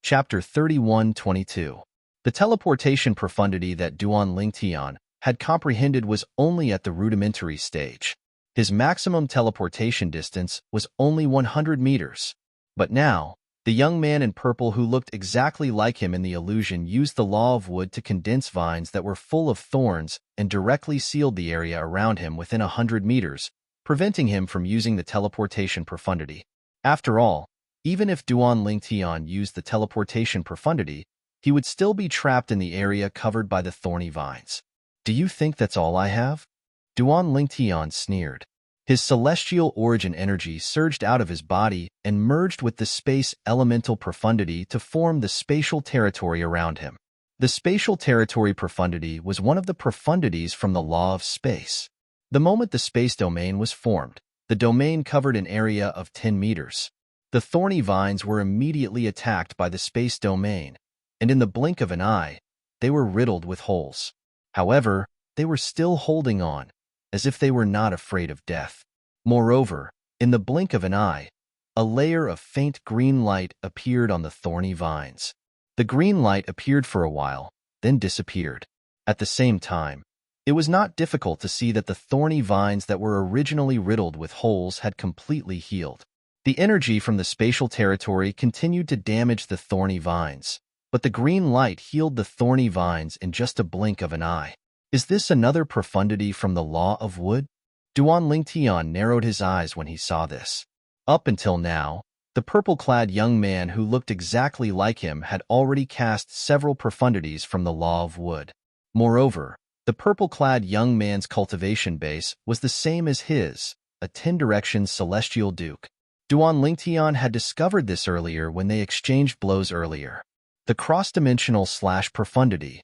Chapter 31:22. The teleportation profundity that Duan Lingtian had comprehended was only at the rudimentary stage. His maximum teleportation distance was only 100 meters. But now, the young man in purple who looked exactly like him in the illusion used the law of wood to condense vines that were full of thorns and directly sealed the area around him within 100 meters, preventing him from using the teleportation profundity. After all, even if Duan Lingtian used the teleportation profundity, he would still be trapped in the area covered by the thorny vines. "Do you think that's all I have?" Duan Lingtian sneered. His celestial origin energy surged out of his body and merged with the space elemental profundity to form the spatial territory around him. The spatial territory profundity was one of the profundities from the law of space. The moment the space domain was formed, the domain covered an area of 10 meters. The thorny vines were immediately attacked by the space domain, and in the blink of an eye, they were riddled with holes. However, they were still holding on, as if they were not afraid of death. Moreover, in the blink of an eye, a layer of faint green light appeared on the thorny vines. The green light appeared for a while, then disappeared. At the same time, it was not difficult to see that the thorny vines that were originally riddled with holes had completely healed. The energy from the spatial territory continued to damage the thorny vines, but the green light healed the thorny vines in just a blink of an eye. Is this another profundity from the law of wood? Duan Lingtian narrowed his eyes when he saw this. Up until now, the purple-clad young man who looked exactly like him had already cast several profundities from the law of wood. Moreover, the purple-clad young man's cultivation base was the same as his, a 10-direction celestial duke. Duan Lingtian had discovered this earlier when they exchanged blows earlier. The cross-dimensional /profundity.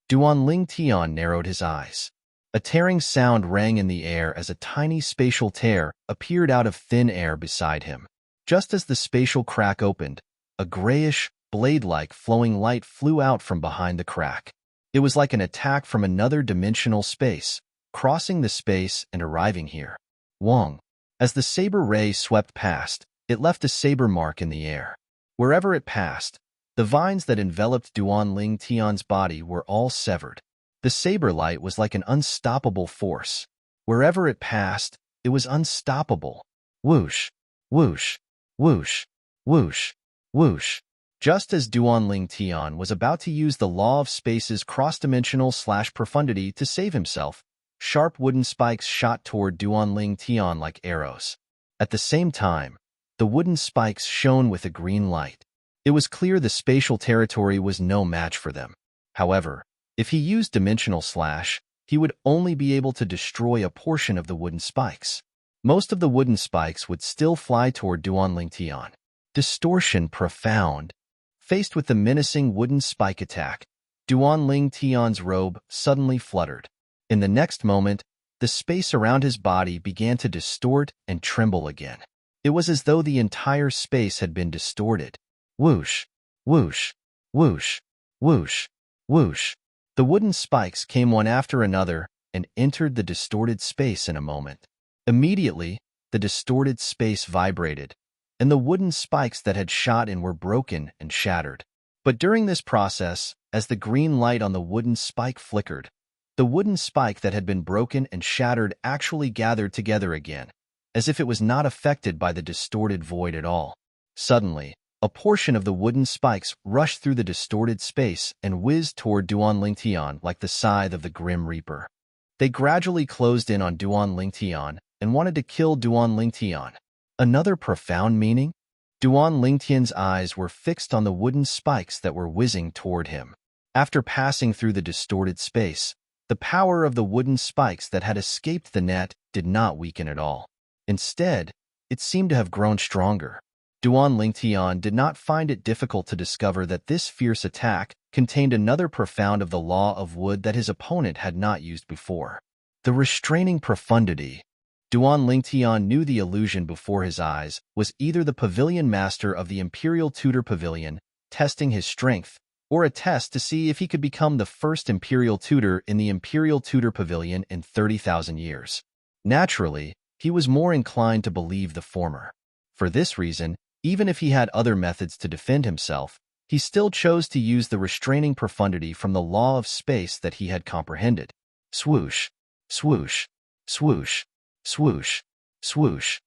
Duan Lingtian narrowed his eyes. A tearing sound rang in the air as a tiny spatial tear appeared out of thin air beside him. Just as the spatial crack opened, a grayish, blade-like flowing light flew out from behind the crack. It was like an attack from another dimensional space, crossing the space and arriving here. Wong. As the saber ray swept past, it left a saber mark in the air. Wherever it passed, the vines that enveloped Duan Lingtian's body were all severed. The saber light was like an unstoppable force. Wherever it passed, it was unstoppable. Whoosh, whoosh, whoosh, whoosh, whoosh. Just as Duan Lingtian was about to use the law of space's cross-dimensional /profundity to save himself, sharp wooden spikes shot toward Duan Lingtian like arrows. At the same time, the wooden spikes shone with a green light. It was clear the spatial territory was no match for them. However, if he used dimensional /, he would only be able to destroy a portion of the wooden spikes. Most of the wooden spikes would still fly toward Duan Lingtian. Distortion profound. Faced with the menacing wooden spike attack, Duan Lingtian's robe suddenly fluttered. In the next moment, the space around his body began to distort and tremble again. It was as though the entire space had been distorted. Whoosh, whoosh, whoosh, whoosh, whoosh. The wooden spikes came one after another and entered the distorted space in a moment. Immediately, the distorted space vibrated, and the wooden spikes that had shot in were broken and shattered. But during this process, as the green light on the wooden spike flickered, the wooden spike that had been broken and shattered actually gathered together again, as if it was not affected by the distorted void at all. Suddenly, a portion of the wooden spikes rushed through the distorted space and whizzed toward Duan Lingtian like the scythe of the Grim Reaper. They gradually closed in on Duan Lingtian and wanted to kill Duan Lingtian. Another profound meaning? Duan Lingtian's eyes were fixed on the wooden spikes that were whizzing toward him. After passing through the distorted space, the power of the wooden spikes that had escaped the net did not weaken at all. Instead, it seemed to have grown stronger. Duan Lingtian did not find it difficult to discover that this fierce attack contained another profound of the law of wood that his opponent had not used before. The restraining profundity. Duan Lingtian knew the illusion before his eyes was either the pavilion master of the Imperial Tutor Pavilion testing his strength, or a test to see if he could become the first Imperial Tutor in the Imperial Tutor Pavilion in 30,000 years. Naturally, he was more inclined to believe the former. For this reason, even if he had other methods to defend himself, he still chose to use the restraining profundity from the law of space that he had comprehended. Swoosh, swoosh, swoosh, swoosh, swoosh.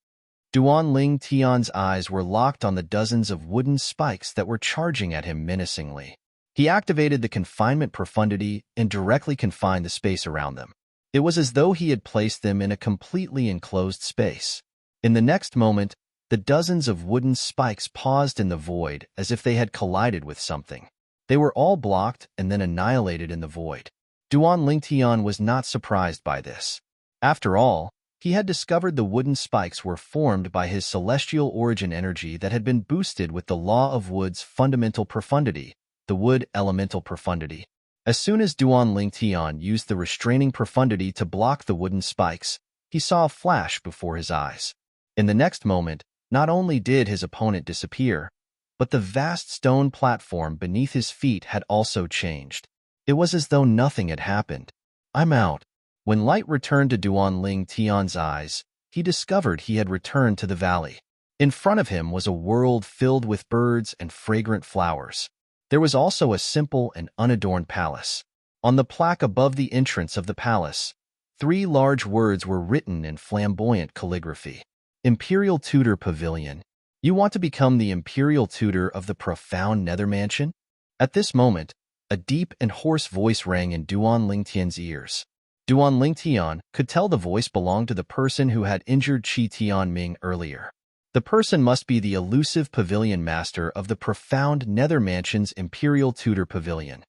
Duan Ling Tian's eyes were locked on the dozens of wooden spikes that were charging at him menacingly. He activated the confinement profundity and directly confined the space around them. It was as though he had placed them in a completely enclosed space. In the next moment, the dozens of wooden spikes paused in the void as if they had collided with something. They were all blocked and then annihilated in the void. Duan Lingtian was not surprised by this. After all, he had discovered the wooden spikes were formed by his celestial origin energy that had been boosted with the law of wood's fundamental profundity, the wood elemental profundity. As soon as Duan Lingtian used the restraining profundity to block the wooden spikes, he saw a flash before his eyes. In the next moment, not only did his opponent disappear, but the vast stone platform beneath his feet had also changed. It was as though nothing had happened. "I'm out." When light returned to Duan Ling Tian's eyes, he discovered he had returned to the valley. In front of him was a world filled with birds and fragrant flowers. There was also a simple and unadorned palace. On the plaque above the entrance of the palace, 3 large words were written in flamboyant calligraphy. Imperial Tutor Pavilion. You want to become the Imperial Tutor of the profound Nether Mansion? At this moment, a deep and hoarse voice rang in Duan Lingtian's ears. Duan Lingtian could tell the voice belonged to the person who had injured Qi Tianming earlier. The person must be the elusive pavilion master of the profound Nether Mansion's Imperial Tutor Pavilion.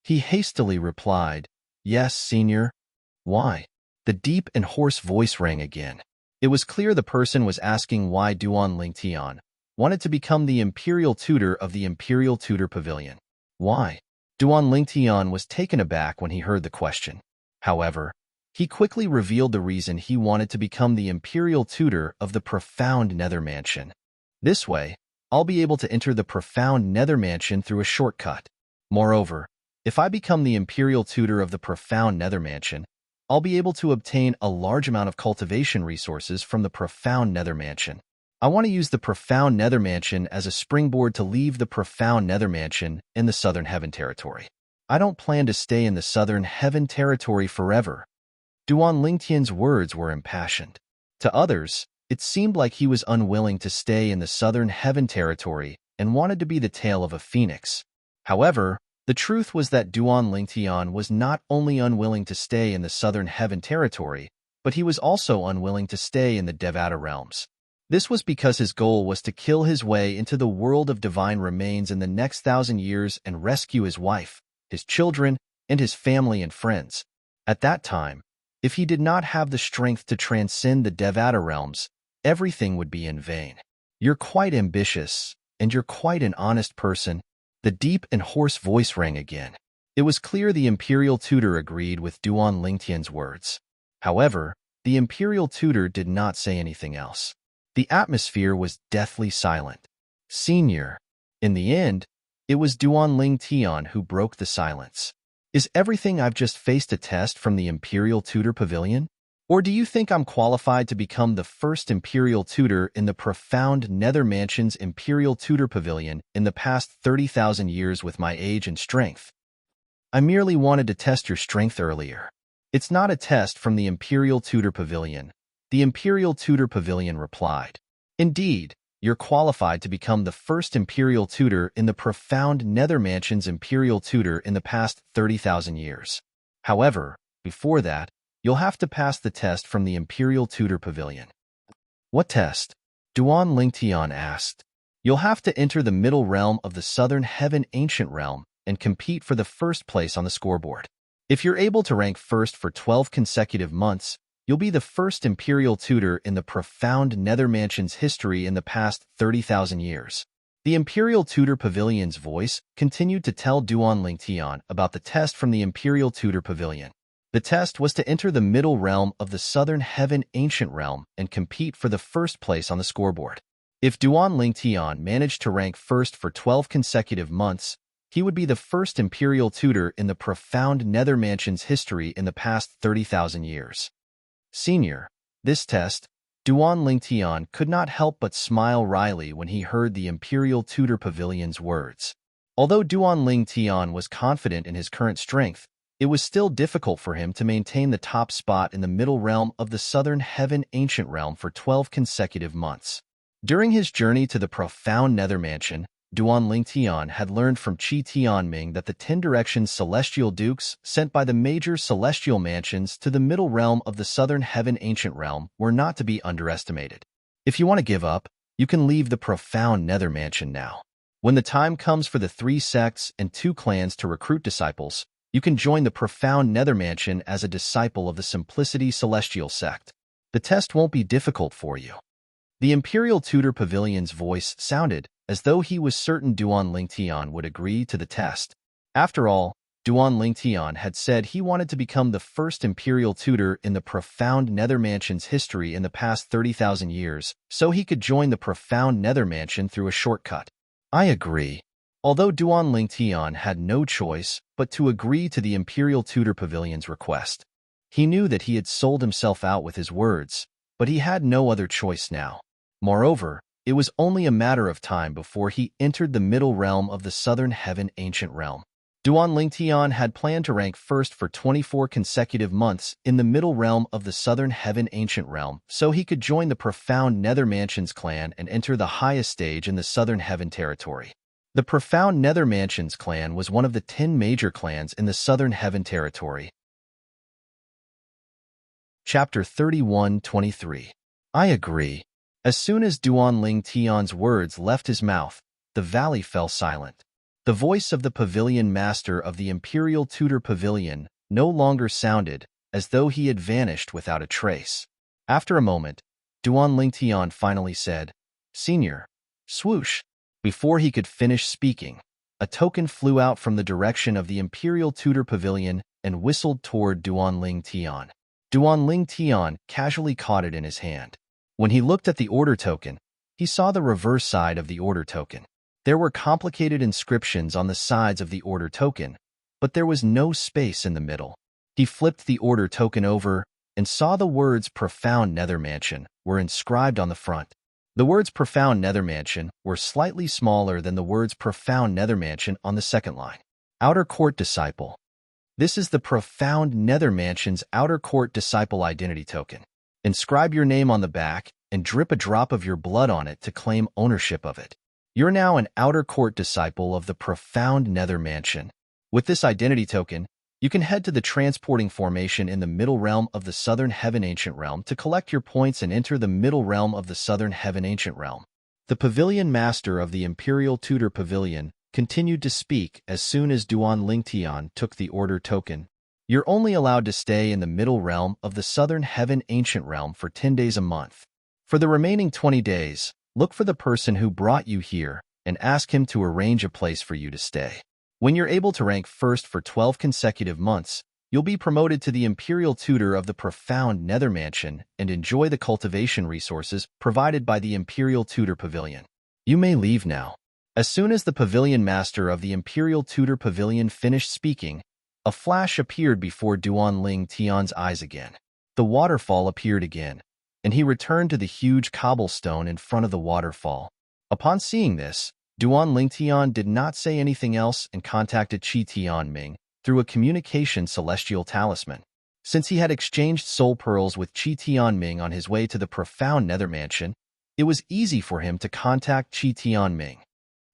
He hastily replied, "Yes, senior." "Why?" The deep and hoarse voice rang again. It was clear the person was asking why Duan Lingtian wanted to become the Imperial Tutor of the Imperial Tutor Pavilion. Why? Duan Lingtian was taken aback when he heard the question. However, he quickly revealed the reason he wanted to become the Imperial Tutor of the profound Nether Mansion. This way, I'll be able to enter the profound Nether Mansion through a shortcut. Moreover, if I become the Imperial Tutor of the profound Nether Mansion, I'll be able to obtain a large amount of cultivation resources from the profound Nether Mansion. I want to use the profound Nether Mansion as a springboard to leave the profound Nether Mansion in the Southern Heaven Territory. I don't plan to stay in the Southern Heaven Territory forever. Duan Lingtian's words were impassioned. To others, it seemed like he was unwilling to stay in the Southern Heaven Territory and wanted to be the tail of a phoenix. However, the truth was that Duan Lingtian was not only unwilling to stay in the Southern Heaven Territory, but he was also unwilling to stay in the Devata realms. This was because his goal was to kill his way into the world of divine remains in the next 1,000 years and rescue his wife, his children, and his family and friends. At that time, if he did not have the strength to transcend the Devata realms, everything would be in vain. "You're quite ambitious, and you're quite an honest person." The deep and hoarse voice rang again. It was clear the Imperial Tutor agreed with Duan Lingtian's words. However, the Imperial Tutor did not say anything else. The atmosphere was deathly silent. "Senior." In the end, it was Duan Lingtian who broke the silence. "Is everything I've just faced a test from the Imperial Tutor Pavilion? Or do you think I'm qualified to become the first Imperial Tutor in the profound Nether Mansion's Imperial Tutor Pavilion in the past 30,000 years with my age and strength? I merely wanted to test your strength earlier." "It's not a test from the Imperial Tutor Pavilion," the Imperial Tutor Pavilion replied. "Indeed, you're qualified to become the first Imperial Tutor in the profound Nether Mansion's Imperial Tutor in the past 30,000 years. However, before that, you'll have to pass the test from the Imperial Tutor Pavilion." "What test?" Duan Lingtian asked. "You'll have to enter the middle realm of the Southern Heaven Ancient Realm and compete for the first place on the scoreboard. If you're able to rank first for 12 consecutive months, you'll be the first Imperial Tutor in the profound Nether Mansion's history in the past 30,000 years." The Imperial Tutor Pavilion's voice continued to tell Duan Lingtian about the test from the Imperial Tutor Pavilion. The test was to enter the middle realm of the Southern Heaven Ancient Realm and compete for the first place on the scoreboard. If Duan Lingtian managed to rank first for 12 consecutive months, he would be the first Imperial Tutor in the profound Nether Mansion's history in the past 30,000 years. "Senior." This test, Duan Lingtian could not help but smile wryly when he heard the Imperial Tutor Pavilion's words. Although Duan Ling Tian was confident in his current strength, it was still difficult for him to maintain the top spot in the middle realm of the Southern Heaven Ancient Realm for 12 consecutive months. During his journey to the profound Nether Mansion, Duan Ling Tian had learned from Qi Tianming that the 10 directions celestial dukes sent by the major celestial mansions to the middle realm of the Southern Heaven Ancient Realm were not to be underestimated. If you want to give up, you can leave the profound Nether Mansion now. When the time comes for the 3 sects and 2 clans to recruit disciples, you can join the profound Nether Mansion as a disciple of the Simplicity Celestial Sect. The test won't be difficult for you. The Imperial Tutor Pavilion's voice sounded as though he was certain Duan Ling Tian would agree to the test. After all, Duan Ling Tian had said he wanted to become the first Imperial Tutor in the profound Nether Mansion's history in the past 30,000 years, so he could join the profound Nether Mansion through a shortcut. I agree. Although Duan Ling Tian had no choice but to agree to the Imperial Tutor Pavilion's request. He knew that he had sold himself out with his words, but he had no other choice now. Moreover, it was only a matter of time before he entered the middle realm of the Southern Heaven Ancient Realm. Duan Ling Tian had planned to rank first for 24 consecutive months in the middle realm of the Southern Heaven Ancient Realm, so he could join the profound Nether Mansions clan and enter the highest stage in the Southern Heaven territory. The profound Nether Mansions clan was one of the 10 major clans in the Southern Heaven territory. Chapter 31-23. I agree. As soon as Duan Ling Tian's words left his mouth, the valley fell silent. The voice of the pavilion master of the Imperial Tutor Pavilion no longer sounded, as though he had vanished without a trace. After a moment, Duan Ling Tian finally said, "Senior." Swoosh! Before he could finish speaking, a token flew out from the direction of the Imperial Tutor Pavilion and whistled toward Duan Ling Tian. Duan Ling Tian casually caught it in his hand. When he looked at the order token, he saw the reverse side of the order token. There were complicated inscriptions on the sides of the order token, but there was no space in the middle. He flipped the order token over and saw the words Profound Nether Mansion were inscribed on the front. The words Profound Nether Mansion were slightly smaller than the words Profound Nether Mansion on the second line. Outer Court Disciple. This is the Profound Nether Mansion's Outer Court Disciple Identity Token. Inscribe your name on the back and drip a drop of your blood on it to claim ownership of it. You're now an Outer Court Disciple of the Profound Nether Mansion. With this identity token, you can head to the transporting formation in the middle realm of the Southern Heaven Ancient Realm to collect your points and enter the middle realm of the Southern Heaven Ancient Realm. The Pavilion Master of the Imperial Tutor Pavilion continued to speak as soon as Duan Ling Tian took the order token. You're only allowed to stay in the middle realm of the Southern Heaven Ancient Realm for 10 days a month. For the remaining 20 days, look for the person who brought you here and ask him to arrange a place for you to stay. When you're able to rank first for 12 consecutive months, you'll be promoted to the Imperial Tutor of the Profound Nether Mansion and enjoy the cultivation resources provided by the Imperial Tutor Pavilion. You may leave now. As soon as the Pavilion Master of the Imperial Tutor Pavilion finished speaking, a flash appeared before Duan Ling Tian's eyes again. The waterfall appeared again, and he returned to the huge cobblestone in front of the waterfall. Upon seeing this, Duan Ling Tian did not say anything else and contacted Qi Tianming through a communication celestial talisman. Since he had exchanged soul pearls with Qi Tianming on his way to the Profound Nether Mansion, it was easy for him to contact Qi Tianming.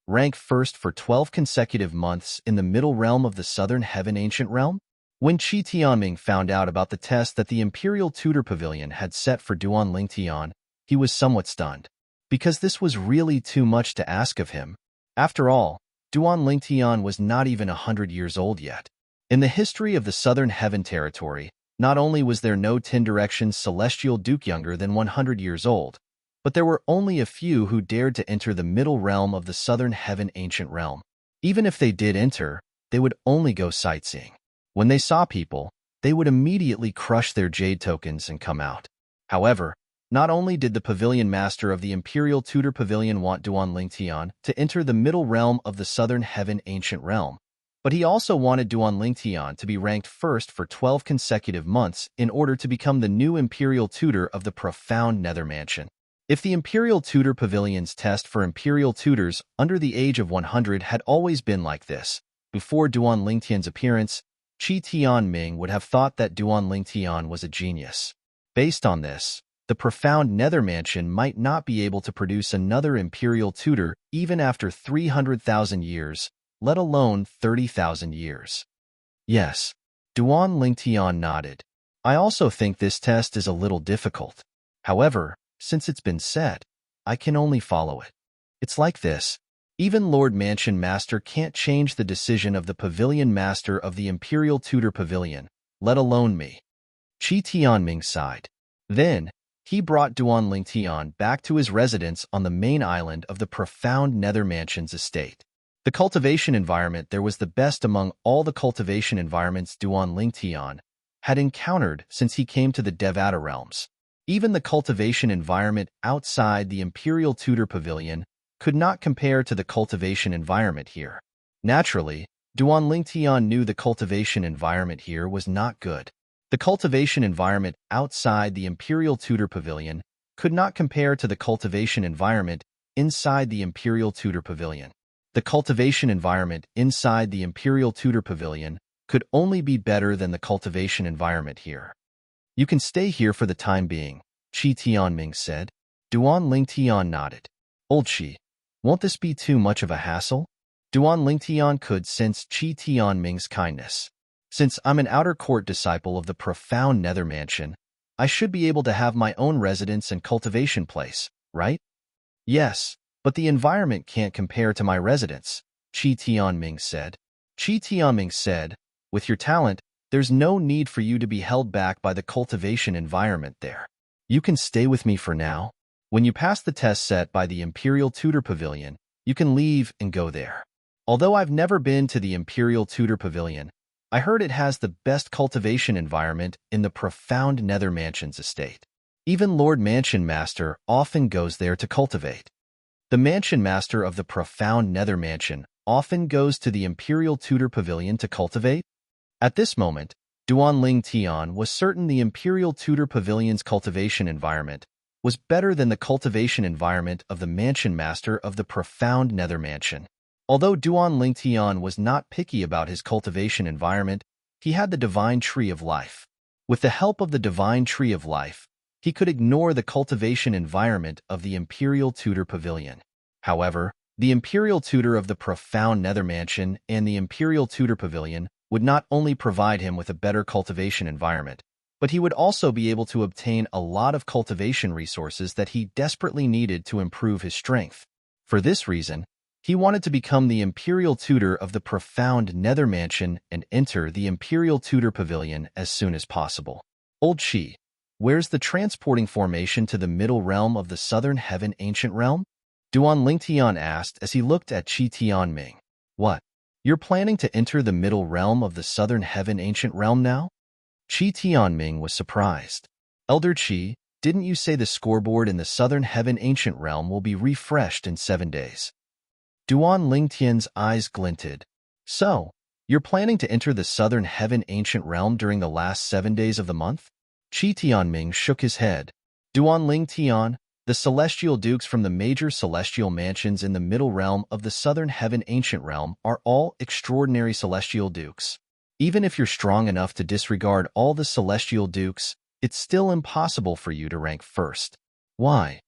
Rank first for 12 consecutive months in the middle realm of the Southern Heaven Ancient Realm? When Qi Tianming found out about the test that the Imperial Tutor Pavilion had set for Duan Ling Tian, he was somewhat stunned. Because this was really too much to ask of him. After all, Duan Ling Tian was not even 100 years old yet. In the history of the Southern Heaven territory, not only was there no 10 directions celestial duke younger than 100 years old, but there were only a few who dared to enter the middle realm of the Southern Heaven Ancient Realm. Even if they did enter, they would only go sightseeing. When they saw people, they would immediately crush their jade tokens and come out. However, not only did the Pavilion Master of the Imperial Tutor Pavilion want Duan Ling Tian to enter the middle realm of the Southern Heaven Ancient Realm, but he also wanted Duan Ling Tian to be ranked first for 12 consecutive months in order to become the new Imperial Tutor of the Profound Nether Mansion. If the Imperial Tutor Pavilion's test for Imperial tutors under the age of 100 had always been like this, before Duan Lingtian's appearance, Qi Tianming would have thought that Duan Lingtian was a genius. Based on this, the profound Nether Mansion might not be able to produce another Imperial tutor even after 300,000 years, let alone 30,000 years. Yes, Duan Lingtian nodded. I also think this test is a little difficult. However, since it's been said, I can only follow it. It's like this. Even Lord Mansion Master can't change the decision of the Pavilion Master of the Imperial Tutor Pavilion, let alone me. Qi Tianming sighed. Then, he brought Duan Lingtian back to his residence on the main island of the profound Nether Mansion's estate. The cultivation environment there was the best among all the cultivation environments Duan Lingtian had encountered since he came to the Devata realms. Even the cultivation environment outside the Imperial Tutor Pavilion could not compare to the cultivation environment here. Naturally, Duan Lingtian knew the cultivation environment here was not good. The cultivation environment outside the Imperial Tutor Pavilion could not compare to the cultivation environment inside the Imperial Tutor Pavilion. The cultivation environment inside the Imperial Tutor Pavilion could only be better than the cultivation environment here. You can stay here for the time being, Qi Tianming said. Duan Lingtian nodded. Old Qi, won't this be too much of a hassle? Duan Lingtian could sense Qi Tianming's kindness. Since I'm an outer court disciple of the profound Nether Mansion, I should be able to have my own residence and cultivation place, right? Yes, but the environment can't compare to my residence, Qi Tianming said. Qi Tianming said, with your talent, there's no need for you to be held back by the cultivation environment there. You can stay with me for now. When you pass the test set by the Imperial Tutor Pavilion, you can leave and go there. Although I've never been to the Imperial Tutor Pavilion, I heard it has the best cultivation environment in the profound Nether Mansion's estate. Even Lord Mansion Master often goes there to cultivate. The Mansion Master of the profound Nether Mansion often goes to the Imperial Tutor Pavilion to cultivate. At this moment, Duan Lingtian was certain the Imperial Tutor Pavilion's cultivation environment was better than the cultivation environment of the Mansion Master of the profound Nether Mansion. Although Duan Lingtian was not picky about his cultivation environment, he had the Divine Tree of Life. With the help of the Divine Tree of Life, he could ignore the cultivation environment of the Imperial Tutor Pavilion. However, the Imperial Tutor of the profound Nether Mansion and the Imperial Tutor Pavilion would not only provide him with a better cultivation environment, but he would also be able to obtain a lot of cultivation resources that he desperately needed to improve his strength. For this reason, he wanted to become the Imperial Tutor of the profound Nether Mansion and enter the Imperial Tutor Pavilion as soon as possible. Old Qi, where's the transporting formation to the middle realm of the Southern Heaven Ancient Realm? Duan Lingtian asked as he looked at Qi Tianming. What? You're planning to enter the middle realm of the Southern Heaven Ancient Realm now? Qi Tianming was surprised. Elder Qi, didn't you say the scoreboard in the Southern Heaven Ancient Realm will be refreshed in 7 days? Duan Lingtian's eyes glinted. So, you're planning to enter the Southern Heaven Ancient Realm during the last 7 days of the month? Qi Tianming shook his head. Duan Lingtian, the celestial dukes from the major celestial mansions in the middle realm of the Southern Heaven Ancient Realm are all extraordinary celestial dukes. Even if you're strong enough to disregard all the celestial dukes, it's still impossible for you to rank first. Why?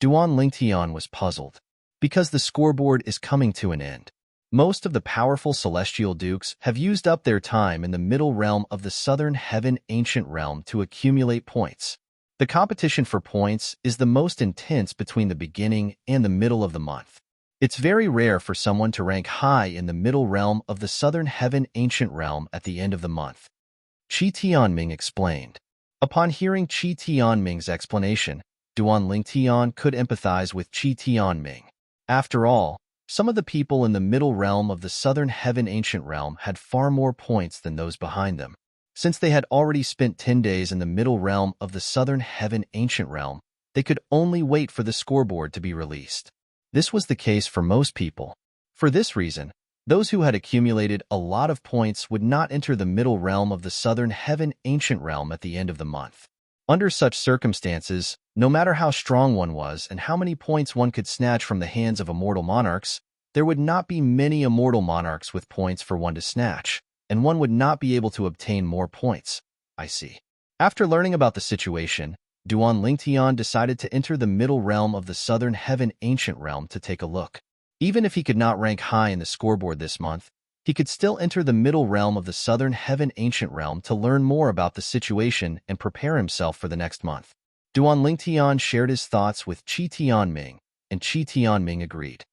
Duan Lingtian was puzzled. Because the scoreboard is coming to an end. Most of the powerful celestial dukes have used up their time in the middle realm of the Southern Heaven Ancient Realm to accumulate points. The competition for points is the most intense between the beginning and the middle of the month. It's very rare for someone to rank high in the middle realm of the Southern Heaven Ancient Realm at the end of the month. Qi Tianming explained. Upon hearing Qi Tianming's explanation, Duan Lingtian could empathize with Qi Tianming. After all, some of the people in the middle realm of the Southern Heaven Ancient Realm had far more points than those behind them. Since they had already spent 10 days in the middle realm of the Southern Heaven Ancient Realm, they could only wait for the scoreboard to be released. This was the case for most people. For this reason, those who had accumulated a lot of points would not enter the middle realm of the Southern Heaven Ancient Realm at the end of the month. Under such circumstances, No matter how strong one was and how many points one could snatch from the hands of immortal monarchs, there would not be many immortal monarchs with points for one to snatch, and one would not be able to obtain more points. I see. After learning about the situation, Duan Lingtian decided to enter the middle realm of the Southern Heaven Ancient Realm to take a look. Even if he could not rank high in the scoreboard this month, he could still enter the middle realm of the Southern Heaven Ancient Realm to learn more about the situation and prepare himself for the next month. Duan Lingtian shared his thoughts with Qi Tianming, and Qi Tianming agreed.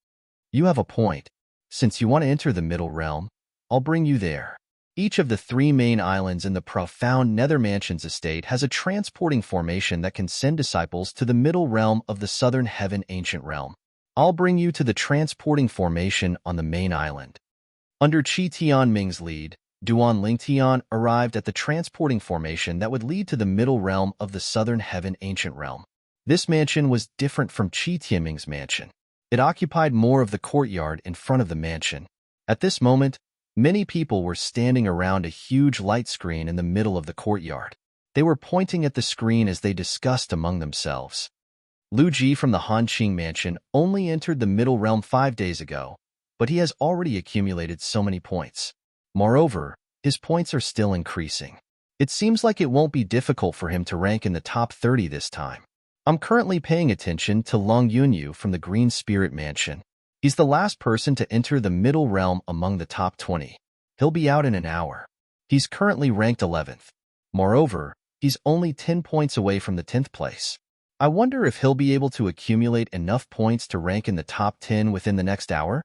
You have a point. Since you want to enter the middle realm, I'll bring you there. Each of the 3 main islands in the profound Nether Mansions estate has a transporting formation that can send disciples to the middle realm of the Southern Heaven Ancient Realm. I'll bring you to the transporting formation on the main island. Under Qi Tianming's lead, Duan Lingtian arrived at the transporting formation that would lead to the middle realm of the Southern Heaven Ancient Realm. This mansion was different from Qi Tianming's mansion. It occupied more of the courtyard in front of the mansion. At this moment, many people were standing around a huge light screen in the middle of the courtyard. They were pointing at the screen as they discussed among themselves. Lu Ji from the Hanqing mansion only entered the middle realm 5 days ago, but he has already accumulated so many points. Moreover, his points are still increasing. It seems like it won't be difficult for him to rank in the top 30 this time. I'm currently paying attention to Long Yunyu from the Green Spirit Mansion. He's the last person to enter the middle realm among the top 20. He'll be out in an hour. He's currently ranked 11th. Moreover, he's only 10 points away from the 10th place. I wonder if he'll be able to accumulate enough points to rank in the top 10 within the next hour?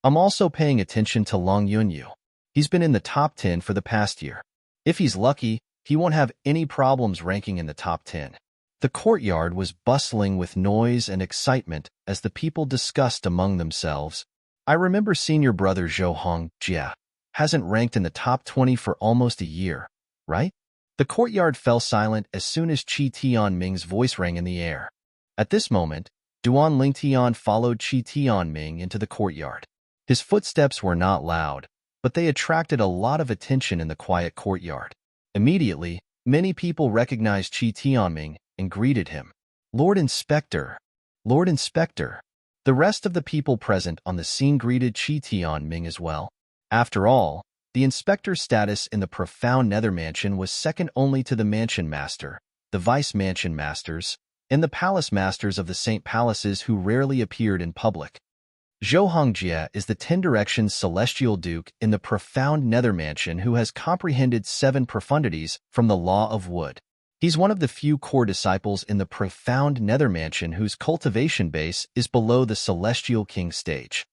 I'm also paying attention to Long Yunyu. He's been in the top 10 for the past year. If he's lucky, he won't have any problems ranking in the top 10. The courtyard was bustling with noise and excitement as the people discussed among themselves. I remember senior brother Zhou Hongjie hasn't ranked in the top 20 for almost a year, right? The courtyard fell silent as soon as Qi Tianming's voice rang in the air. At this moment, Duan Lingtian followed Qi Tianming into the courtyard. His footsteps were not loud, but they attracted a lot of attention in the quiet courtyard. Immediately, many people recognized Qi Tianming and greeted him. Lord Inspector! Lord Inspector! The rest of the people present on the scene greeted Qi Tianming as well. After all, the inspector's status in the profound Nether Mansion was second only to the Mansion Master, the Vice Mansion Masters, and the Palace Masters of the Saint Palaces who rarely appeared in public. Zhou Hongjie is the 10 Directions Celestial Duke in the profound Nether Mansion who has comprehended 7 profundities from the Law of Wood. He's one of the few core disciples in the profound Nether Mansion whose cultivation base is below the Celestial King stage.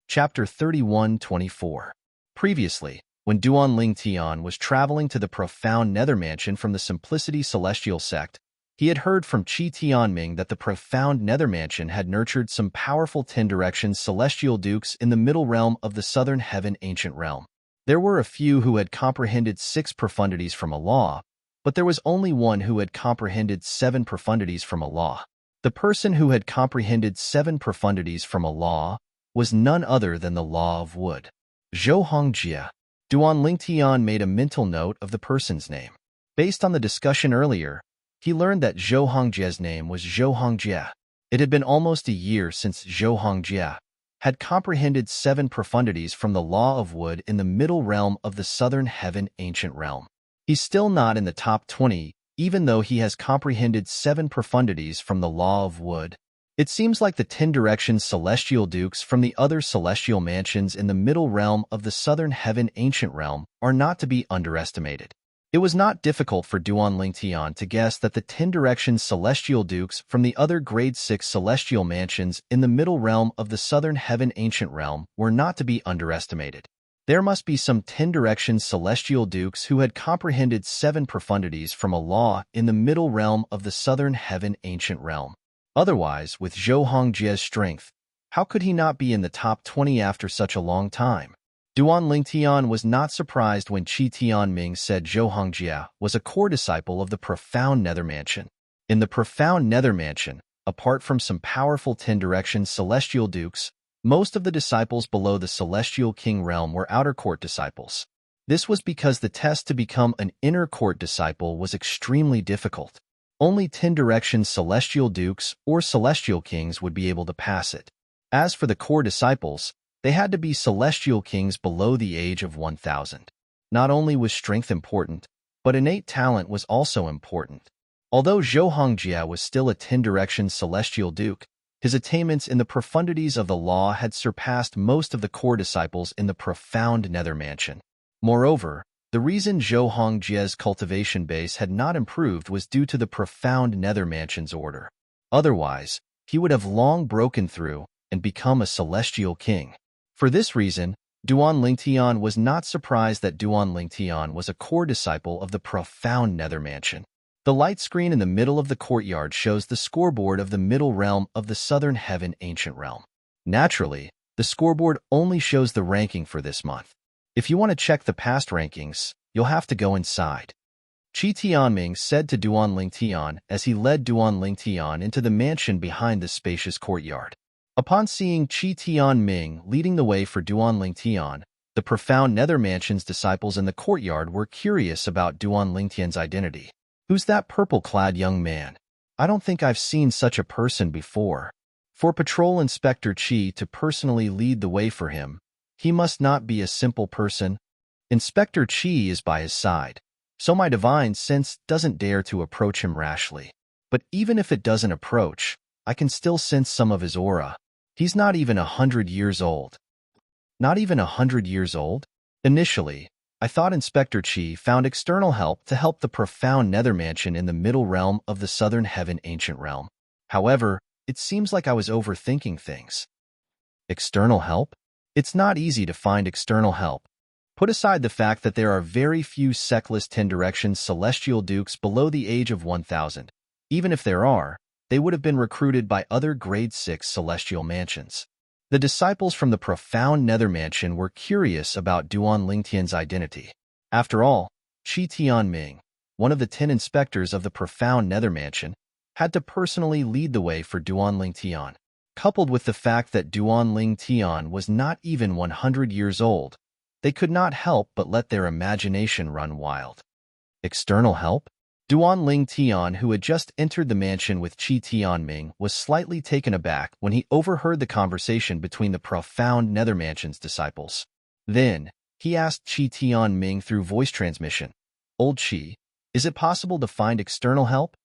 Chapter 31-24. Previously, when Duan Lingtian was traveling to the profound Nether Mansion from the Simplicity Celestial Sect, he had heard from Qi Tianming that the profound Nether Mansion had nurtured some powerful 10 Directions Celestial Dukes in the middle realm of the Southern Heaven Ancient Realm. There were a few who had comprehended 6 profundities from a law, but there was only one who had comprehended 7 profundities from a law. The person who had comprehended 7 profundities from a law was none other than the Law of Wood. Zhou Hongjie. Duan Lingtian made a mental note of the person's name. Based on the discussion earlier, he learned that Zhou Hongjie's name was Zhou Hongjie. It had been almost a year since Zhou Hongjie had comprehended 7 profundities from the Law of Wood in the middle realm of the Southern Heaven Ancient Realm. He's still not in the top 20, even though he has comprehended 7 profundities from the Law of Wood. It seems like the 10 Directions Celestial Dukes from the other celestial mansions in the middle realm of the Southern Heaven Ancient Realm are not to be underestimated. It was not difficult for Duan Lingtian to guess that the 10 Directions Celestial Dukes from the other Grade 6 celestial mansions in the middle realm of the Southern Heaven Ancient Realm were not to be underestimated. There must be some 10 Directions Celestial Dukes who had comprehended 7 profundities from a law in the middle realm of the Southern Heaven Ancient Realm. Otherwise, with Zhou Hongjie's strength, how could he not be in the top 20 after such a long time? Duan Lingtian was not surprised when Qi Tianming said Zhou Hongjie was a core disciple of the profound Nether Mansion. In the profound Nether Mansion, apart from some powerful 10 Directions Celestial Dukes, most of the disciples below the Celestial King realm were outer court disciples. This was because the test to become an inner court disciple was extremely difficult. Only 10 directions celestial dukes or celestial kings would be able to pass it. As for the core disciples, they had to be celestial kings below the age of 1,000. Not only was strength important, but innate talent was also important. Although Zhou Hongjia was still a 10 directions celestial duke, his attainments in the profundities of the law had surpassed most of the core disciples in the profound nether mansion. Moreover, the reason Zhou Hongjia's cultivation base had not improved was due to the profound nether mansion's order. Otherwise, he would have long broken through and become a celestial king. For this reason, Duan Lingtian was not surprised that Duan Lingtian was a core disciple of the profound nether mansion. The light screen in the middle of the courtyard shows the scoreboard of the middle realm of the southern heaven ancient realm. Naturally, the scoreboard only shows the ranking for this month. If you want to check the past rankings, you'll have to go inside. Qi Tianming said to Duan Lingtian as he led Duan Lingtian into the mansion behind the spacious courtyard. Upon seeing Qi Tianming leading the way for Duan Lingtian, the profound nether mansion's disciples in the courtyard were curious about Duan Lingtian's identity. Who's that purple-clad young man? I don't think I've seen such a person before. For Patrol Inspector Qi to personally lead the way for him, he must not be a simple person. Inspector Qi is by his side, so my divine sense doesn't dare to approach him rashly. But even if it doesn't approach, I can still sense some of his aura. He's not even 100 years old. Not even 100 years old? Initially, I thought Inspector Qi found external help to help the profound nether mansion in the middle realm of the southern heaven ancient realm. However, it seems like I was overthinking things. External help? It's not easy to find external help. Put aside the fact that there are very few sectless 10 directions celestial dukes below the age of 1,000. Even if there are, they would have been recruited by other grade 6 celestial mansions. The disciples from the profound nether mansion were curious about Duan Lingtian's identity. After all, Qi Tianming, one of the 10 inspectors of the profound nether mansion, had to personally lead the way for Duan Lingtian. Coupled with the fact that Duan Lingtian was not even 100 years old, they could not help but let their imagination run wild. External help? Duan Lingtian, who had just entered the mansion with Qi Tianming, was slightly taken aback when he overheard the conversation between the profound nether mansion's disciples. Then, he asked Qi Tianming through voice transmission, "Old Qi, is it possible to find external help?"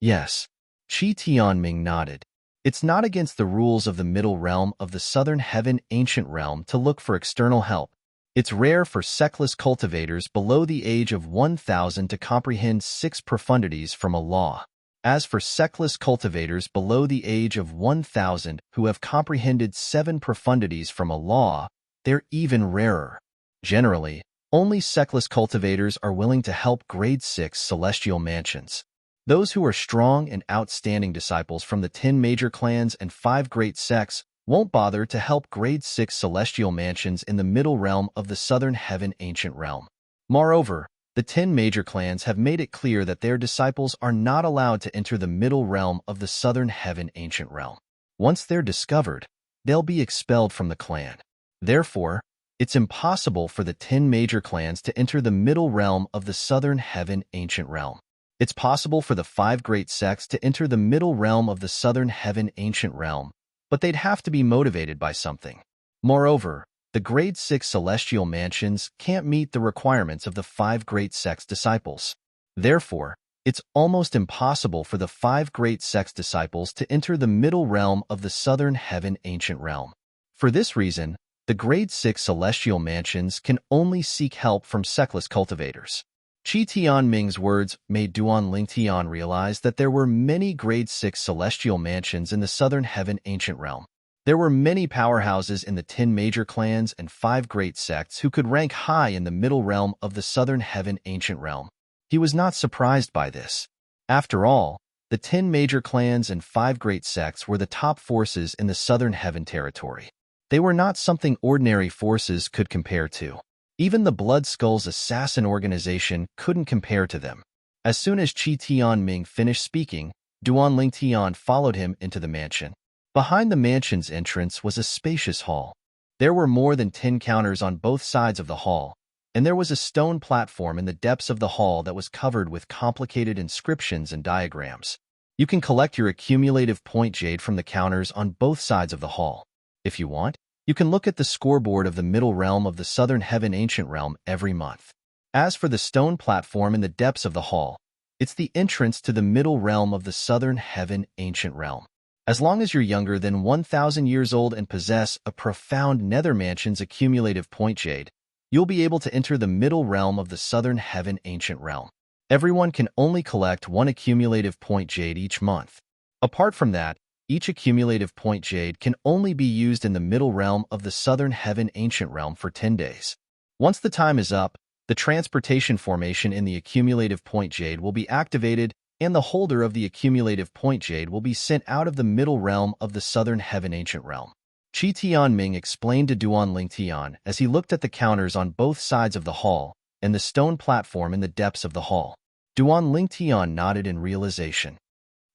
"Yes." Qi Tianming nodded. It's not against the rules of the middle realm of the southern heaven ancient realm to look for external help. It's rare for sectless cultivators below the age of 1,000 to comprehend 6 profundities from a law. As for sectless cultivators below the age of 1,000 who have comprehended 7 profundities from a law, they're even rarer. Generally, only sectless cultivators are willing to help grade 6 celestial mansions. Those who are strong and outstanding disciples from the 10 major clans and 5 great sects won't bother to help grade 6 celestial mansions in the middle realm of the southern heaven ancient realm. Moreover, the 10 major clans have made it clear that their disciples are not allowed to enter the middle realm of the southern heaven ancient realm. Once they're discovered, they'll be expelled from the clan. Therefore, it's impossible for the 10 major clans to enter the middle realm of the southern heaven ancient realm. It's possible for the 5 great sects to enter the middle realm of the southern heaven ancient realm, but they'd have to be motivated by something. Moreover, the grade 6 celestial mansions can't meet the requirements of the 5 great sects disciples. Therefore, it's almost impossible for the 5 great sects disciples to enter the middle realm of the southern heaven ancient realm. For this reason, the grade 6 celestial mansions can only seek help from sectless cultivators. Qi Tianming's words made Duan Lingtian realize that there were many grade 6 celestial mansions in the southern heaven ancient realm. There were many powerhouses in the 10 major clans and 5 great sects who could rank high in the middle realm of the southern heaven ancient realm. He was not surprised by this. After all, the 10 major clans and 5 great sects were the top forces in the southern heaven territory. They were not something ordinary forces could compare to. Even the Blood Skulls assassin organization couldn't compare to them. As soon as Qi Tianming finished speaking, Duan Lingtian followed him into the mansion. Behind the mansion's entrance was a spacious hall. There were more than 10 counters on both sides of the hall, and there was a stone platform in the depths of the hall that was covered with complicated inscriptions and diagrams. You can collect your accumulative point jade from the counters on both sides of the hall. If you want, you can look at the scoreboard of the middle realm of the Southern Heaven Ancient Realm every month. As for the stone platform in the depths of the hall, it's the entrance to the middle realm of the Southern Heaven Ancient Realm. As long as you're younger than 1,000 years old and possess a profound Nether Mansion's accumulative point jade, you'll be able to enter the middle realm of the Southern Heaven Ancient Realm. Everyone can only collect one accumulative point jade each month. Apart from that, each accumulative point jade can only be used in the middle realm of the Southern Heaven Ancient Realm for 10 days. Once the time is up, the transportation formation in the accumulative point jade will be activated, and the holder of the accumulative point jade will be sent out of the middle realm of the Southern Heaven Ancient Realm. Qi Tianming explained to Duan Tian as he looked at the counters on both sides of the hall and the stone platform in the depths of the hall. Duan Tian nodded in realization.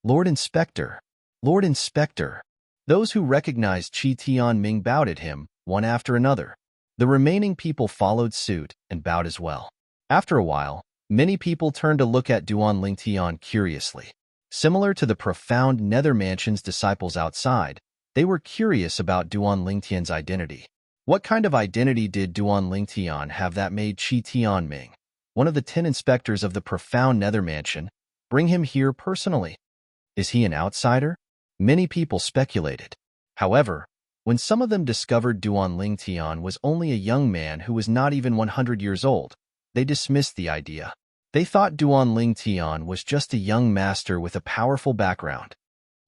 Lord Inspector, Lord Inspector. Those who recognized Qi Tianming bowed at him, one after another. The remaining people followed suit and bowed as well. After a while, many people turned to look at Duan Tian curiously. Similar to the profound Nether Mansion's disciples outside, they were curious about Duan Tian's identity. What kind of identity did Duan Tian have that made Qi Tianming, one of the 10 inspectors of the profound Nether Mansion, bring him here personally? Is he an outsider? Many people speculated. However, when some of them discovered Duan Tian was only a young man who was not even 100 years old, they dismissed the idea. They thought Duan Tian was just a young master with a powerful background.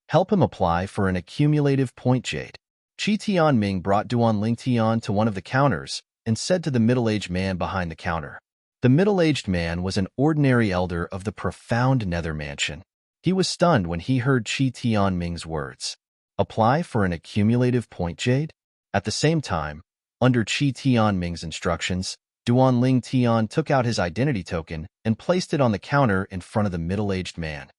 Help him apply for an accumulative point jade. Qi Tianming brought Duan Tian to one of the counters and said to the middle-aged man behind the counter. The middle-aged man was an ordinary elder of the profound Nether Mansion. He was stunned when he heard Qi Tianming's words. Apply for an accumulative point jade? At the same time, under Qi Tianming's instructions, Duan Tian took out his identity token and placed it on the counter in front of the middle-aged man.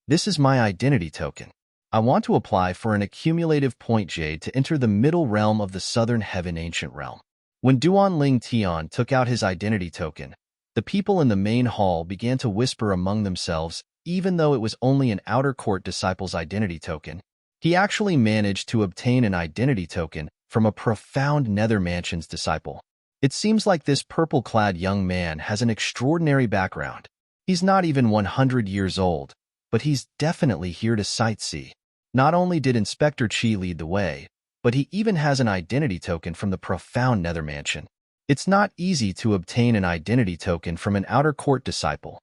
This is my identity token. I want to apply for an accumulative point jade to enter the middle realm of the Southern Heaven Ancient Realm. When Duan Tian took out his identity token, the people in the main hall began to whisper among themselves, even though it was only an outer court disciple's identity token. He actually managed to obtain an identity token from a profound Nether Mansion's disciple. It seems like this purple-clad young man has an extraordinary background. He's not even 100 years old, but he's definitely here to sightsee. Not only did Inspector Qi lead the way, but he even has an identity token from the profound Nether Mansion. It's not easy to obtain an identity token from an outer court disciple.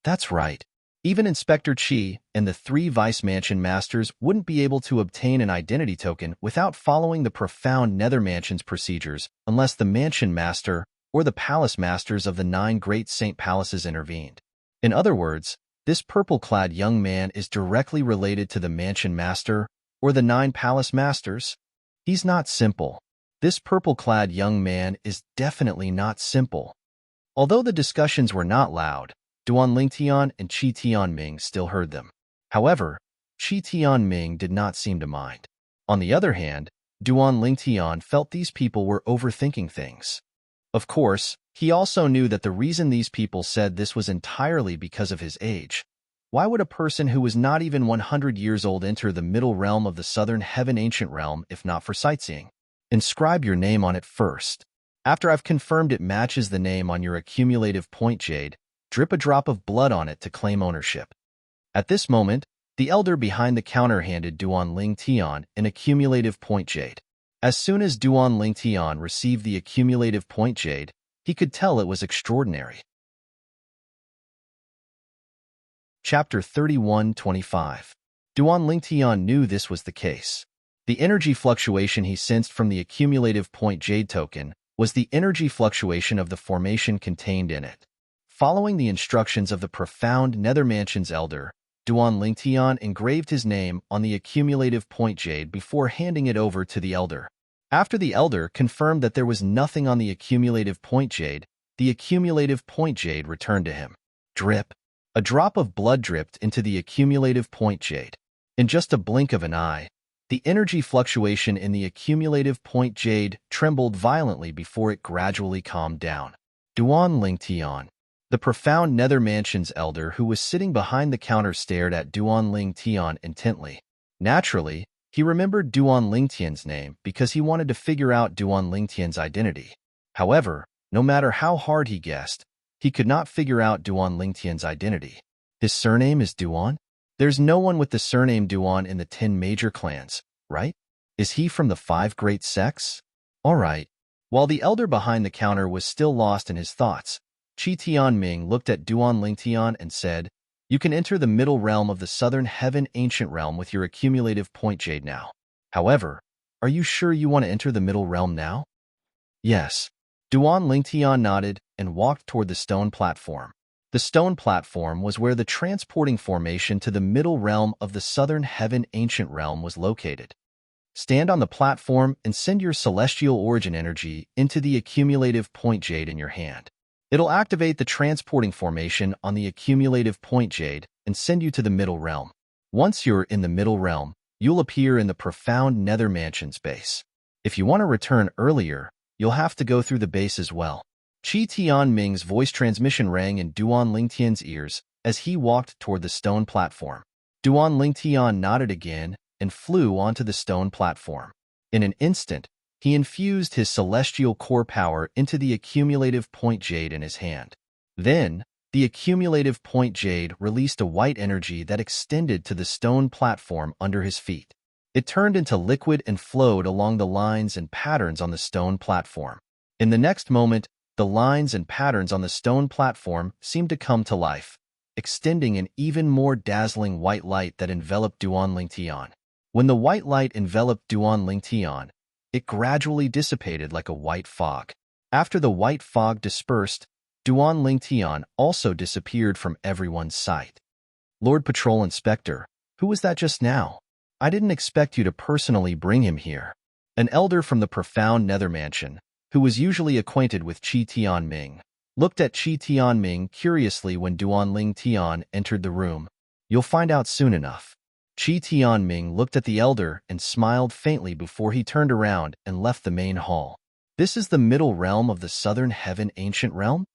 That's right. Even Inspector Qi and the 3 Vice Mansion Masters wouldn't be able to obtain an identity token without following the profound Nether Mansion's procedures unless the Mansion Master or the Palace Masters of the 9 Great Saint Palaces intervened. In other words, this purple-clad young man is directly related to the Mansion Master or the 9 Palace Masters. He's not simple. This purple-clad young man is definitely not simple. Although the discussions were not loud, Duan Tian and Qi Tianming still heard them. However, Qi Tianming did not seem to mind. On the other hand, Duan Tian felt these people were overthinking things. Of course, he also knew that the reason these people said this was entirely because of his age. Why would a person who was not even 100 years old enter the middle realm of the Southern Heaven Ancient Realm if not for sightseeing? Inscribe your name on it first. After I've confirmed it matches the name on your accumulative point jade, drip a drop of blood on it to claim ownership. At this moment, the elder behind the counter handed Duan Tian an accumulative point jade. As soon as Duan Tian received the accumulative point jade, he could tell it was extraordinary. Chapter 31:25. Duan Tian knew this was the case. The energy fluctuation he sensed from the accumulative point jade token was the energy fluctuation of the formation contained in it. Following the instructions of the profound Nether Mansion's elder, Duan Tian engraved his name on the accumulative point jade before handing it over to the elder. After the elder confirmed that there was nothing on the accumulative point jade, the accumulative point jade returned to him. Drip. A drop of blood dripped into the accumulative point jade. In just a blink of an eye, the energy fluctuation in the accumulative point jade trembled violently before it gradually calmed down. Duan Lingtian. The profound Nether Mansion's elder who was sitting behind the counter stared at Duan Lingtian intently. Naturally, he remembered Duan Lingtian's name because he wanted to figure out Duan Lingtian's identity. However, no matter how hard he guessed, he could not figure out Duan Lingtian's identity. His surname is Duan? There's no one with the surname Duan in the 10 major clans, right? Is he from the 5 great sects? All right. While the elder behind the counter was still lost in his thoughts, Qi Tianming looked at Duan Lingtian and said, "You can enter the middle realm of the southern heaven ancient realm with your accumulative point jade now. However, are you sure you want to enter the middle realm now?" Yes. Duan Lingtian nodded and walked toward the stone platform. The stone platform was where the transporting formation to the middle realm of the southern heaven ancient realm was located. Stand on the platform and send your celestial origin energy into the accumulative point jade in your hand. It'll activate the transporting formation on the accumulative point jade and send you to the middle realm. Once you're in the middle realm, you'll appear in the profound Nether Mansion's base. If you want to return earlier, you'll have to go through the base as well. Qi Tianming's voice transmission rang in Duan Lingtian's ears as he walked toward the stone platform. Duan Lingtian nodded again and flew onto the stone platform. In an instant, he infused his celestial core power into the accumulative point jade in his hand. Then, the accumulative point jade released a white energy that extended to the stone platform under his feet. It turned into liquid and flowed along the lines and patterns on the stone platform. In the next moment, the lines and patterns on the stone platform seemed to come to life, extending an even more dazzling white light that enveloped Duan Lingtian. When the white light enveloped Duan Lingtian, it gradually dissipated like a white fog. After the white fog dispersed, Duan Lingtian also disappeared from everyone's sight. "Lord Patrol Inspector, who was that just now? I didn't expect you to personally bring him here." An elder from the profound Nether Mansion, who was usually acquainted with Qi Tianming, looked at Qi Tianming curiously when Duan Lingtian entered the room. "You'll find out soon enough." Qi Tianming looked at the elder and smiled faintly before he turned around and left the main hall. "This is the middle realm of the southern heaven ancient realm?"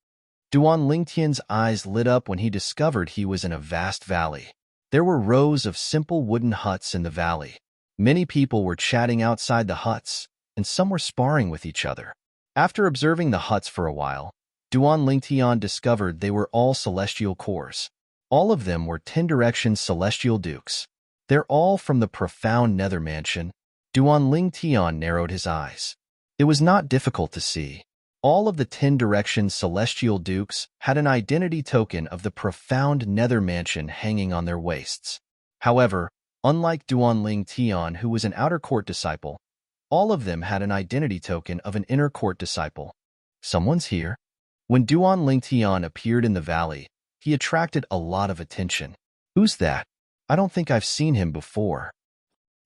Duan Lingtian's eyes lit up when he discovered he was in a vast valley. There were rows of simple wooden huts in the valley. Many people were chatting outside the huts, and some were sparring with each other. After observing the huts for a while, Duan Lingtian discovered they were all celestial cores. All of them were 10 Directions celestial dukes. "They're all from the profound Nether Mansion." Duan Lingtian narrowed his eyes. It was not difficult to see. All of the 10 Directions celestial dukes had an identity token of the profound Nether Mansion hanging on their waists. However, unlike Duan Lingtian, who was an outer court disciple, all of them had an identity token of an inner court disciple. "Someone's here." When Duan Lingtian appeared in the valley, he attracted a lot of attention. "Who's that? I don't think I've seen him before."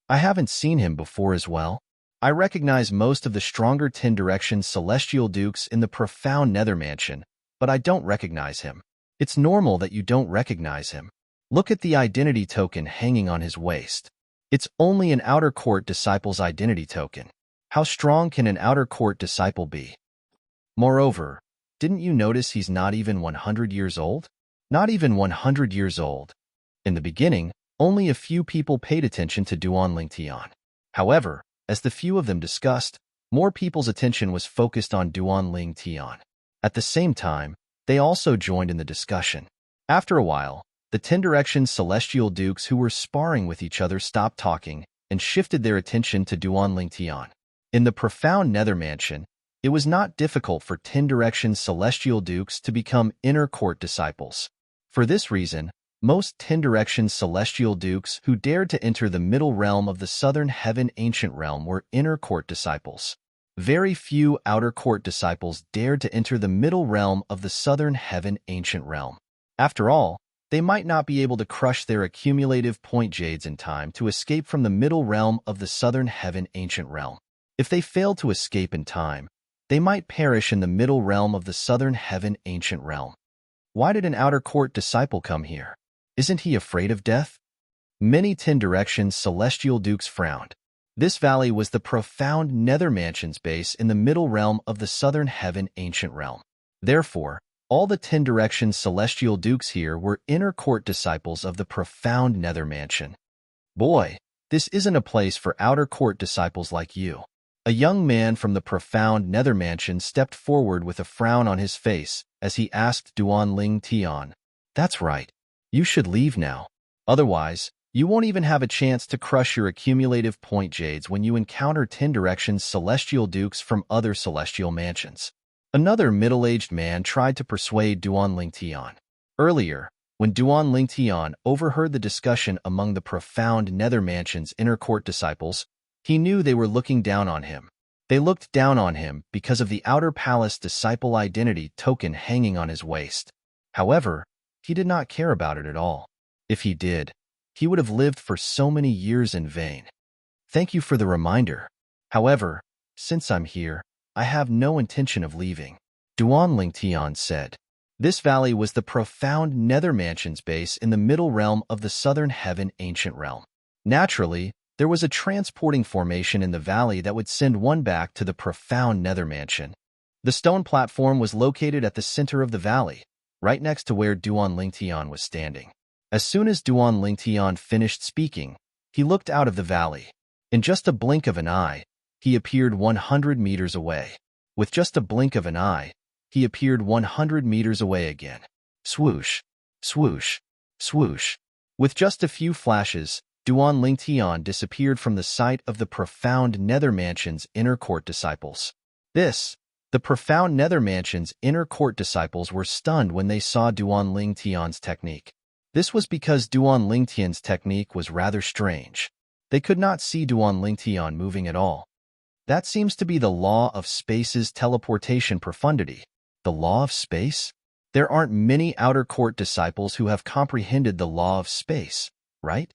"I haven't seen him before as well. I recognize most of the stronger 10 Directions celestial dukes in the profound Nether Mansion, but I don't recognize him." "It's normal that you don't recognize him. Look at the identity token hanging on his waist. It's only an outer court disciple's identity token. How strong can an outer court disciple be? Moreover, didn't you notice he's not even 100 years old? Not even 100 years old." In the beginning, only a few people paid attention to Duan Lingtian. However, as the few of them discussed, more people's attention was focused on Duan Lingtian. At the same time, they also joined in the discussion. After a while, the 10 Directions celestial dukes who were sparring with each other stopped talking and shifted their attention to Duan Lingtian. In the profound Nether Mansion, it was not difficult for 10 Directions celestial dukes to become inner court disciples. For this reason, most 10 Directions celestial dukes who dared to enter the middle realm of the southern heaven ancient realm were inner court disciples. Very few outer court disciples dared to enter the middle realm of the southern heaven ancient realm. After all, they might not be able to crush their accumulative point jades in time to escape from the middle realm of the southern heaven ancient realm. If they failed to escape in time, they might perish in the middle realm of the southern heaven ancient realm. Why did an outer court disciple come here? Isn't he afraid of death? Many 10 Directions celestial dukes frowned. This valley was the profound Nether Mansion's base in the middle realm of the southern heaven ancient realm. Therefore, all the 10 directions celestial dukes here were inner court disciples of the profound nether mansion. Boy, this isn't a place for outer court disciples like you. A young man from the profound nether mansion stepped forward with a frown on his face as he asked Duan Ling Tian, "That's right. You should leave now. Otherwise, you won't even have a chance to crush your accumulative point jades when you encounter 10 directions celestial dukes from other celestial mansions." Another middle-aged man tried to persuade Duan Ling Tian. Earlier, when Duan Ling Tian overheard the discussion among the profound nether mansion's inner court disciples, he knew they were looking down on him. They looked down on him because of the outer palace disciple identity token hanging on his waist. However, he did not care about it at all. If he did, he would have lived for so many years in vain. Thank you for the reminder. However, since I'm here, I have no intention of leaving, Duan Ling Tian said. This valley was the profound nether mansion's base in the middle realm of the southern heaven ancient realm. Naturally, there was a transporting formation in the valley that would send one back to the profound nether mansion. The stone platform was located at the center of the valley, right next to where Duan Ling Tian was standing. As soon as Duan Ling Tian finished speaking, he looked out of the valley. In just a blink of an eye, he appeared 100 meters away. With just a blink of an eye, he appeared 100 meters away again. Swoosh, swoosh, swoosh. With just a few flashes, Duan Ling Tian disappeared from the sight of the profound nether mansion's inner court disciples. The profound nether mansion's inner court disciples were stunned when they saw Duan Ling Tian's technique. This was because Duan Ling Tian's technique was rather strange. They could not see Duan Ling Tian moving at all. That seems to be the law of space's teleportation profundity. The law of space? There aren't many outer court disciples who have comprehended the law of space, right?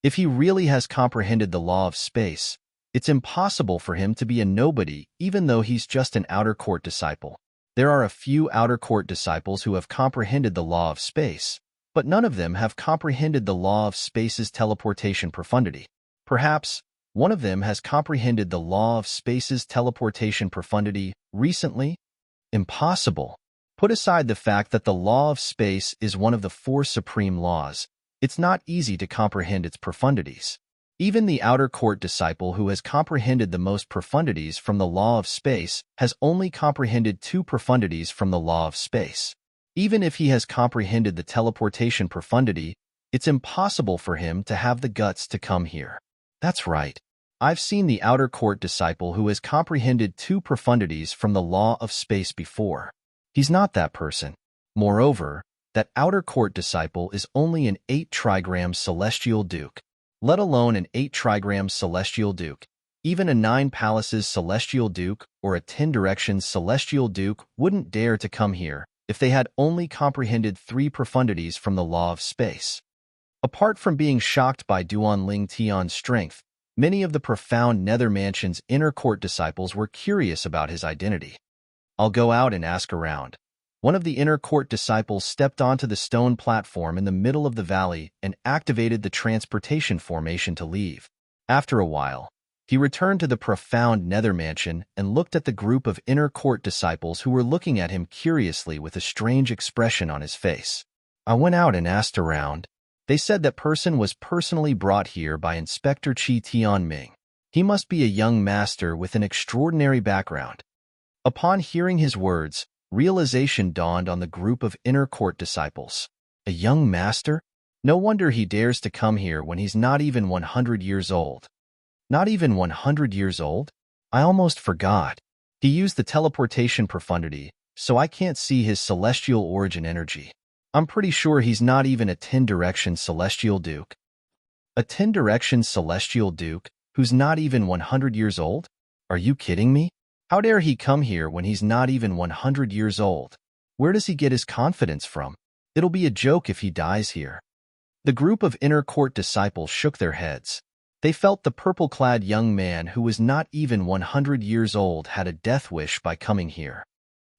If he really has comprehended the law of space, it's impossible for him to be a nobody even though he's just an outer court disciple. There are a few outer court disciples who have comprehended the law of space, but none of them have comprehended the law of space's teleportation profundity. Perhaps one of them has comprehended the law of space's teleportation profundity recently? Impossible. Put aside the fact that the law of space is one of the 4 supreme laws. It's not easy to comprehend its profundities. Even the outer court disciple who has comprehended the most profundities from the law of space has only comprehended 2 profundities from the law of space. Even if he has comprehended the teleportation profundity, it's impossible for him to have the guts to come here. That's right. I've seen the outer court disciple who has comprehended 2 profundities from the law of space before. He's not that person. Moreover, that outer court disciple is only an 8 trigram celestial duke. Let alone an 8 trigram celestial duke. Even a 9 palaces celestial duke or a 10 directions celestial duke wouldn't dare to come here if they had only comprehended 3 profundities from the law of space. Apart from being shocked by Duan Ling Tian's strength, many of the profound nether mansion's inner court disciples were curious about his identity. I'll go out and ask around. One of the inner court disciples stepped onto the stone platform in the middle of the valley and activated the transportation formation to leave. After a while, he returned to the profound nether mansion and looked at the group of inner court disciples who were looking at him curiously with a strange expression on his face. I went out and asked around. They said that person was personally brought here by Inspector Qi Tianming. He must be a young master with an extraordinary background. Upon hearing his words, realization dawned on the group of inner court disciples. A young master? No wonder he dares to come here when he's not even 100 years old. Not even 100 years old? I almost forgot. He used the teleportation profundity, so I can't see his celestial origin energy. I'm pretty sure he's not even a 10-direction celestial duke. A 10-direction celestial duke who's not even 100 years old? Are you kidding me? How dare he come here when he's not even 100 years old? Where does he get his confidence from? It'll be a joke if he dies here. The group of inner court disciples shook their heads. They felt the purple-clad young man who was not even 100 years old had a death wish by coming here.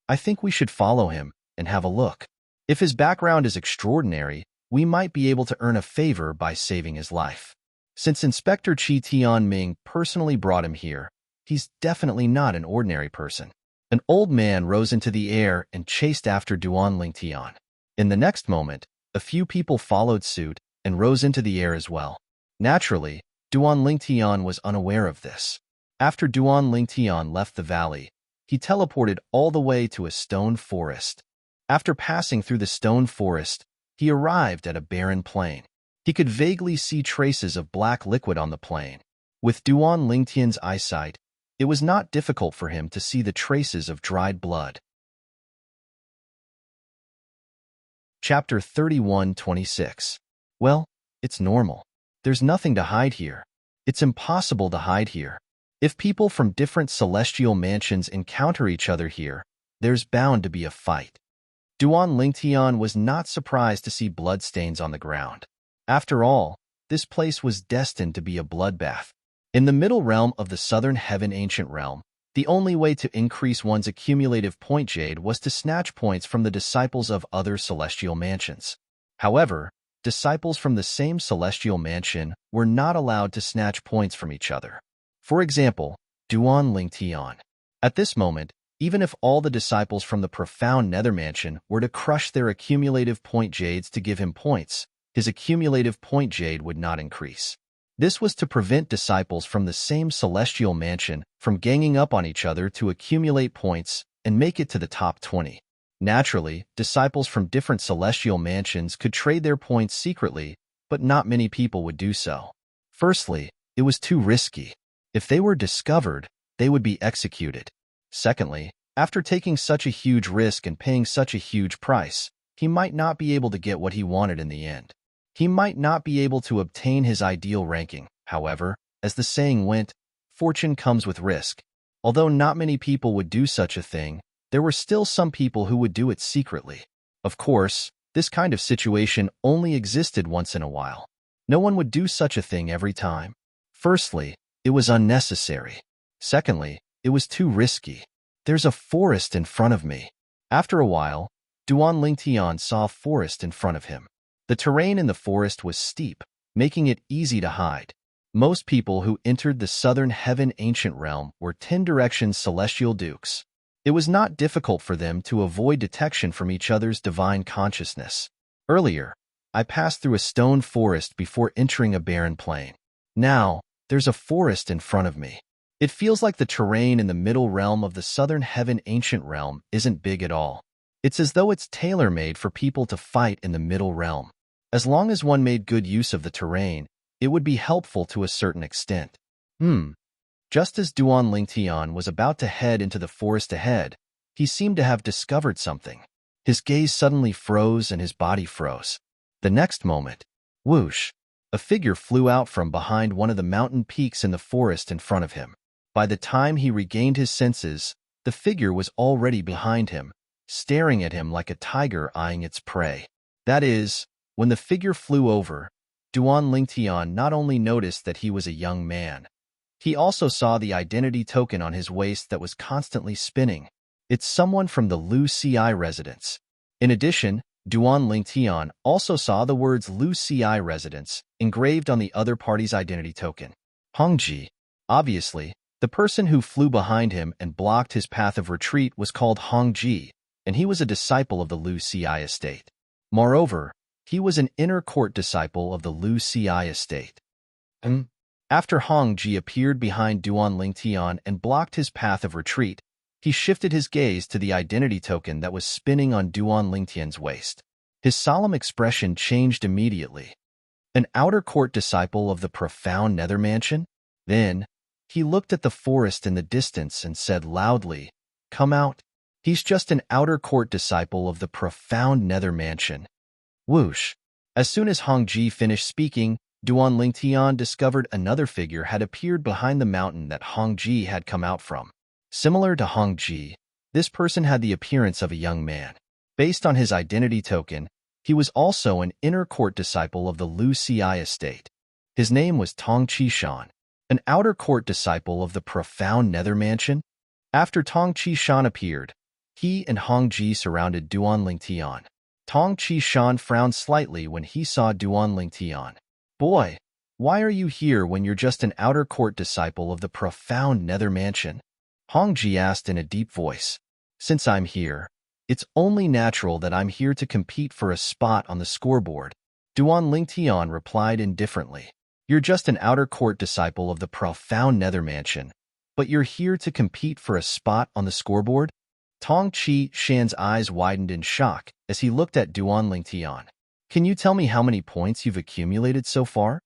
I think we should follow him and have a look. If his background is extraordinary, we might be able to earn a favor by saving his life. Since Inspector Qi Tianming personally brought him here, he's definitely not an ordinary person. An old man rose into the air and chased after Duan Lingtian. In the next moment, a few people followed suit and rose into the air as well. Naturally, Duan Lingtian was unaware of this. After Duan Lingtian left the valley, he teleported all the way to a stone forest. After passing through the stone forest, he arrived at a barren plain. He could vaguely see traces of black liquid on the plain. With Duan Lingtian's eyesight, it was not difficult for him to see the traces of dried blood. Chapter 31:26. Well, it's normal. There's nothing to hide here. It's impossible to hide here. If people from different celestial mansions encounter each other here, there's bound to be a fight. Duan Lingtian was not surprised to see bloodstains on the ground. After all, this place was destined to be a bloodbath. In the middle realm of the southern heaven ancient realm, the only way to increase one's accumulative point jade was to snatch points from the disciples of other celestial mansions. However, disciples from the same celestial mansion were not allowed to snatch points from each other. For example, Duan Lingtian. At this moment, even if all the disciples from the profound nether mansion were to crush their accumulative point jades to give him points, his accumulative point jade would not increase. This was to prevent disciples from the same celestial mansion from ganging up on each other to accumulate points and make it to the top 20. Naturally, disciples from different celestial mansions could trade their points secretly, but not many people would do so. Firstly, it was too risky. If they were discovered, they would be executed. Secondly, after taking such a huge risk and paying such a huge price, he might not be able to get what he wanted in the end. He might not be able to obtain his ideal ranking. However, as the saying went, fortune comes with risk. Although not many people would do such a thing, there were still some people who would do it secretly. Of course, this kind of situation only existed once in a while. No one would do such a thing every time. Firstly, it was unnecessary. Secondly, it was too risky. There's a forest in front of me. After a while, Duan Lingtian saw a forest in front of him. The terrain in the forest was steep, making it easy to hide. Most people who entered the southern heaven ancient realm were 10 directions celestial dukes. It was not difficult for them to avoid detection from each other's divine consciousness. Earlier, I passed through a stone forest before entering a barren plain. Now, there's a forest in front of me. It feels like the terrain in the middle realm of the southern heaven ancient realm isn't big at all. It's as though it's tailor-made for people to fight in the middle realm. As long as one made good use of the terrain, it would be helpful to a certain extent. Just as Duan Lingtian was about to head into the forest ahead, he seemed to have discovered something. His gaze suddenly froze and his body froze. The next moment, whoosh, a figure flew out from behind one of the mountain peaks in the forest in front of him. By the time he regained his senses, the figure was already behind him, staring at him like a tiger eyeing its prey. That is, when the figure flew over, Duan Lingtian not only noticed that he was a young man, he also saw the identity token on his waist that was constantly spinning. It's someone from the Lu Ci residence. In addition, Duan Lingtian also saw the words Lu Ci residence engraved on the other party's identity token. Hongji. Obviously, the person who flew behind him and blocked his path of retreat was called Hongji, and he was a disciple of the Lu Ci estate. Moreover, he was an inner court disciple of the Lu Ci estate. After Hongji appeared behind Duan Lingtian and blocked his path of retreat, he shifted his gaze to the identity token that was spinning on Duan Lingtian's waist. His solemn expression changed immediately. An outer court disciple of the profound nether mansion? Then, he looked at the forest in the distance and said loudly, "Come out." He's just an outer court disciple of the profound nether mansion. Whoosh. As soon as Hongji finished speaking, Duan Lingtian discovered another figure had appeared behind the mountain that Hongji had come out from. Similar to Hongji, this person had the appearance of a young man. Based on his identity token, he was also an inner court disciple of the Lu Ci estate. His name was Tong Qishan, an outer court disciple of the profound nether mansion. After Tong Qishan appeared, he and Hongji surrounded Duan Lingtian. Tong Qishan frowned slightly when he saw Duan Lingtian. "Boy, why are you here when you're just an outer court disciple of the profound nether mansion?" Hongji asked in a deep voice. Since I'm here, it's only natural that I'm here to compete for a spot on the scoreboard. Duan Lingtian replied indifferently. You're just an outer court disciple of the profound Nether Mansion, but you're here to compete for a spot on the scoreboard? Tong Chi Shan's eyes widened in shock as he looked at Duan Lingtian. Can you tell me how many points you've accumulated so far?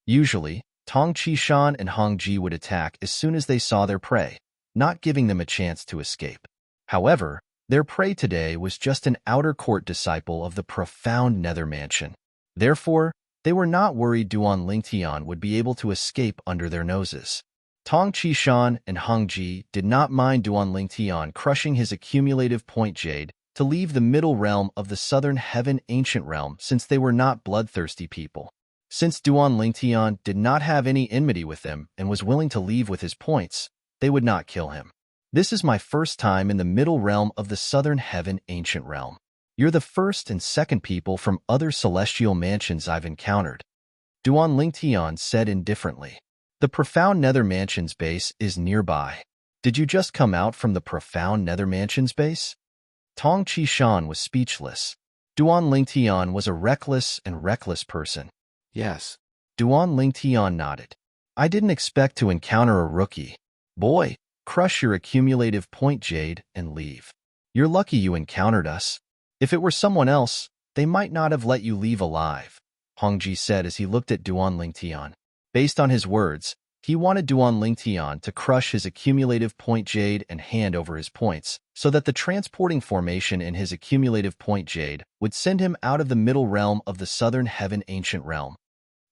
Usually, Tong Chi Shan and Hong Ji would attack as soon as they saw their prey, not giving them a chance to escape. However, their prey today was just an outer court disciple of the profound Nether Mansion. Therefore, they were not worried Duan Lingtian would be able to escape under their noses. Tong Chi Shan and Hong Ji did not mind Duan Lingtian crushing his accumulative point jade to leave the middle realm of the southern heaven ancient realm since they were not bloodthirsty people. Since Duan Lingtian did not have any enmity with them and was willing to leave with his points, they would not kill him. This is my first time in the middle realm of the southern heaven ancient realm. You're the first and second people from other celestial mansions I've encountered. Duan Lingtian said indifferently. The profound Nether Mansion's base is nearby. Did you just come out from the profound Nether Mansion's base? Tong Chi Shan was speechless. Duan Lingtian was a reckless person. Yes. Duan Lingtian nodded. I didn't expect to encounter a rookie. Boy, crush your accumulative point jade and leave. You're lucky you encountered us. If it were someone else, they might not have let you leave alive, Hongji said as he looked at Duan Lingtian. Based on his words, he wanted Duan Lingtian to crush his accumulative point jade and hand over his points, so that the transporting formation in his accumulative point jade would send him out of the middle realm of the southern heaven ancient realm.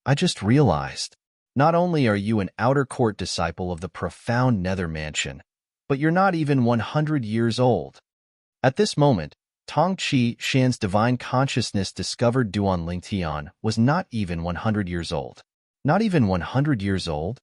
I just realized, not only are you an outer court disciple of the profound Nether Mansion, but you're not even 100 years old. At this moment, Tong Chi Shan's divine consciousness discovered Duan Lingtian was not even 100 years old. Not even 100 years old?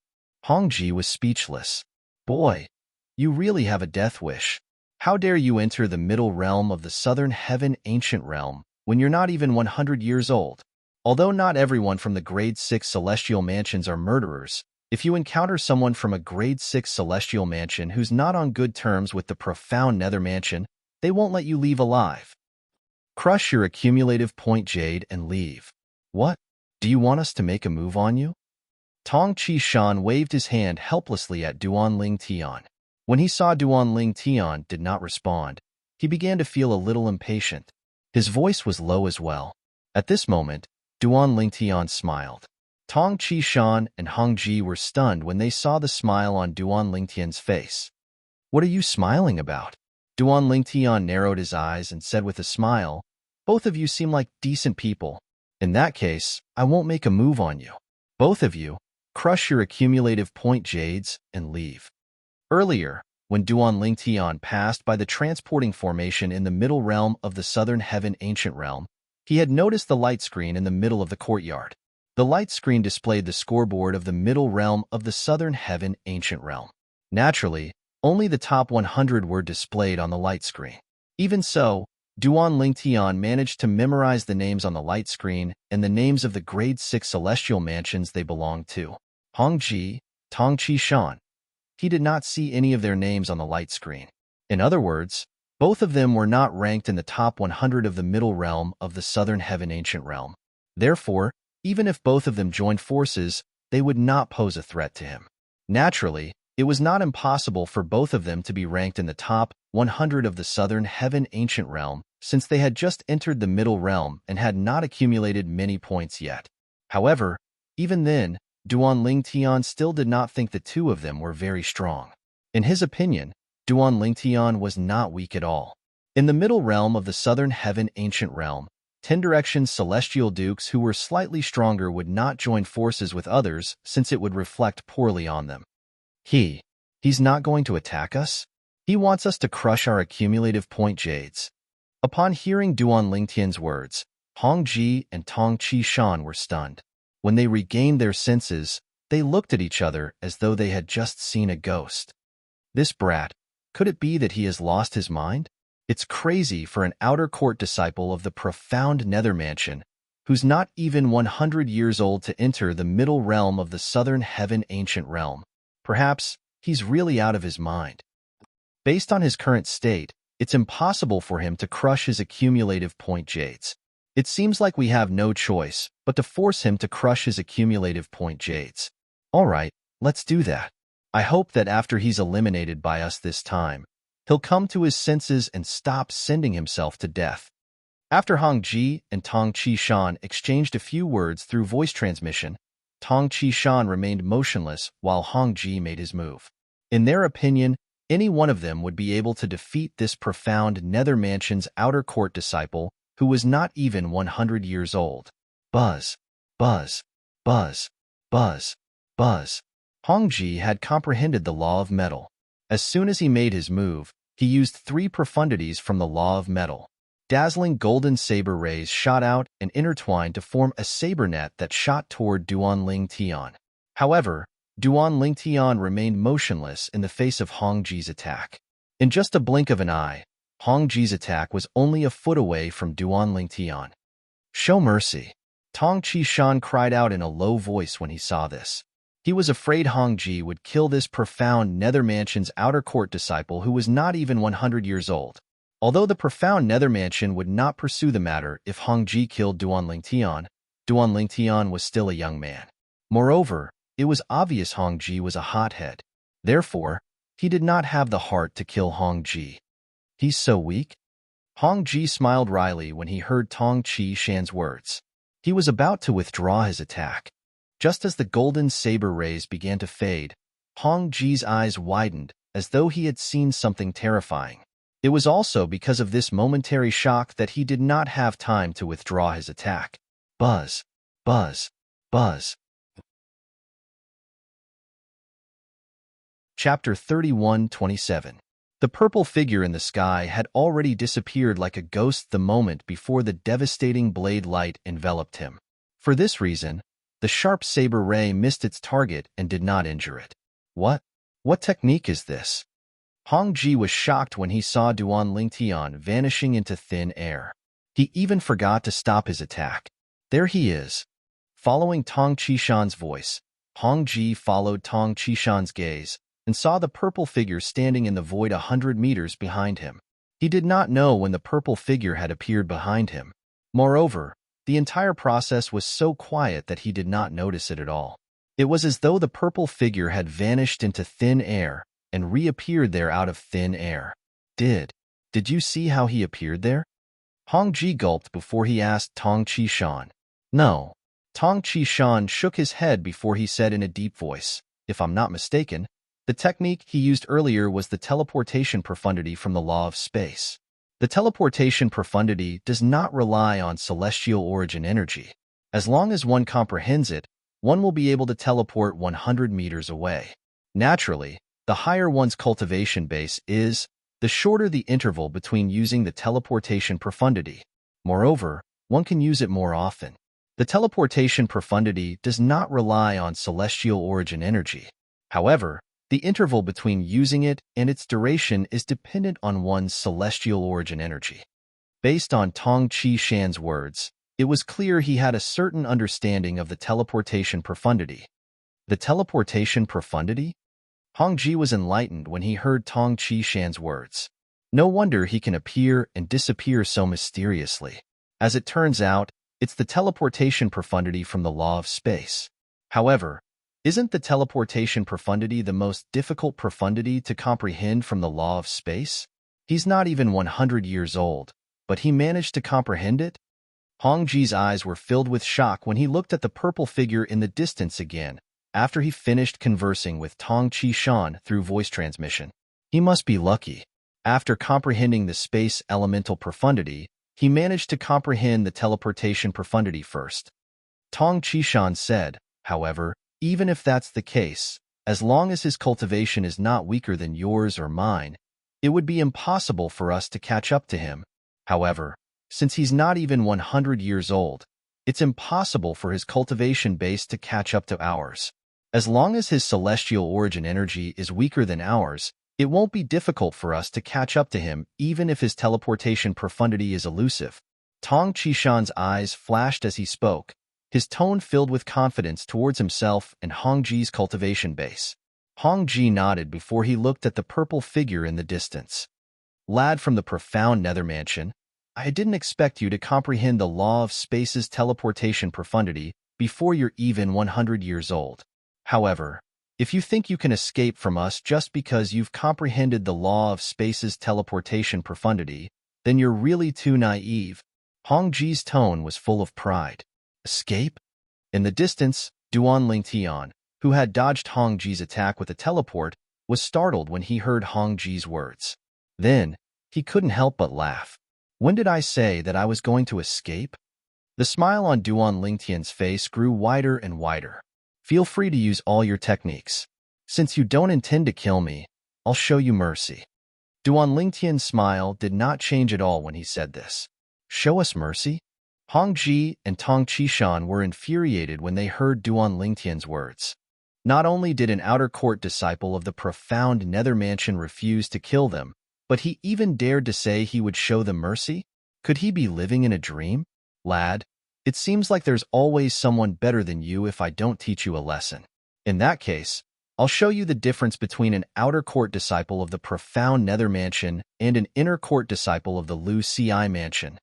Hongji was speechless. Boy, you really have a death wish. How dare you enter the middle realm of the southern heaven ancient realm when you're not even 100 years old? Although not everyone from the grade 6 celestial mansions are murderers, if you encounter someone from a grade 6 celestial mansion who's not on good terms with the profound Nether Mansion, they won't let you leave alive. Crush your accumulative point jade and leave. What? Do you want us to make a move on you? Tong Chi Shan waved his hand helplessly at Duan Lingtian. When he saw Duan Lingtian did not respond, he began to feel a little impatient. His voice was low as well. At this moment, Duan Lingtian smiled. Tong Chi Shan and Hong Ji were stunned when they saw the smile on Duan Lingtian's face. What are you smiling about? Duan Lingtian narrowed his eyes and said with a smile, both of you seem like decent people. In that case, I won't make a move on you. Both of you, crush your accumulative point jades and leave. Earlier, when Duan Lingtian passed by the transporting formation in the middle realm of the southern heaven ancient realm, he had noticed the light screen in the middle of the courtyard. The light screen displayed the scoreboard of the middle realm of the southern heaven ancient realm. Naturally, only the top 100 were displayed on the light screen. Even so, Duan Lingtian managed to memorize the names on the light screen and the names of the grade 6 celestial mansions they belonged to. Hong Ji, Tong Chi Shan. He did not see any of their names on the light screen. In other words, both of them were not ranked in the top 100 of the middle realm of the southern heaven ancient realm. Therefore, even if both of them joined forces, they would not pose a threat to him. Naturally, it was not impossible for both of them to be ranked in the top 100 of the southern heaven ancient realm, since they had just entered the middle realm and had not accumulated many points yet. However, even then, Duan Lingtian still did not think the two of them were very strong. In his opinion, Duan Lingtian was not weak at all. In the middle realm of the southern heaven ancient realm, 10 directions celestial dukes who were slightly stronger would not join forces with others since it would reflect poorly on them. He's not going to attack us? He wants us to crush our accumulative point jades. Upon hearing Duan Lingtian's words, Hong Ji and Tong Chi Shan were stunned. When they regained their senses, they looked at each other as though they had just seen a ghost. This brat, could it be that he has lost his mind? It's crazy for an outer court disciple of the profound Nether Mansion, who's not even 100 years old to enter the middle realm of the southern heaven ancient realm. Perhaps he's really out of his mind. Based on his current state, it's impossible for him to crush his accumulative point jades. It seems like we have no choice but to force him to crush his accumulative point jades. All right, let's do that. I hope that after he's eliminated by us this time, he'll come to his senses and stop sending himself to death. After Hong Ji and Tong Qishan exchanged a few words through voice transmission, Tong Qishan remained motionless while Hong Ji made his move. In their opinion, any one of them would be able to defeat this profound Nether Mansion's outer court disciple who was not even 100 years old. Buzz, buzz, buzz, buzz, buzz. Hong Ji had comprehended the law of metal. As soon as he made his move, he used 3 profundities from the law of metal. Dazzling golden saber rays shot out and intertwined to form a saber net that shot toward Duan Ling Tian. However, Duan Ling Tian remained motionless in the face of Hong Ji's attack. In just a blink of an eye, Hong Ji's attack was only a foot away from Duan Ling Tian. Show mercy. Tong Qishan cried out in a low voice when he saw this. He was afraid Hong Ji would kill this profound Nether Mansion's outer court disciple who was not even 100 years old. Although the profound Nether Mansion would not pursue the matter if Hong Ji killed Duan Ling Tian was still a young man. Moreover, it was obvious Hong Ji was a hothead. Therefore, he did not have the heart to kill Hong Ji. He's so weak? Hong Ji smiled wryly when he heard Tong Qishan's words. He was about to withdraw his attack. Just as the golden saber rays began to fade, Hong Ji's eyes widened as though he had seen something terrifying. It was also because of this momentary shock that he did not have time to withdraw his attack. Buzz, buzz, buzz. Chapter 31:27. The purple figure in the sky had already disappeared like a ghost the moment before the devastating blade light enveloped him. For this reason, the sharp saber ray missed its target and did not injure it. What technique is this? Hong Ji was shocked when he saw Duan Ling Tian vanishing into thin air. He even forgot to stop his attack. There he is. Following Tong Qishan's voice, Hong Ji followed Tong Qishan's gaze and saw the purple figure standing in the void 100 meters behind him. He did not know when the purple figure had appeared behind him. Moreover, the entire process was so quiet that he did not notice it at all. It was as though the purple figure had vanished into thin air and reappeared there out of thin air. Did you see how he appeared there? Hong Ji gulped before he asked Tong Qishan. No. Tong Qishan shook his head before he said in a deep voice, if I'm not mistaken, the technique he used earlier was the teleportation profundity from the law of space. The teleportation profundity does not rely on celestial origin energy. As long as one comprehends it, one will be able to teleport 100 meters away. Naturally, the higher one's cultivation base is, the shorter the interval between using the teleportation profundity. Moreover, one can use it more often. The teleportation profundity does not rely on celestial origin energy. However, the interval between using it and its duration is dependent on one's celestial origin energy. Based on Tong Qishan's words, it was clear he had a certain understanding of the teleportation profundity. The teleportation profundity? Hong Ji was enlightened when he heard Tong Qishan's words. No wonder he can appear and disappear so mysteriously. As it turns out, it's the teleportation profundity from the law of space. However, isn't the teleportation profundity the most difficult profundity to comprehend from the law of space? He's not even 100 years old, but he managed to comprehend it? Hong Ji's eyes were filled with shock when he looked at the purple figure in the distance again, after he finished conversing with Tong Qishan through voice transmission. He must be lucky. After comprehending the space elemental profundity, he managed to comprehend the teleportation profundity first. Tong Qishan said, however, even if that's the case, as long as his cultivation is not weaker than yours or mine, it would be impossible for us to catch up to him. However, since he's not even 100 years old, it's impossible for his cultivation base to catch up to ours. As long as his celestial origin energy is weaker than ours, it won't be difficult for us to catch up to him even if his teleportation profundity is elusive. Tong Qishan's eyes flashed as he spoke, his tone filled with confidence towards himself and Hong Ji's cultivation base. Hong Ji nodded before he looked at the purple figure in the distance. Lad from the profound nether mansion, I didn't expect you to comprehend the law of space's teleportation profundity before you're even 100 years old. However, if you think you can escape from us just because you've comprehended the law of space's teleportation profundity, then you're really too naive. Hong Ji's tone was full of pride. Escape? In the distance, Duan Lingtian, who had dodged Hong Ji's attack with a teleport, was startled when he heard Hong Ji's words. Then, he couldn't help but laugh. When did I say that I was going to escape? The smile on Duan Lingtian's face grew wider and wider. Feel free to use all your techniques. Since you don't intend to kill me, I'll show you mercy. Duan Lingtian's smile did not change at all when he said this. Show us mercy? Hong Ji and Tong Qishan were infuriated when they heard Duan Lingtian's words. Not only did an outer court disciple of the profound nether mansion refuse to kill them, but he even dared to say he would show them mercy? Could he be living in a dream? Lad, it seems like there's always someone better than you if I don't teach you a lesson. In that case, I'll show you the difference between an outer court disciple of the profound nether mansion and an inner court disciple of the Lu Ci mansion.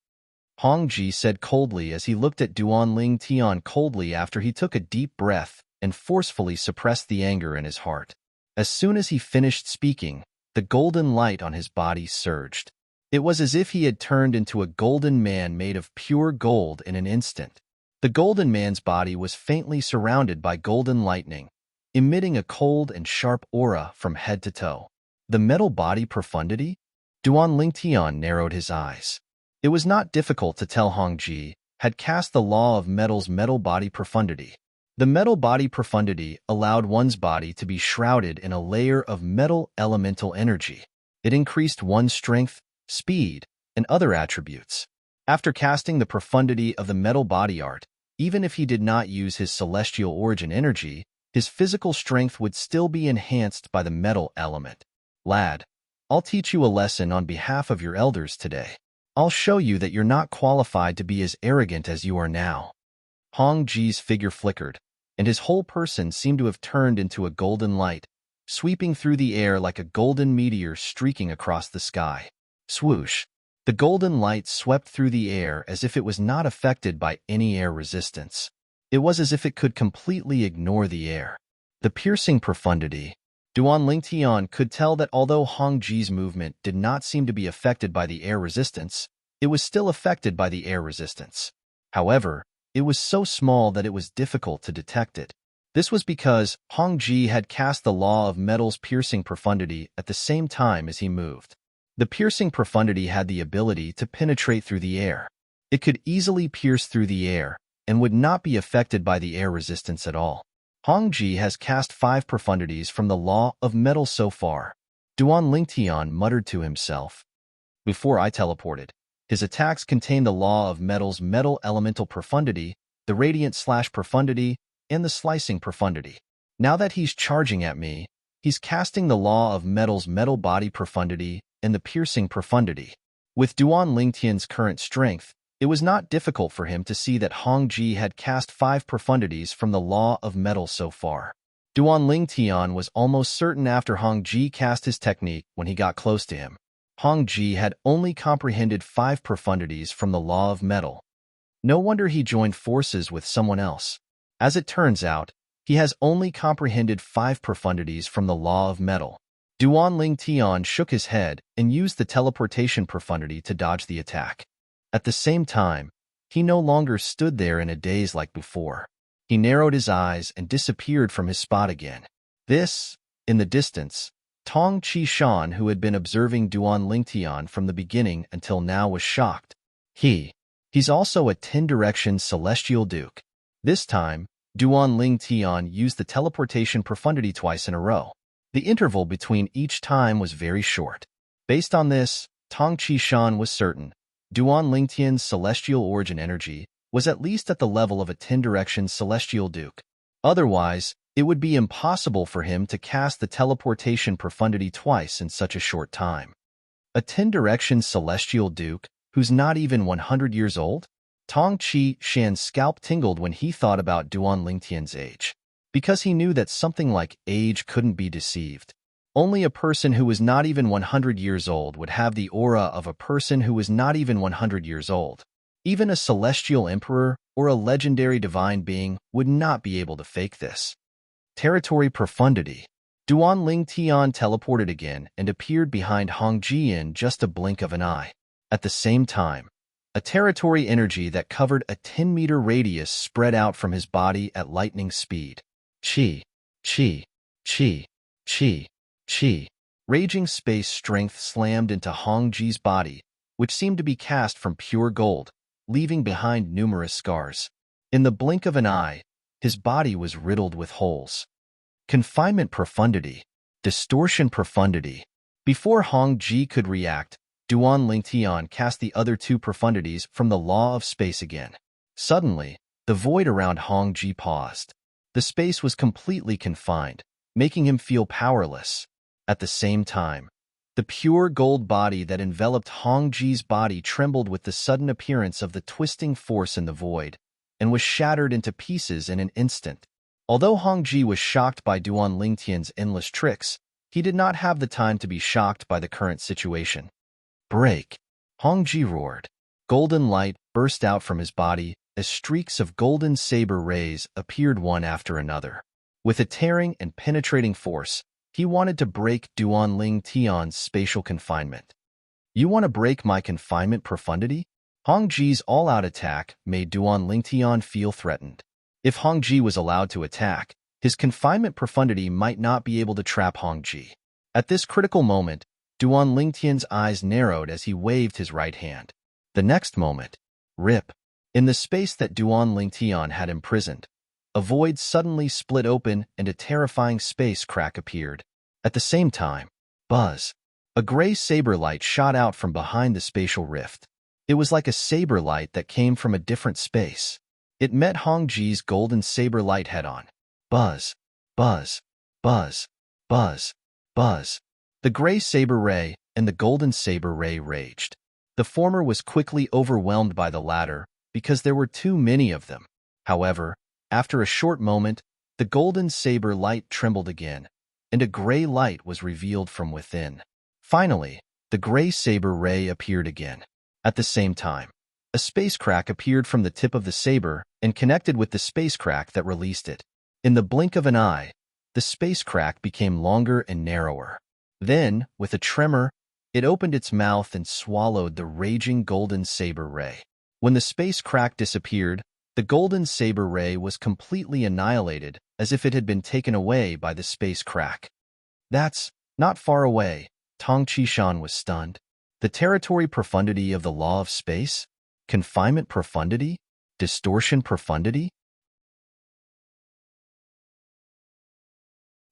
Hong Ji said coldly as he looked at Duan Lingtian coldly after he took a deep breath and forcefully suppressed the anger in his heart. As soon as he finished speaking, the golden light on his body surged. It was as if he had turned into a golden man made of pure gold in an instant. The golden man's body was faintly surrounded by golden lightning, emitting a cold and sharp aura from head to toe. The metal body profundity? Duan Lingtian narrowed his eyes. It was not difficult to tell Hong Ji had cast the law of metal's metal body profundity. The metal body profundity allowed one's body to be shrouded in a layer of metal elemental energy. It increased one's strength, speed, and other attributes. After casting the profundity of the metal body art, even if he did not use his celestial origin energy, his physical strength would still be enhanced by the metal element. Lad, I'll teach you a lesson on behalf of your elders today. I'll show you that you're not qualified to be as arrogant as you are now. Hong Ji's figure flickered, and his whole person seemed to have turned into a golden light, sweeping through the air like a golden meteor streaking across the sky. Swoosh! The golden light swept through the air as if it was not affected by any air resistance. It was as if it could completely ignore the air. The piercing profundity. Duan Lingtian could tell that although Hong Ji's movement did not seem to be affected by the air resistance, it was still affected by the air resistance. However, it was so small that it was difficult to detect it. This was because Hong Ji had cast the law of metal's piercing profundity at the same time as he moved. The piercing profundity had the ability to penetrate through the air. It could easily pierce through the air and would not be affected by the air resistance at all. Hong Ji has cast 5 profundities from the law of metal so far. Duan Lingtian muttered to himself. Before I teleported, his attacks contained the law of metal's metal elemental profundity, the radiant/profundity, and the slicing profundity. Now that he's charging at me, he's casting the law of metal's metal body profundity and the piercing profundity. With Duan Lingtian's current strength, it was not difficult for him to see that Hong Ji had cast 5 profundities from the law of metal so far. Duan Lingtian was almost certain after Hong Ji cast his technique when he got close to him. Hong Ji had only comprehended 5 profundities from the law of metal. No wonder he joined forces with someone else. As it turns out, he has only comprehended 5 profundities from the law of metal. Duan Lingtian shook his head and used the teleportation profundity to dodge the attack. At the same time, he no longer stood there in a daze like before. He narrowed his eyes and disappeared from his spot again. This, in the distance, Tong Qishan, who had been observing Duan Lingtian from the beginning until now, was shocked. He's also a 10-direction celestial duke. This time, Duan Lingtian used the teleportation profundity twice in a row. The interval between each time was very short. Based on this, Tong Qishan was certain Duan Lingtian's celestial origin energy was at least at the level of a 10-direction celestial duke. Otherwise, it would be impossible for him to cast the teleportation profundity twice in such a short time. A 10-direction celestial duke who's not even 100 years old? Tong Qishan's scalp tingled when he thought about Duan Lingtian's age. because he knew that something like age couldn't be deceived. Only a person who was not even 100 years old would have the aura of a person who was not even 100 years old. Even a celestial emperor or a legendary divine being would not be able to fake this. Territory profundity. Duan Ling Tian teleported again and appeared behind Hong Ji in just a blink of an eye. At the same time, a territory energy that covered a 10-meter radius spread out from his body at lightning speed. Chi, chi, chi, chi, chi. Raging space strength slammed into Hong Ji's body, which seemed to be cast from pure gold, leaving behind numerous scars. In the blink of an eye, his body was riddled with holes. Confinement profundity. Distortion profundity. Before Hong Ji could react, Duan Lingtian cast the other two profundities from the law of space again. Suddenly, the void around Hong Ji paused. The space was completely confined, making him feel powerless. At the same time, the pure gold body that enveloped Hong Ji's body trembled with the sudden appearance of the twisting force in the void, and was shattered into pieces in an instant. Although Hong Ji was shocked by Duan Lingtian's endless tricks, he did not have the time to be shocked by the current situation. Break! Hong Ji roared. Golden light burst out from his body as streaks of golden saber rays appeared one after another. With a tearing and penetrating force, he wanted to break Duan Lingtian's spatial confinement. You want to break my confinement profundity? Hong Ji's all-out attack made Duan Lingtian feel threatened. If Hong Ji was allowed to attack, his confinement profundity might not be able to trap Hong Ji. At this critical moment, Duan Lingtian's eyes narrowed as he waved his right hand. The next moment, rip! In the space that Duan Lingtian had imprisoned, a void suddenly split open and a terrifying space crack appeared. At the same time, buzz! A gray saber light shot out from behind the spatial rift. It was like a saber light that came from a different space. It met Hong Ji's golden saber light head-on. Buzz! Buzz! Buzz! Buzz! Buzz! The gray saber ray and the golden saber ray raged. The former was quickly overwhelmed by the latter because there were too many of them. However, after a short moment, the golden saber light trembled again, and a gray light was revealed from within. Finally, the gray saber ray appeared again. At the same time, a space crack appeared from the tip of the saber and connected with the space crack that released it. In the blink of an eye, the space crack became longer and narrower. Then, with a tremor, it opened its mouth and swallowed the raging golden saber ray. When the space crack disappeared, the golden saber ray was completely annihilated as if it had been taken away by the space crack. That's not far away. Tong Qishan was stunned. The territory profundity of the law of space? Confinement profundity? Distortion profundity?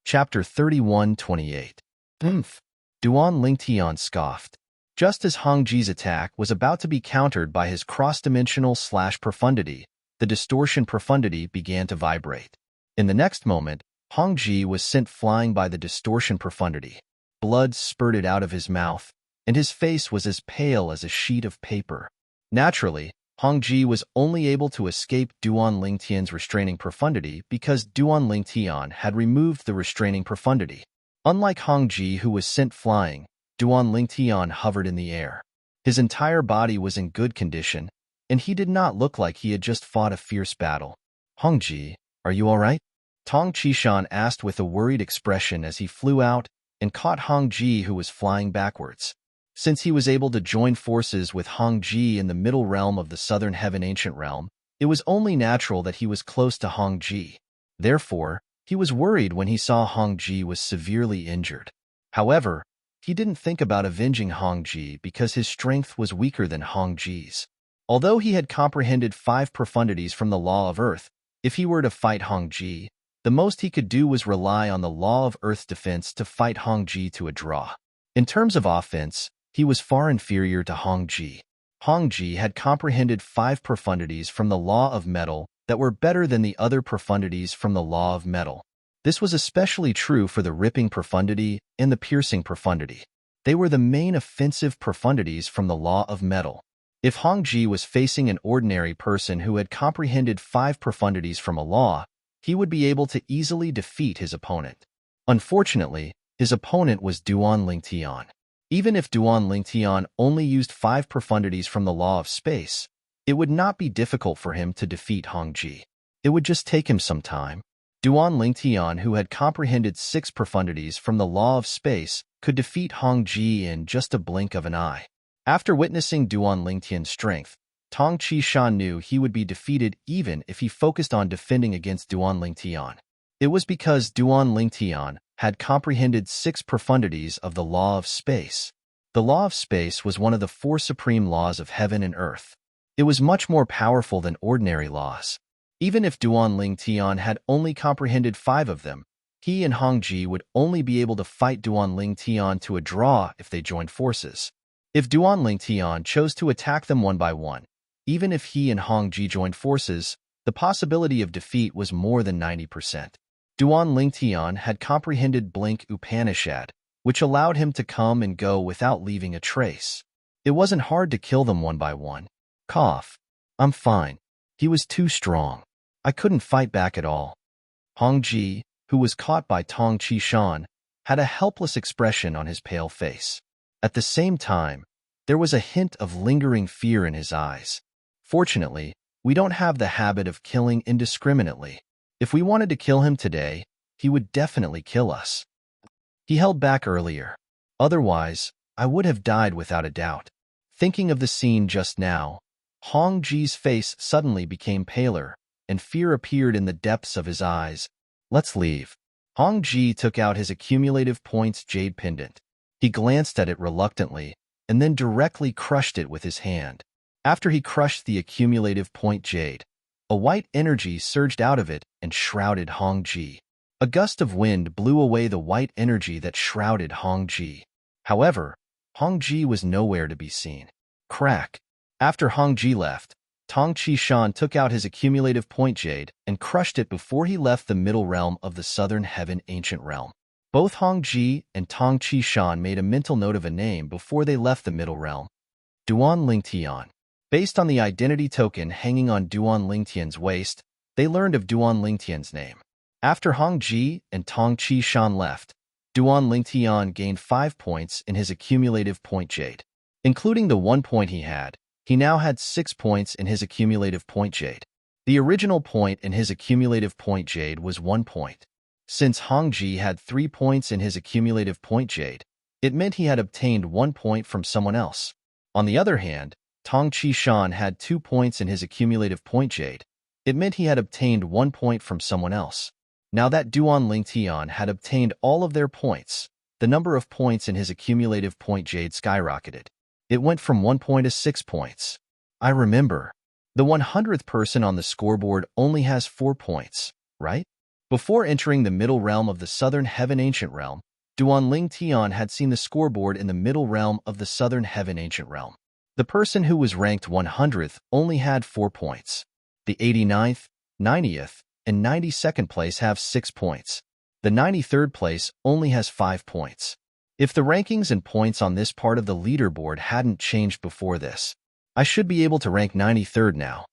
Chapter 31:28. Duan Lingtian scoffed. Just as Hong Ji's attack was about to be countered by his cross-dimensional profundity, the distortion profundity began to vibrate. In the next moment, Hong Ji was sent flying by the distortion profundity. Blood spurted out of his mouth, and his face was as pale as a sheet of paper. Naturally, Hong Ji was only able to escape Duan Lingtian's restraining profundity because Duan Lingtian had removed the restraining profundity. Unlike Hong Ji, who was sent flying, Duan Lingtian hovered in the air. His entire body was in good condition, and he did not look like he had just fought a fierce battle. Hong Ji, are you all right? Tong Qishan asked with a worried expression as he flew out and caught Hong Ji, who was flying backwards. Since he was able to join forces with Hong Ji in the middle realm of the Southern Heaven Ancient Realm, it was only natural that he was close to Hong Ji. Therefore, he was worried when he saw Hong Ji was severely injured. However, he didn't think about avenging Hong Ji because his strength was weaker than Hong Ji's. Although he had comprehended 5 profundities from the law of Earth, if he were to fight Hong Ji, the most he could do was rely on the law of Earth's defense to fight Hong Ji to a draw. In terms of offense, he was far inferior to Hong Ji. Hong Ji had comprehended 5 profundities from the law of metal that were better than the other profundities from the law of metal. This was especially true for the ripping profundity and the piercing profundity. They were the main offensive profundities from the law of metal. If Hong Ji was facing an ordinary person who had comprehended 5 profundities from a law, he would be able to easily defeat his opponent. Unfortunately, his opponent was Duan Lingtian. Even if Duan Lingtian only used 5 profundities from the law of space, it would not be difficult for him to defeat Hongji. It would just take him some time. Duan Lingtian, who had comprehended 6 profundities from the law of space, could defeat Hongji in just a blink of an eye. After witnessing Duan Lingtian's strength, Tong Qishan knew he would be defeated even if he focused on defending against Duan Lingtian. It was because Duan Lingtian had comprehended 6 profundities of the law of space. The law of space was one of the 4 supreme laws of heaven and earth. It was much more powerful than ordinary laws. Even if Duan Lingtian had only comprehended 5 of them, he and Hongji would only be able to fight Duan Lingtian to a draw if they joined forces. If Duan Lingtian chose to attack them one by one, even if he and Hongji joined forces, the possibility of defeat was more than 90%. Duan Lingtian had comprehended Blink Upanishad, which allowed him to come and go without leaving a trace. It wasn't hard to kill them one by one. Cough. I'm fine. He was too strong. I couldn't fight back at all. Hongji, who was caught by Tong Qishan, had a helpless expression on his pale face. At the same time, there was a hint of lingering fear in his eyes. Fortunately, we don't have the habit of killing indiscriminately. If we wanted to kill him today, he would definitely kill us. He held back earlier. Otherwise, I would have died without a doubt. Thinking of the scene just now, Hongji's face suddenly became paler, and fear appeared in the depths of his eyes. Let's leave. Hongji took out his accumulative points jade pendant. He glanced at it reluctantly, and then directly crushed it with his hand. After he crushed the accumulative point jade, a white energy surged out of it and shrouded Hongji. A gust of wind blew away the white energy that shrouded Hongji. However, Hongji was nowhere to be seen. Crack. After Hongji left, Tong Qishan took out his accumulative point jade and crushed it before he left the middle realm of the southern heaven ancient realm. Both Hongji and Tong Qishan made a mental note of a name before they left the middle realm. Duan Lingtian. Based on the identity token hanging on Duan Lingtian's waist, they learned of Duan Lingtian's name. After Hongji and Tong Qishan left, Duan Lingtian gained 5 points in his accumulative point jade. Including the 1 point he now had 6 points in his accumulative point jade. The original point in his accumulative point jade was 1 point. Since Hongji had 3 points in his accumulative point jade, it meant he had obtained 1 point from someone else. On the other hand, Tong Qishan had 2 points in his accumulative point jade. It meant he had obtained 1 point from someone else. Now that Duan Lingtian had obtained all of their points, the number of points in his accumulative point jade skyrocketed. It went from 1 point to 6 points. I remember. The 100th person on the scoreboard only has 4 points, right? Before entering the middle realm of the southern heaven ancient realm, Duan Lingtian had seen the scoreboard in the middle realm of the southern heaven ancient realm. The person who was ranked 100th only had 4 points. The 89th, 90th, and 92nd place have 6 points. The 93rd place only has 5 points. If the rankings and points on this part of the leaderboard hadn't changed before this, I should be able to rank 93rd now.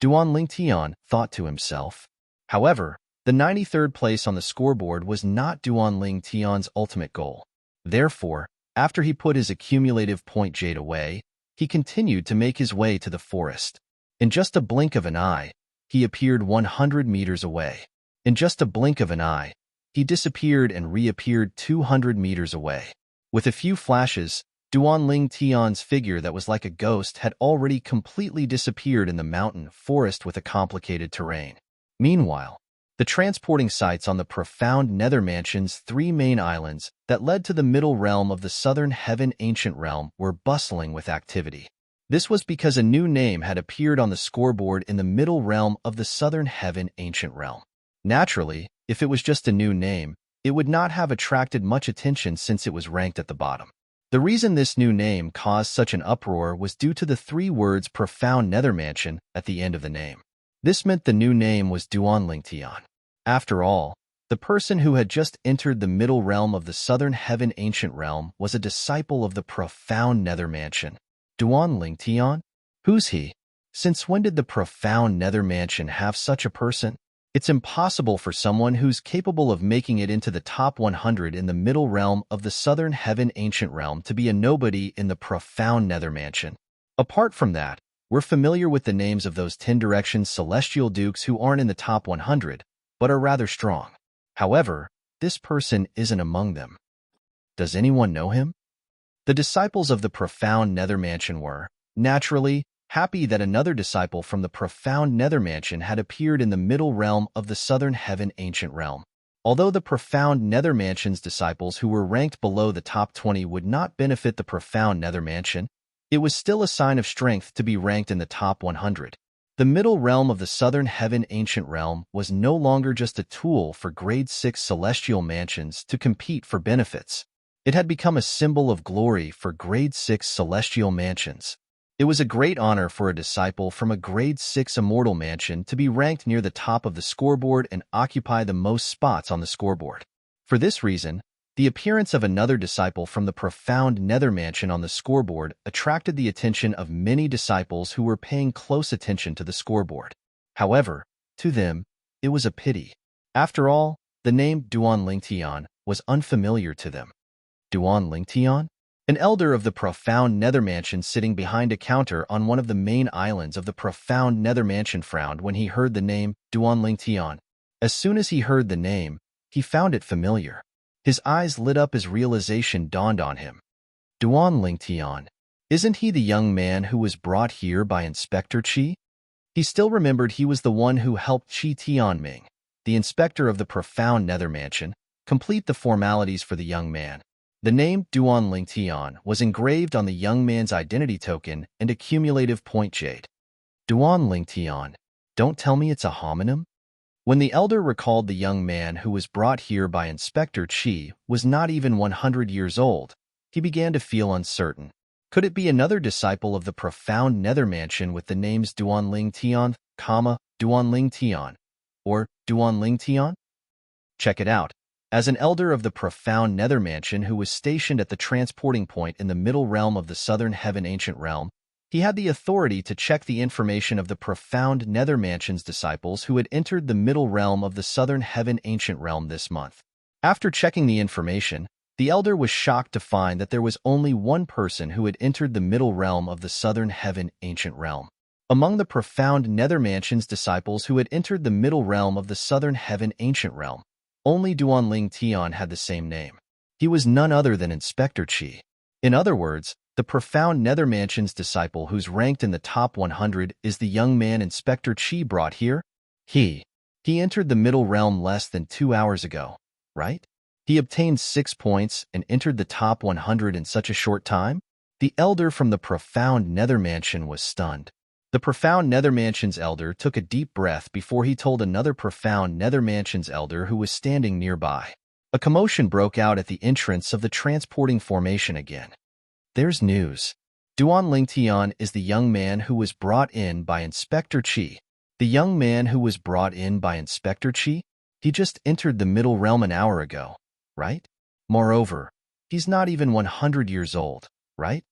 Duan Lingtian thought to himself. However, the 93rd place on the scoreboard was not Duan Lingtian's ultimate goal. Therefore, after he put his accumulative point jade away, he continued to make his way to the forest. In just a blink of an eye, he appeared 100 meters away. In just a blink of an eye, he disappeared and reappeared 200 meters away. With a few flashes, Duan Lingtian's figure that was like a ghost had already completely disappeared in the mountain forest with a complicated terrain. Meanwhile, the transporting sites on the profound nether mansion's 3 main islands that led to the middle realm of the southern heaven ancient realm were bustling with activity. This was because a new name had appeared on the scoreboard in the middle realm of the southern heaven ancient realm. Naturally, if it was just a new name, it would not have attracted much attention since it was ranked at the bottom. The reason this new name caused such an uproar was due to the 3 words profound nether mansion at the end of the name. This meant the new name was Duan Lingtian. After all, the person who had just entered the middle realm of the southern heaven ancient realm was a disciple of the profound nether mansion. Duan Lingtian? Who's he? Since when did the profound nether mansion have such a person? It's impossible for someone who's capable of making it into the top 100 in the middle realm of the southern heaven ancient realm to be a nobody in the profound nether mansion. Apart from that, we're familiar with the names of those 10 directions celestial dukes who aren't in the top 100, but are rather strong. However, this person isn't among them. Does anyone know him? The disciples of the profound nether mansion were, naturally, happy that another disciple from the profound nether mansion had appeared in the middle realm of the southern heaven ancient realm. Although the profound nether mansion's disciples who were ranked below the top 20 would not benefit the profound nether mansion, it was still a sign of strength to be ranked in the top 100. The middle realm of the southern heaven ancient realm was no longer just a tool for grade 6 celestial mansions to compete for benefits. It had become a symbol of glory for grade 6 celestial mansions. It was a great honor for a disciple from a grade 6 immortal mansion to be ranked near the top of the scoreboard and occupy the most spots on the scoreboard. For this reason, the appearance of another disciple from the profound nether mansion on the scoreboard attracted the attention of many disciples who were paying close attention to the scoreboard. However, to them, it was a pity. After all, the name Duan Lingtian was unfamiliar to them. Duan Lingtian? An elder of the profound nether mansion sitting behind a counter on one of the main islands of the profound nether mansion frowned when he heard the name Duan Lingtian. As soon as he heard the name, he found it familiar. His eyes lit up as realization dawned on him. Duan Lingtian. Isn't he the young man who was brought here by Inspector Qi? He still remembered he was the one who helped Qi Tianming, the inspector of the profound nether mansion, complete the formalities for the young man. The name Duan Lingtian was engraved on the young man's identity token and accumulative point jade. Duan Lingtian. Don't tell me it's a homonym? When the elder recalled the young man who was brought here by Inspector Qi was not even 100 years old, he began to feel uncertain. Could it be another disciple of the profound nether mansion with the names Duan Lingtian, Duan Lingtian, or Duan Lingtian? Check it out. As an elder of the profound nether mansion who was stationed at the transporting point in the middle realm of the southern heaven ancient realm, he had the authority to check the information of the profound nether mansion's disciples who had entered the middle realm of the southern heaven ancient realm this month. After checking the information, the elder was shocked to find that there was only one person who had entered the middle realm of the southern heaven ancient realm. Among the profound nether mansion's disciples who had entered the middle realm of the southern heaven ancient realm, only Duan Lingtian had the same name. He was none other than Inspector Qi. In other words, the profound nether mansion's disciple who's ranked in the top 100 is the young man Inspector Qi brought here. He entered the middle realm less than 2 hours ago, right? He obtained 6 points and entered the top 100 in such a short time? The elder from the profound nether mansion was stunned. The profound nether mansion's elder took a deep breath before he told another profound nether mansion's elder who was standing nearby. A commotion broke out at the entrance of the transporting formation again. There's news. Duan Lingtian is the young man who was brought in by Inspector Qi. The young man who was brought in by Inspector Qi? He just entered the middle realm an hour ago, right? Moreover, he's not even 100 years old, right?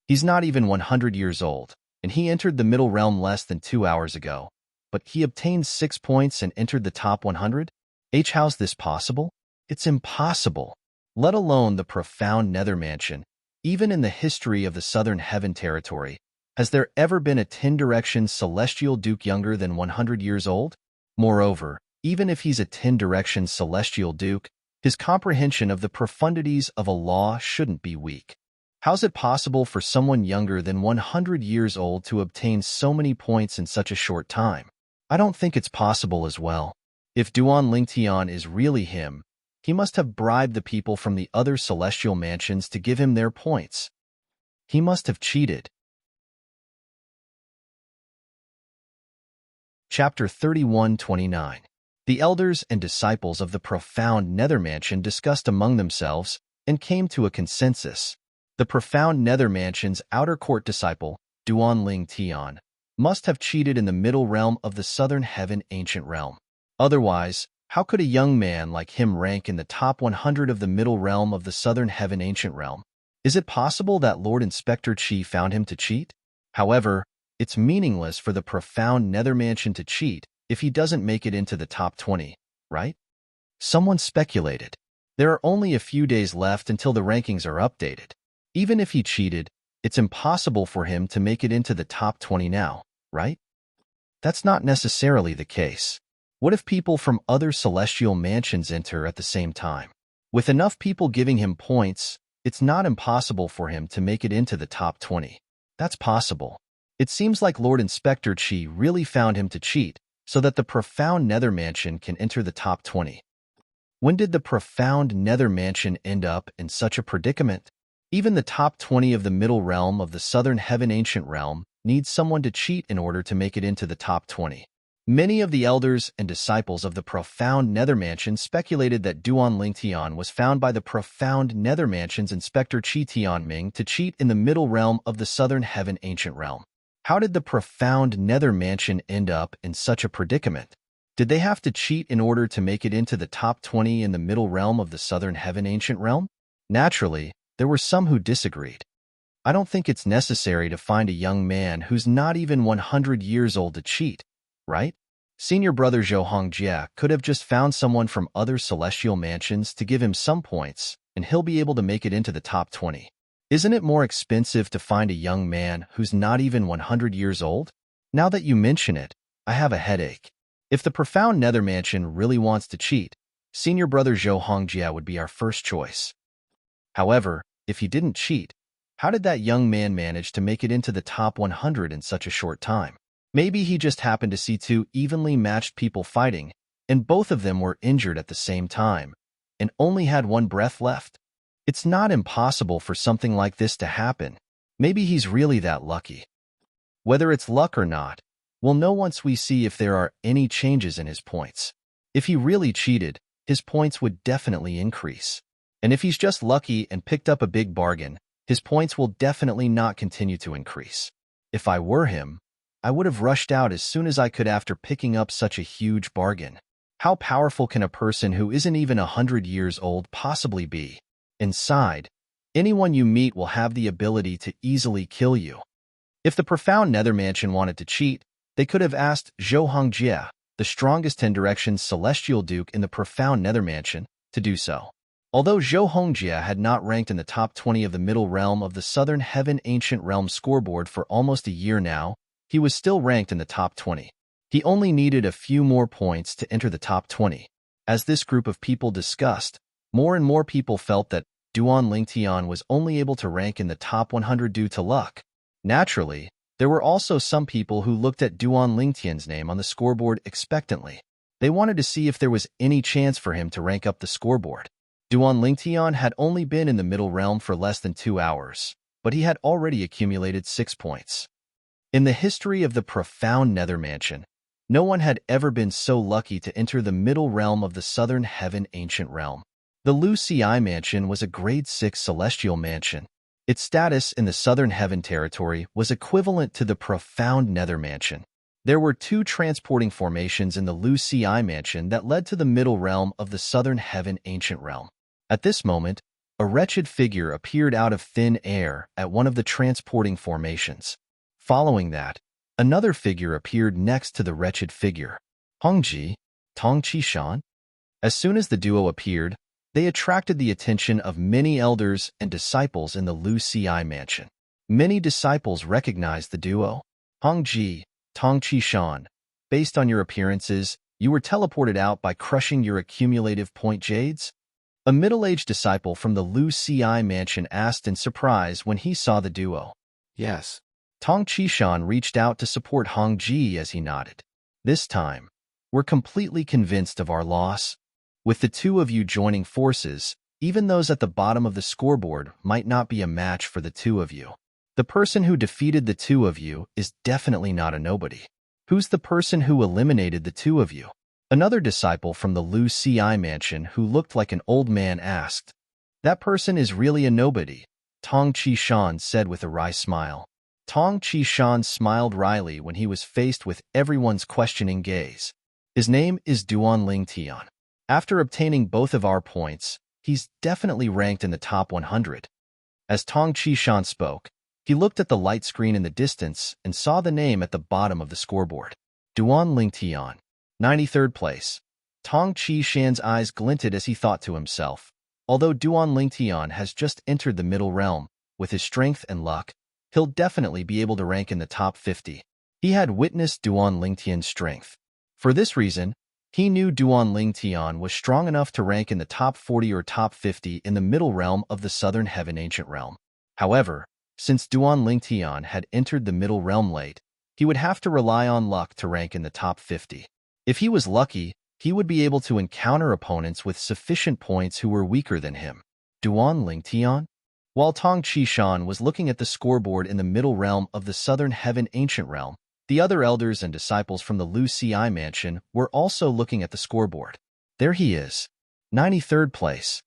He's not even 100 years old, and he entered the middle realm less than 2 hours ago. But he obtained 6 points and entered the top 100? How's this possible? It's impossible. Let alone the profound nether mansion. Even in the history of the Southern Heaven Territory, has there ever been a 10-direction celestial duke younger than 100 years old? Moreover, even if he's a 10-direction celestial duke, his comprehension of the profundities of a law shouldn't be weak. How's it possible for someone younger than 100 years old to obtain so many points in such a short time? I don't think it's possible as well. If Duan Lingtian is really him, he must have bribed the people from the other celestial mansions to give him their points. He must have cheated. Chapter 31-29. The elders and disciples of the profound nether mansion discussed among themselves and came to a consensus. The profound nether mansion's outer court disciple, Duan Lingtian, must have cheated in the middle realm of the southern heaven ancient realm. Otherwise, how could a young man like him rank in the top 100 of the middle realm of the southern heaven ancient realm? Is it possible that Lord Inspector Qi found him to cheat? However, it's meaningless for the profound nether mansion to cheat, if he doesn't make it into the top 20, right? Someone speculated. There are only a few days left until the rankings are updated. Even if he cheated, it's impossible for him to make it into the top 20 now, right? That's not necessarily the case. What if people from other celestial mansions enter at the same time? With enough people giving him points, it's not impossible for him to make it into the top 20. That's possible. It seems like Lord Inspector Chi really found him to cheat so that the profound Nether Mansion can enter the top 20. When did the profound Nether Mansion end up in such a predicament? Even the top 20 of the middle realm of the Southern Heaven Ancient Realm needs someone to cheat in order to make it into the top 20. Many of the elders and disciples of the profound Nether Mansion speculated that Duan Ling Tian was found by the profound Nether Mansion's Inspector Chi Tianming to cheat in the middle realm of the Southern Heaven Ancient Realm. How did the profound Nether Mansion end up in such a predicament? Did they have to cheat in order to make it into the top 20 in the middle realm of the Southern Heaven Ancient Realm? Naturally, there were some who disagreed. I don't think it's necessary to find a young man who's not even 100 years old to cheat, right? Senior brother Zhou Hongjie could have just found someone from other celestial mansions to give him some points, and he'll be able to make it into the top 20. Isn't it more expensive to find a young man who's not even 100 years old? Now that you mention it, I have a headache. If the profound Nether Mansion really wants to cheat, senior brother Zhou Hongjie would be our first choice. However, if he didn't cheat, how did that young man manage to make it into the top 100 in such a short time? Maybe he just happened to see two evenly matched people fighting, and both of them were injured at the same time, and only had one breath left. It's not impossible for something like this to happen. Maybe he's really that lucky. Whether it's luck or not, we'll know once we see if there are any changes in his points. If he really cheated, his points would definitely increase. And if he's just lucky and picked up a big bargain, his points will definitely not continue to increase. If I were him, I would have rushed out as soon as I could after picking up such a huge bargain. How powerful can a person who isn't even 100 years old possibly be? Inside, anyone you meet will have the ability to easily kill you. If the profound Nether Mansion wanted to cheat, they could have asked Zhou Hongjie, the strongest 10 Directions Celestial Duke in the profound Nether Mansion, to do so. Although Zhou Hongjie had not ranked in the top 20 of the middle realm of the Southern Heaven Ancient Realm scoreboard for almost a year now, he was still ranked in the top 20. He only needed a few more points to enter the top 20. As this group of people discussed, more and more people felt that Duan Ling Tian was only able to rank in the top 100 due to luck. Naturally, there were also some people who looked at Duan Ling Tian's name on the scoreboard expectantly. They wanted to see if there was any chance for him to rank up the scoreboard. Duan Ling Tian had only been in the middle realm for less than 2 hours, but he had already accumulated 6 points. In the history of the profound Nether Mansion, no one had ever been so lucky to enter the middle realm of the Southern Heaven Ancient Realm. The Lu Ci Mansion was a grade 6 celestial mansion. Its status in the Southern Heaven territory was equivalent to the profound Nether Mansion. There were 2 transporting formations in the Lu Ci Mansion that led to the middle realm of the Southern Heaven Ancient Realm. At this moment, a wretched figure appeared out of thin air at one of the transporting formations. Following that, another figure appeared next to the wretched figure. Hongji, Tong Qishan. As soon as the duo appeared, they attracted the attention of many elders and disciples in the Lu Ci Mansion. Many disciples recognized the duo. Hongji, Tong Qishan, based on your appearances, you were teleported out by crushing your accumulative point jades? A middle-aged disciple from the Lu Ci Mansion asked in surprise when he saw the duo. Yes. Tong Qishan reached out to support Hongji as he nodded. This time, we're completely convinced of our loss. With the two of you joining forces, even those at the bottom of the scoreboard might not be a match for the two of you. The person who defeated the two of you is definitely not a nobody. Who's the person who eliminated the two of you? Another disciple from the Lu Ci Mansion who looked like an old man asked. That person is really a nobody, Tong Qishan said with a wry smile. Tong Qishan smiled wryly when he was faced with everyone's questioning gaze. His name is Duan Ling Tian. After obtaining both of our points, he's definitely ranked in the top 100. As Tong Qishan spoke, he looked at the light screen in the distance and saw the name at the bottom of the scoreboard. Duan Ling Tian. 93rd place. Tong Qi-shan's eyes glinted as he thought to himself, although Duan Lingtian has just entered the middle realm, with his strength and luck, he'll definitely be able to rank in the top 50. He had witnessed Duan Lingtian's strength. For this reason, he knew Duan Lingtian was strong enough to rank in the top 40 or top 50 in the middle realm of the Southern Heaven Ancient Realm. However, since Duan Lingtian had entered the middle realm late, he would have to rely on luck to rank in the top 50. If he was lucky, he would be able to encounter opponents with sufficient points who were weaker than him. Duan Lingtian? While Tong Qishan was looking at the scoreboard in the middle realm of the Southern Heaven Ancient Realm, the other elders and disciples from the Lu Ci mansion were also looking at the scoreboard. There he is, 93rd place.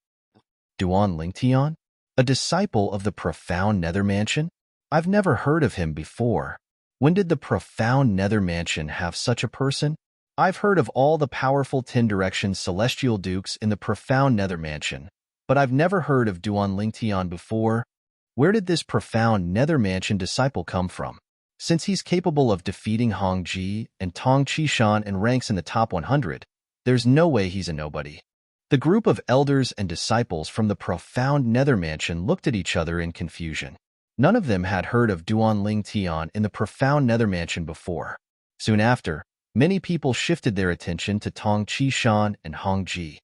Duan Lingtian? A disciple of the Profound Nether Mansion? I've never heard of him before. When did the Profound Nether Mansion have such a person? I've heard of all the powerful 10 Direction Celestial Dukes in the Profound Nether Mansion, but I've never heard of Duan Lingtian before. Where did this Profound Nether Mansion disciple come from? Since he's capable of defeating Hong Ji and Tong Qishan and ranks in the top 100, there's no way he's a nobody. The group of elders and disciples from the Profound Nether Mansion looked at each other in confusion. None of them had heard of Duan Lingtian in the Profound Nether Mansion before. Soon after, many people shifted their attention to Tong Qishan and Hong Ji.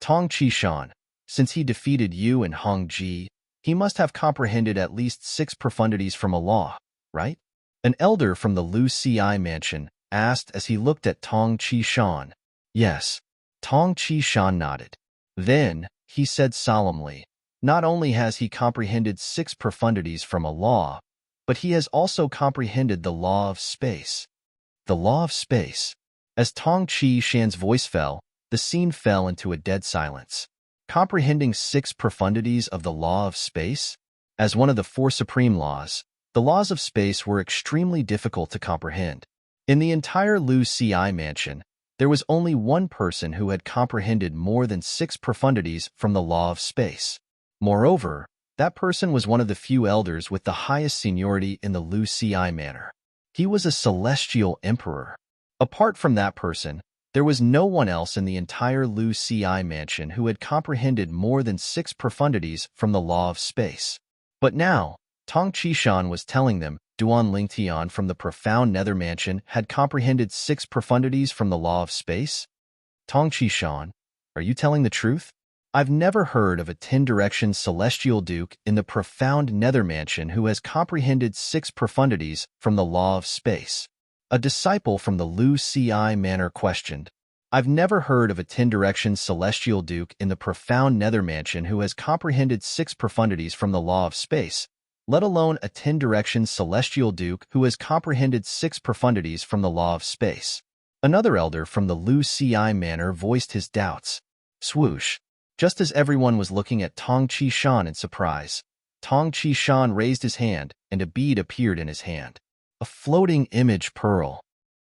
Tong Qishan, since he defeated you and Hong Ji, he must have comprehended at least 6 profundities from a law, right? An elder from the Lu Ci mansion asked as he looked at Tong Qishan. Yes, Tong Qishan nodded. Then, he said solemnly, not only has he comprehended 6 profundities from a law, but he has also comprehended the law of space. The law of space. As Tong Qishan's voice fell, the scene fell into a dead silence. Comprehending 6 profundities of the law of space? As one of the 4 supreme laws, the laws of space were extremely difficult to comprehend. In the entire Lu Ci mansion, there was only one person who had comprehended more than 6 profundities from the law of space. Moreover, that person was one of the few elders with the highest seniority in the Lu Ci manor. He was a celestial emperor. Apart from that person, there was no one else in the entire Lu Ci mansion who had comprehended more than 6 profundities from the law of space. But now, Tong Qishan was telling them Duan Lingtian from the Profound Nether Mansion had comprehended 6 profundities from the law of space? Tong Qishan, are you telling the truth? I've never heard of a 10 Direction Celestial Duke in the Profound Nether Mansion who has comprehended 6 profundities from the law of space. A disciple from the Lu Ci manor questioned. I've never heard of a 10 Direction Celestial Duke in the Profound Nether Mansion who has comprehended 6 profundities from the law of space, let alone a 10 Direction Celestial Duke who has comprehended 6 profundities from the law of space. Another elder from the Lu Ci manor voiced his doubts. Swoosh. Just as everyone was looking at Tong Qishan in surprise, Tong Qishan raised his hand and a bead appeared in his hand. A floating image pearl.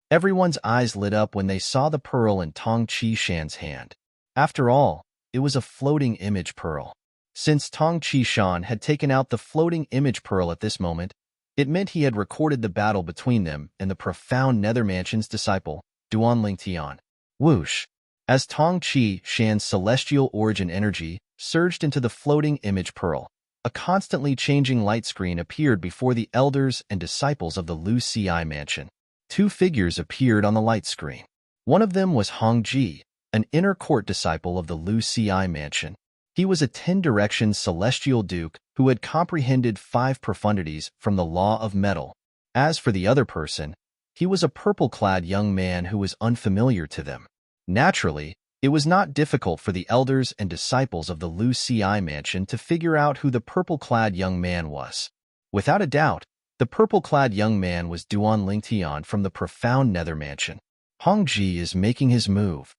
Everyone's eyes lit up when they saw the pearl in Tong Qishan's hand. After all, it was a floating image pearl. Since Tong Qishan had taken out the floating image pearl at this moment, it meant he had recorded the battle between them and the Profound Nether Mansion's disciple, Duan Lingtian. Whoosh! As Tong Qishan's celestial origin energy surged into the floating image pearl, a constantly changing light screen appeared before the elders and disciples of the Lu Ci mansion. 2 figures appeared on the light screen. One of them was Hong Ji, an inner court disciple of the Lu Ci mansion. He was a 10 Direction Celestial Duke who had comprehended 5 profundities from the law of metal. As for the other person, he was a purple-clad young man who was unfamiliar to them. Naturally, it was not difficult for the elders and disciples of the Lu Ci mansion to figure out who the purple-clad young man was. Without a doubt, the purple-clad young man was Duan Lingtian from the Profound Nether Mansion. Hong Ji is making his move.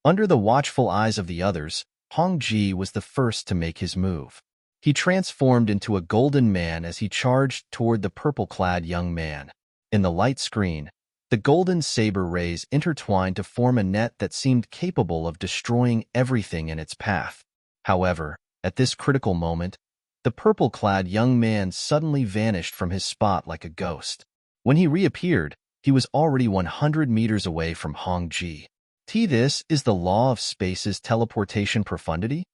Under the watchful eyes of the others, Hong Ji was the first to make his move. He transformed into a golden man as he charged toward the purple-clad young man. In the light screen, the golden saber rays intertwined to form a net that seemed capable of destroying everything in its path. However, at this critical moment, the purple-clad young man suddenly vanished from his spot like a ghost. When he reappeared, he was already 100 meters away from Hong Ji. This is the law of space's teleportation profundity?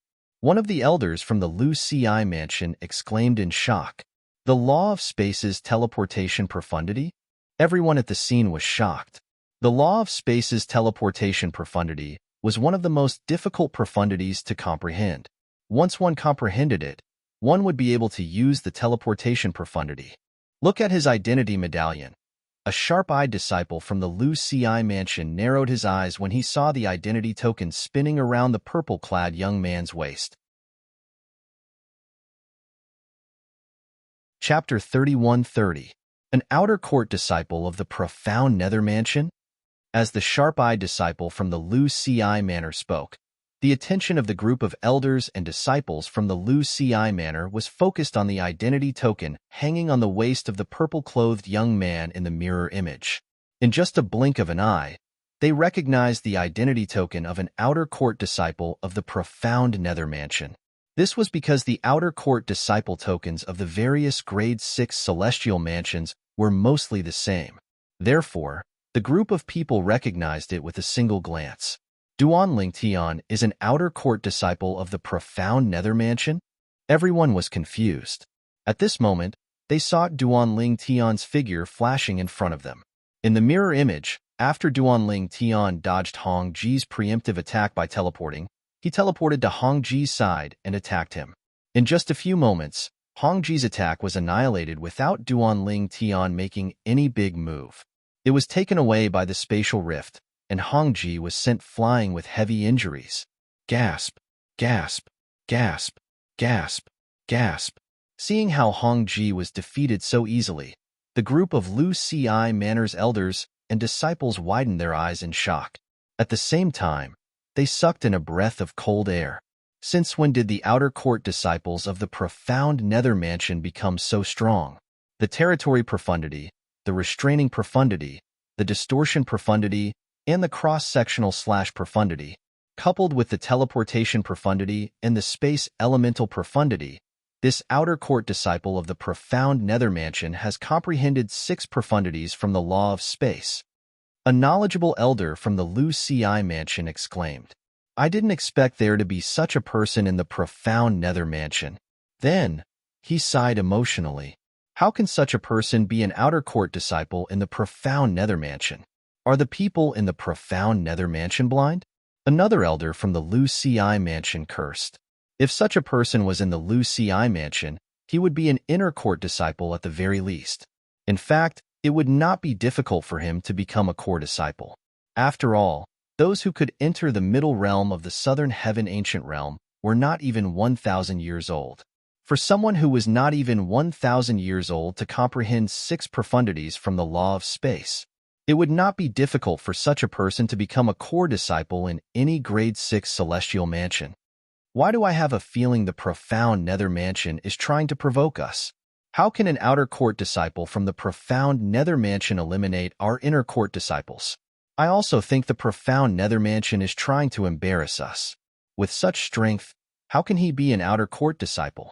One of the elders from the Lu Ci mansion exclaimed in shock. The law of space's teleportation profundity? Everyone at the scene was shocked. The law of space's teleportation profundity was one of the most difficult profundities to comprehend. Once one comprehended it, one would be able to use the teleportation profundity. Look at his identity medallion. A sharp-eyed disciple from the Lu Ci mansion narrowed his eyes when he saw the identity token spinning around the purple-clad young man's waist. Chapter 3130. An outer court disciple of the profound nether mansion? As the sharp-eyed disciple from the Lu Ci manor spoke, the attention of the group of elders and disciples from the Lu Ci manor was focused on the identity token hanging on the waist of the purple-clothed young man in the mirror image. In just a blink of an eye, they recognized the identity token of an outer court disciple of the profound nether mansion. This was because the outer court disciple tokens of the various grade 6 celestial mansions were mostly the same. Therefore, the group of people recognized it with a single glance. Duanling Tian is an outer court disciple of the profound nether mansion? Everyone was confused. At this moment, they saw Duanling Tian's figure flashing in front of them. In the mirror image, after Duanling Tian dodged Hong Ji's preemptive attack by teleporting, he teleported to Hong Ji's side and attacked him. In just a few moments, Hong Ji's attack was annihilated without Duanling Tian making any big move. It was taken away by the spatial rift, and Hong Ji was sent flying with heavy injuries. Gasp, gasp, gasp, gasp, gasp. Seeing how Hong Ji was defeated so easily, the group of Lu Ci Manor's elders and disciples widened their eyes in shock. At the same time, they sucked in a breath of cold air. Since when did the outer court disciples of the profound nether mansion become so strong? The territory profundity, the restraining profundity, the distortion profundity, and the cross-sectional profundity, coupled with the teleportation profundity and the space elemental profundity, this outer court disciple of the profound nether mansion has comprehended 6 profundities from the law of space. A knowledgeable elder from the Lu Ci mansion exclaimed, "I didn't expect there to be such a person in the profound nether mansion." Then, he sighed emotionally. How can such a person be an outer court disciple in the profound nether mansion? Are the people in the profound nether mansion blind? Another elder from the Lu Ci mansion cursed. If such a person was in the Lu Ci mansion, he would be an inner court disciple at the very least. In fact, it would not be difficult for him to become a core disciple. After all, those who could enter the middle realm of the southern heaven ancient realm were not even 1,000 years old. For someone who was not even 1,000 years old to comprehend 6 profundities from the law of space, it would not be difficult for such a person to become a core disciple in any grade 6 celestial mansion. Why do I have a feeling the profound nether mansion is trying to provoke us? How can an outer court disciple from the profound nether mansion eliminate our inner court disciples? I also think the profound nether mansion is trying to embarrass us. With such strength, how can he be an outer court disciple?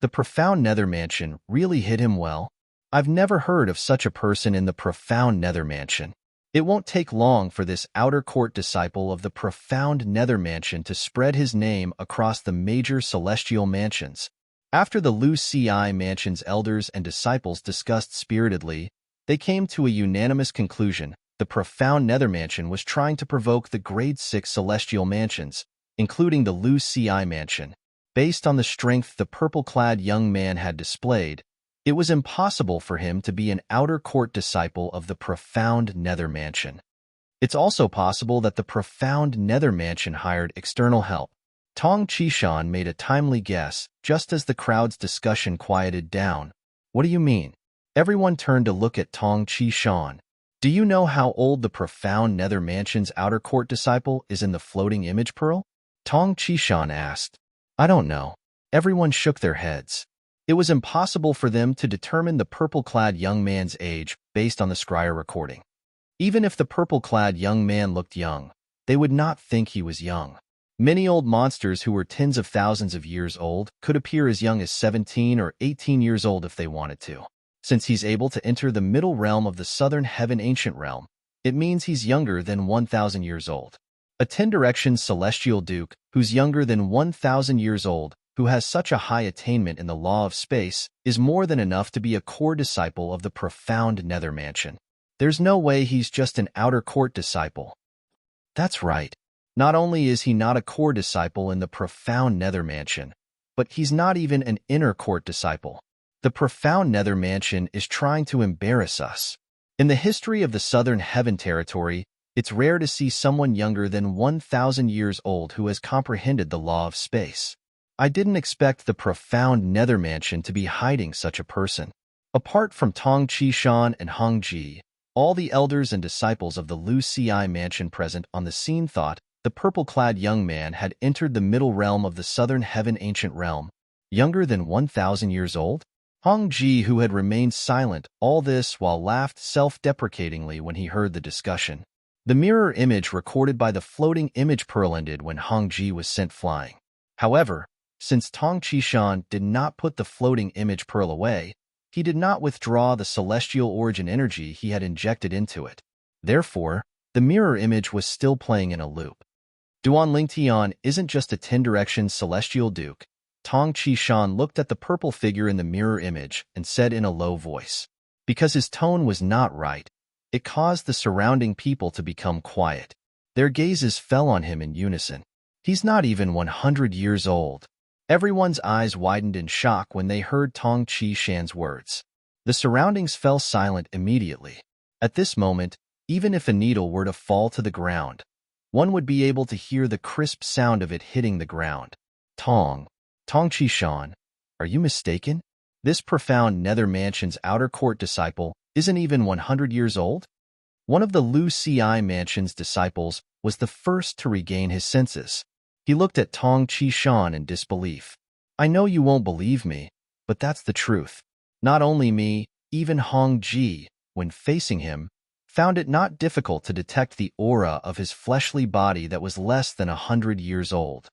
The profound nether mansion really hit him well. I've never heard of such a person in the profound nether mansion. It won't take long for this outer court disciple of the profound nether mansion to spread his name across the major celestial mansions. After the Lu Ci mansion's elders and disciples discussed spiritedly, they came to a unanimous conclusion. The profound nether mansion was trying to provoke the grade 6 celestial mansions, including the Lu Ci mansion. Based on the strength the purple-clad young man had displayed, it was impossible for him to be an outer court disciple of the profound nether mansion. It's also possible that the profound nether mansion hired external help. Tong Qishan made a timely guess just as the crowd's discussion quieted down. What do you mean? Everyone turned to look at Tong Qishan. Do you know how old the profound nether mansion's outer court disciple is in the floating image pearl? Tong Qishan asked. I don't know. Everyone shook their heads. It was impossible for them to determine the purple-clad young man's age based on the scryer recording. Even if the purple-clad young man looked young, they would not think he was young. Many old monsters who were tens of thousands of years old could appear as young as 17 or 18 years old if they wanted to. Since he's able to enter the middle realm of the southern heaven ancient realm, It means he's younger than 1,000 years old. A 10-direction celestial duke who's younger than 1,000 years old, who has such a high attainment in the law of space, is more than enough to be a core disciple of the profound nether mansion. There's no way he's just an outer court disciple. That's right. Not only is he not a core disciple in the profound nether mansion, but he's not even an inner court disciple. The profound nether mansion is trying to embarrass us. In the history of the Southern Heaven Territory, it's rare to see someone younger than 1,000 years old who has comprehended the law of space. I didn't expect the profound nether mansion to be hiding such a person. Apart from Tong Qishan and Hong Ji, all the elders and disciples of the Lu Ci mansion present on the scene thought the purple-clad young man had entered the middle realm of the Southern Heaven ancient realm. Younger than 1,000 years old? Hong Ji, who had remained silent all this while laughed self-deprecatingly when he heard the discussion. The mirror image recorded by the floating image pearl ended when Hong Ji was sent flying. However, since Tong Qishan did not put the floating image pearl away, he did not withdraw the celestial origin energy he had injected into it. Therefore, the mirror image was still playing in a loop. Duan Lingtian isn't just a 10-direction celestial duke. Tong Qishan looked at the purple figure in the mirror image and said in a low voice. Because his tone was not right, it caused the surrounding people to become quiet. Their gazes fell on him in unison. He's not even 100 years old. Everyone's eyes widened in shock when they heard Tong Qishan's words. The surroundings fell silent immediately. At this moment, even if a needle were to fall to the ground, one would be able to hear the crisp sound of it hitting the ground. Tong Qishan, are you mistaken? This profound nether mansion's outer court disciple isn't even 100 years old? One of the Lu Ci mansion's disciples was the first to regain his senses. He looked at Tong Qishan in disbelief. I know you won't believe me, but that's the truth. Not only me, even Hong Ji, when facing him, found it not difficult to detect the aura of his fleshly body that was less than 100 years old.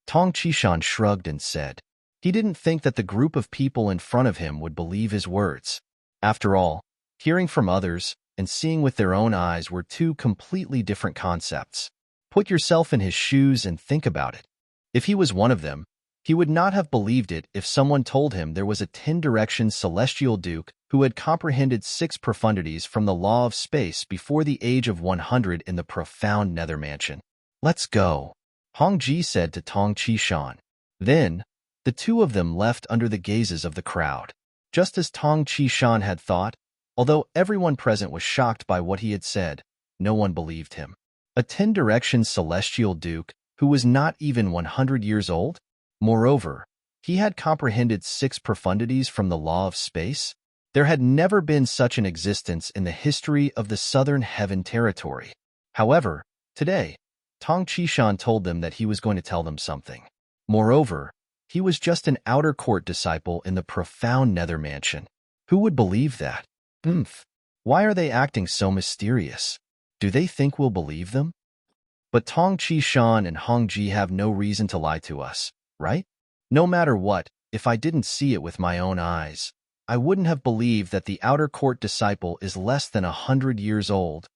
Tong Qishan shrugged and said, he didn't think that the group of people in front of him would believe his words. After all, hearing from others and seeing with their own eyes were two completely different concepts. Put yourself in his shoes and think about it. If he was one of them, he would not have believed it if someone told him there was a 10-direction celestial duke who had comprehended 6 profundities from the law of space before the age of 100 in the profound nether mansion. Let's go, Hong Ji said to Tong Qishan. Then, the two of them left under the gazes of the crowd. Just as Tong Qishan had thought, although everyone present was shocked by what he had said, no one believed him. A 10-direction celestial duke who was not even 100 years old? Moreover, he had comprehended 6 profundities from the law of space? There had never been such an existence in the history of the Southern Heaven Territory. However, today, Tong Qishan told them that he was going to tell them something. Moreover, he was just an outer court disciple in the profound nether mansion. Who would believe that? Why are they acting so mysterious? Do they think we'll believe them? But Tong Qishan and Hong Ji have no reason to lie to us, right? No matter what, if I didn't see it with my own eyes, I wouldn't have believed that the outer court disciple is less than 100 years old.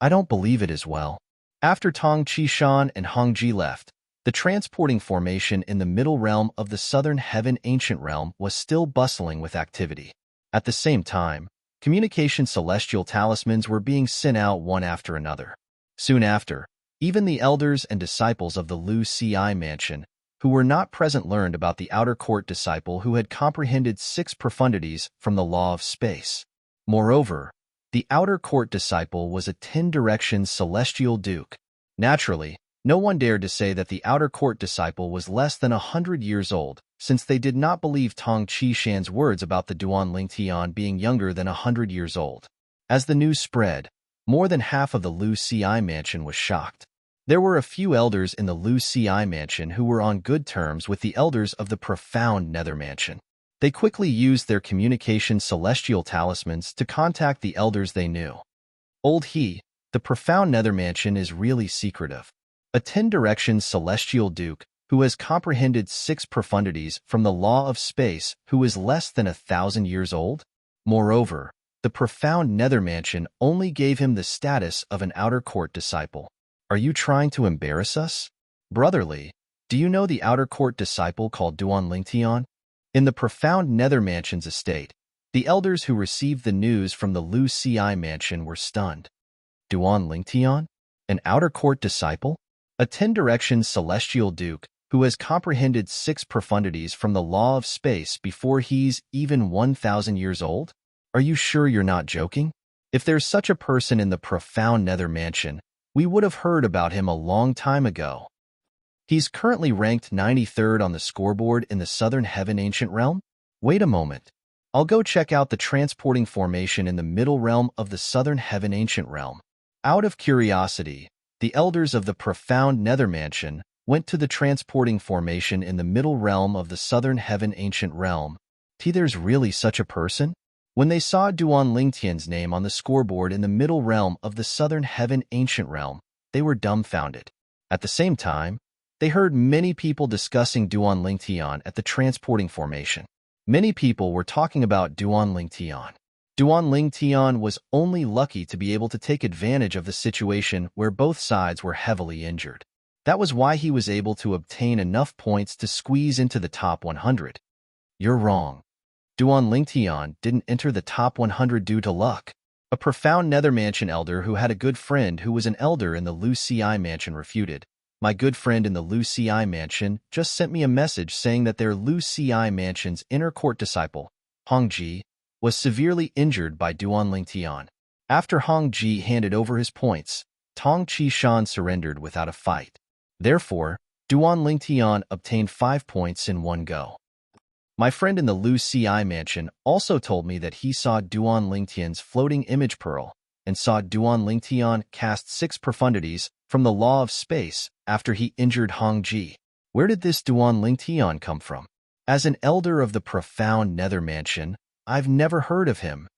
I don't believe it as well. After Tong Qishan and Hong Ji left, the transporting formation in the middle realm of the Southern Heaven ancient realm was still bustling with activity. At the same time, communication celestial talismans were being sent out one after another. Soon after, even the elders and disciples of the Lu Ci mansion, who were not present, learned about the outer court disciple who had comprehended 6 profundities from the law of space. Moreover, the outer court disciple was a 10-direction celestial duke. Naturally, no one dared to say that the outer court disciple was less than 100 years old, since they did not believe Tong Qishan's words about the Duan Lingtian being younger than 100 years old. As the news spread, more than half of the Lu Ci mansion was shocked. There were a few elders in the Lu Ci mansion who were on good terms with the elders of the profound nether mansion. They quickly used their communication celestial talismans to contact the elders they knew. Old He, the profound nether mansion is really secretive. A 10-direction celestial duke who has comprehended 6 profundities from the law of space who is less than 1,000 years old? Moreover, the the profound nether mansion only gave him the status of an outer court disciple. Are you trying to embarrass us? Brotherly, do you know the outer court disciple called Duan Lingtian? In the profound nether mansion's estate, the elders who received the news from the Lu Ci mansion were stunned. Duan Lingtian? An outer court disciple? A 10-direction celestial duke who has comprehended 6 profundities from the law of space before he's even 1,000 years old? Are you sure you're not joking? If there's such a person in the profound nether mansion, we would have heard about him a long time ago. He's currently ranked 93rd on the scoreboard in the Southern Heaven Ancient Realm. Wait a moment. I'll go check out the transporting formation in the middle realm of the Southern Heaven Ancient Realm. Out of curiosity, the elders of the profound nether mansion went to the transporting formation in the middle realm of the Southern Heaven Ancient Realm. There's really such a person? When they saw Duan Lingtian's name on the scoreboard in the middle realm of the Southern Heaven Ancient Realm, they were dumbfounded. At the same time, they heard many people discussing Duan Lingtian at the transporting formation. Many people were talking about Duan Lingtian. Duan Lingtian was only lucky to be able to take advantage of the situation where both sides were heavily injured. That was why he was able to obtain enough points to squeeze into the top 100. You're wrong. Duan Lingtian didn't enter the top 100 due to luck. A profound nether mansion elder who had a good friend who was an elder in the Lu Ci mansion refuted. My good friend in the Lu Ci mansion just sent me a message saying that their Lu Ci mansion's inner court disciple, Hong Ji, was severely injured by Duan Lingtian. After Hong Ji handed over his points, Tong Qishan surrendered without a fight. Therefore, Duan Lingtian obtained 5 points in one go. My friend in the Lu Ci mansion also told me that he saw Duan Lingtian's floating image pearl and saw Duan Lingtian cast 6 profundities from the law of space after he injured Hong Ji. Where did this Duan Lingtian come from? As an elder of the profound nether mansion, I've never heard of him.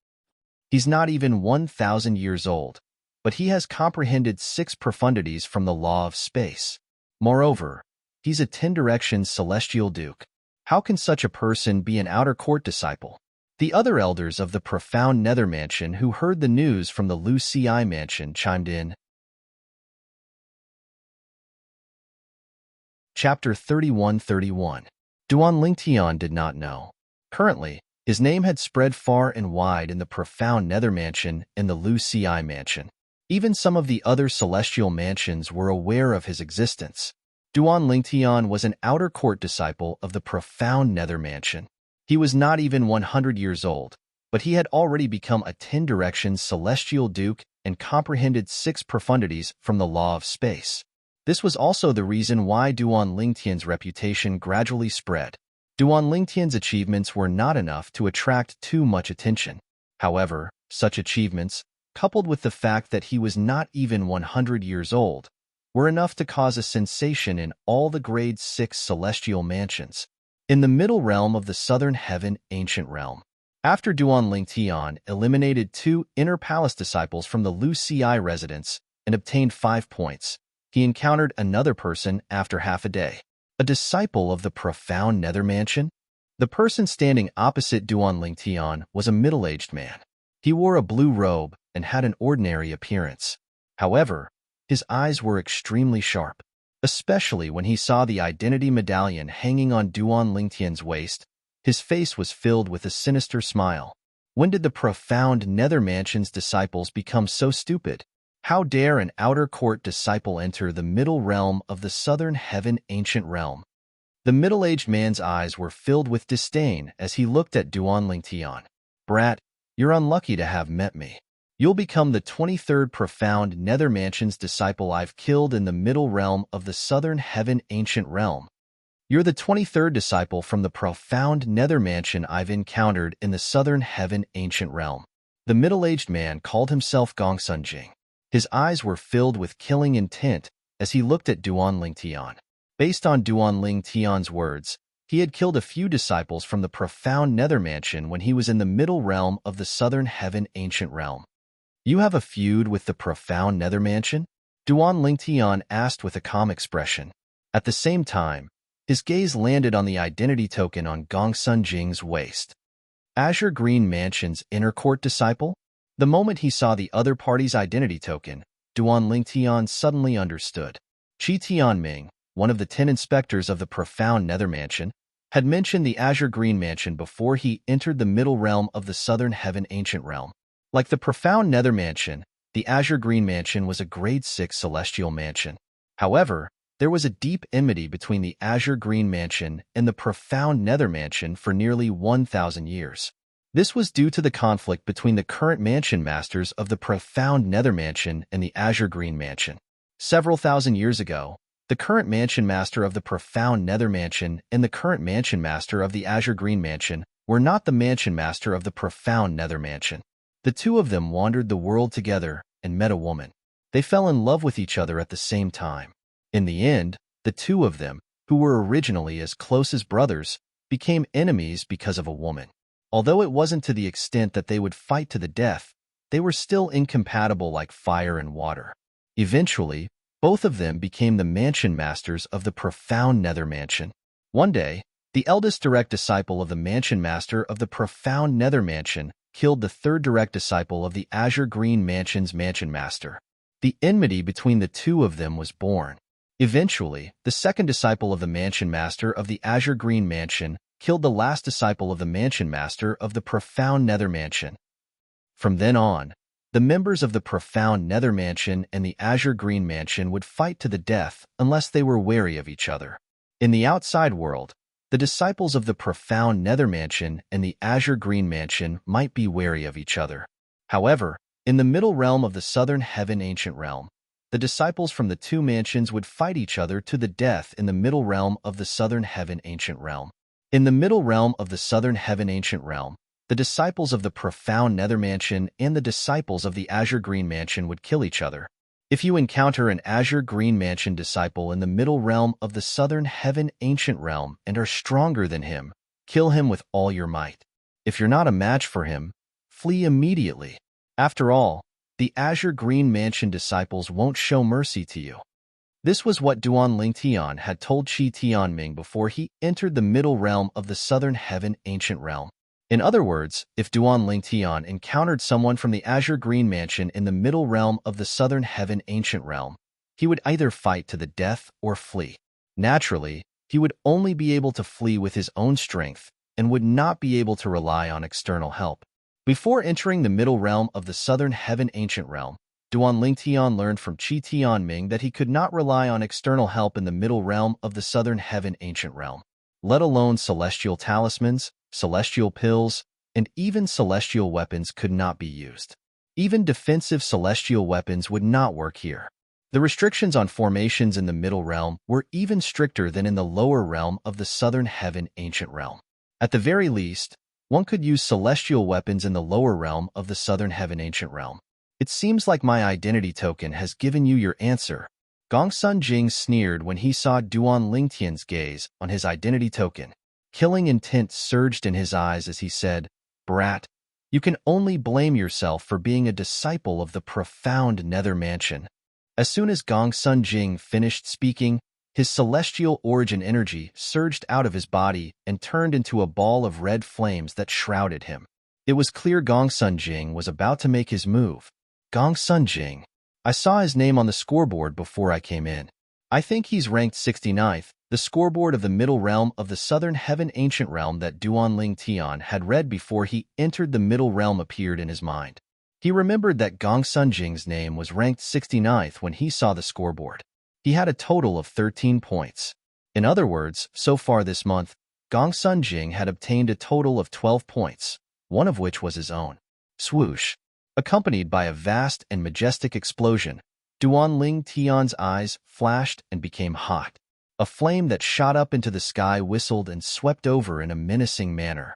He's not even 1,000 years old, but he has comprehended 6 profundities from the law of space. Moreover, he's a 10-direction celestial duke. How can such a person be an outer court disciple? The other elders of the profound nether mansion who heard the news from the Lu Ci mansion chimed in. Chapter 31:31. Duan Lingtian did not know. Currently, his name had spread far and wide in the profound nether mansion and the Lu Ci mansion. Even some of the other celestial mansions were aware of his existence. Duan Lingtian was an outer court disciple of the profound nether mansion. He was not even 100 years old, but he had already become a 10-direction celestial duke and comprehended 6 profundities from the law of space. This was also the reason why Duan Lingtian's reputation gradually spread. Duan Lingtian's achievements were not enough to attract too much attention. However, such achievements, coupled with the fact that he was not even 100 years old, were enough to cause a sensation in all the grade 6 celestial mansions. In the middle realm of the Southern Heaven Ancient Realm, after Duan Lingtian eliminated 2 inner palace disciples from the Lu Ci residence and obtained 5 points, he encountered another person after half a day. A disciple of the profound nether mansion? The person standing opposite Duan Lingtian was a middle-aged man. He wore a blue robe and had an ordinary appearance. However, his eyes were extremely sharp, especially when he saw the identity medallion hanging on Duan Lingtian's waist. His face was filled with a sinister smile. When did the profound nether mansion's disciples become so stupid? How dare an outer court disciple enter the middle realm of the Southern Heaven Ancient Realm? The middle-aged man's eyes were filled with disdain as he looked at Duan Lingtian. Brat, you're unlucky to have met me. You'll become the 23rd profound nether mansion's disciple I've killed in the middle realm of the Southern Heaven Ancient Realm. You're the 23rd disciple from the profound nether mansion I've encountered in the Southern Heaven Ancient Realm. The middle-aged man called himself Gongsun Jing. His eyes were filled with killing intent as he looked at Duan Lingtian. Based on Duan Lingtian's words, he had killed a few disciples from the profound nether mansion when he was in the middle realm of the Southern Heaven Ancient Realm. You have a feud with the profound nether mansion? Duan Lingtian asked with a calm expression. At the same time, his gaze landed on the identity token on Gongsun Jing's waist. Azure Green Mansion's inner court disciple? The moment he saw the other party's identity token, Duan Lingtian suddenly understood. Qi Tianming, one of the 10 inspectors of the profound Nether Mansion, had mentioned the Azure Green Mansion before he entered the middle realm of the Southern Heaven Ancient Realm. Like the profound Nether Mansion, the Azure Green Mansion was a grade 6 celestial mansion. However, there was a deep enmity between the Azure Green Mansion and the profound Nether Mansion for nearly 1,000 years. This was due to the conflict between the current mansion masters of the profound Nether Mansion and the Azure Green Mansion. Several thousand years ago, the current mansion master of the profound Nether Mansion and the current mansion master of the Azure Green Mansion were not the mansion master of the profound Nether Mansion. The two of them wandered the world together and met a woman. They fell in love with each other at the same time. In the end, the two of them, who were originally as close as brothers, became enemies because of a woman. Although it wasn't to the extent that they would fight to the death, they were still incompatible like fire and water. Eventually, both of them became the mansion masters of the profound Nether Mansion. One day, the eldest direct disciple of the mansion master of the profound Nether Mansion killed the third direct disciple of the Azure Green Mansion's mansion master. The enmity between the two of them was born. Eventually, the second disciple of the mansion master of the Azure Green Mansion killed the last disciple of the mansion master of the profound Nether Mansion. From then on, the members of the profound Nether Mansion and the Azure Green Mansion would fight to the death unless they were wary of each other. In the outside world, the disciples of the profound Nether Mansion and the Azure Green Mansion might be wary of each other. However, in the middle realm of the Southern Heaven Ancient Realm, the disciples from the two mansions would fight each other to the death in the middle realm of the Southern Heaven Ancient Realm. In the middle realm of the Southern Heaven Ancient Realm, the disciples of the profound Nether Mansion and the disciples of the Azure Green Mansion would kill each other. If you encounter an Azure Green Mansion disciple in the middle realm of the Southern Heaven Ancient Realm and are stronger than him, kill him with all your might. If you're not a match for him, flee immediately. After all, the Azure Green Mansion disciples won't show mercy to you. This was what Duan Lingtian had told Qi Tianming before he entered the middle realm of the Southern Heaven Ancient Realm. In other words, if Duan Lingtian encountered someone from the Azure Green Mansion in the middle realm of the Southern Heaven Ancient Realm, he would either fight to the death or flee. Naturally, he would only be able to flee with his own strength and would not be able to rely on external help. Before entering the middle realm of the Southern Heaven Ancient Realm, Duan Lingtian learned from Qi Tianming that he could not rely on external help in the middle realm of the Southern Heaven Ancient Realm, let alone celestial talismans, celestial pills, and even celestial weapons could not be used. Even defensive celestial weapons would not work here. The restrictions on formations in the middle realm were even stricter than in the lower realm of the Southern Heaven Ancient Realm. At the very least, one could use celestial weapons in the lower realm of the Southern Heaven Ancient Realm. It seems like my identity token has given you your answer. Gongsun Jing sneered when he saw Duan Lingtian's gaze on his identity token. Killing intent surged in his eyes as he said, "Brat, you can only blame yourself for being a disciple of the profound Nether Mansion." As soon as Gongsun Jing finished speaking, his celestial origin energy surged out of his body and turned into a ball of red flames that shrouded him. It was clear Gongsun Jing was about to make his move. Gongsun Jing. I saw his name on the scoreboard before I came in. I think he's ranked 69th, the scoreboard of the middle realm of the Southern Heaven Ancient Realm that Duan Lingtian had read before he entered the middle realm appeared in his mind. He remembered that Gongsun Jing's name was ranked 69th when he saw the scoreboard. He had a total of 13 points. In other words, so far this month, Gongsun Jing had obtained a total of 12 points, one of which was his own. Swoosh. Accompanied by a vast and majestic explosion, Duan Lingtian's eyes flashed and became hot. A flame that shot up into the sky whistled and swept over in a menacing manner.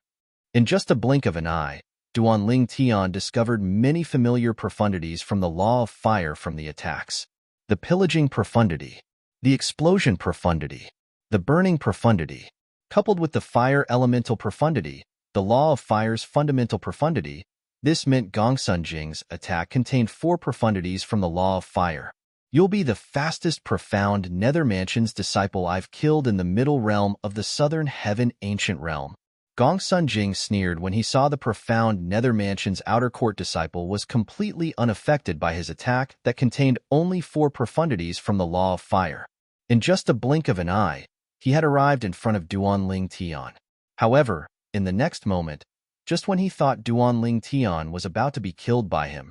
In just a blink of an eye, Duan Lingtian discovered many familiar profundities from the law of fire from the attacks. The pillaging profundity, the explosion profundity, the burning profundity, coupled with the fire elemental profundity, the law of fire's fundamental profundity. This meant Gongsun Jing's attack contained 4 profundities from the law of fire. You'll be the fastest profound Nether Mansion's disciple I've killed in the middle realm of the Southern Heaven Ancient Realm. Gong Sun Jing sneered when he saw the profound Nether Mansion's outer court disciple was completely unaffected by his attack that contained only 4 profundities from the Law of Fire. In just a blink of an eye, he had arrived in front of Duanling Tian. However, in the next moment, just when he thought Duanling Tian was about to be killed by him,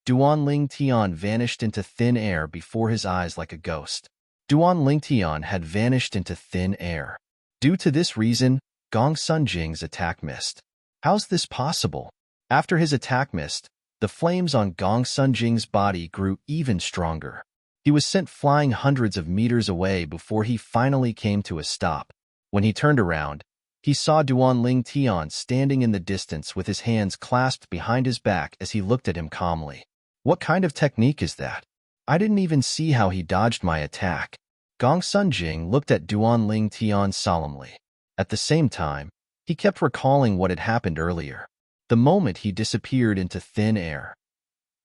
Duanling Tian vanished into thin air before his eyes like a ghost. Duanling Tian had vanished into thin air. Due to this reason, Gong Sun Jing's attack missed. How's this possible? After his attack missed, the flames on Gong Sun Jing's body grew even stronger. He was sent flying hundreds of meters away before he finally came to a stop. When he turned around, he saw Duanling Tian standing in the distance with his hands clasped behind his back as he looked at him calmly. What kind of technique is that? I didn't even see how he dodged my attack. Gong Sun Jing looked at Duanling Tian solemnly. At the same time, he kept recalling what had happened earlier. The moment he disappeared into thin air,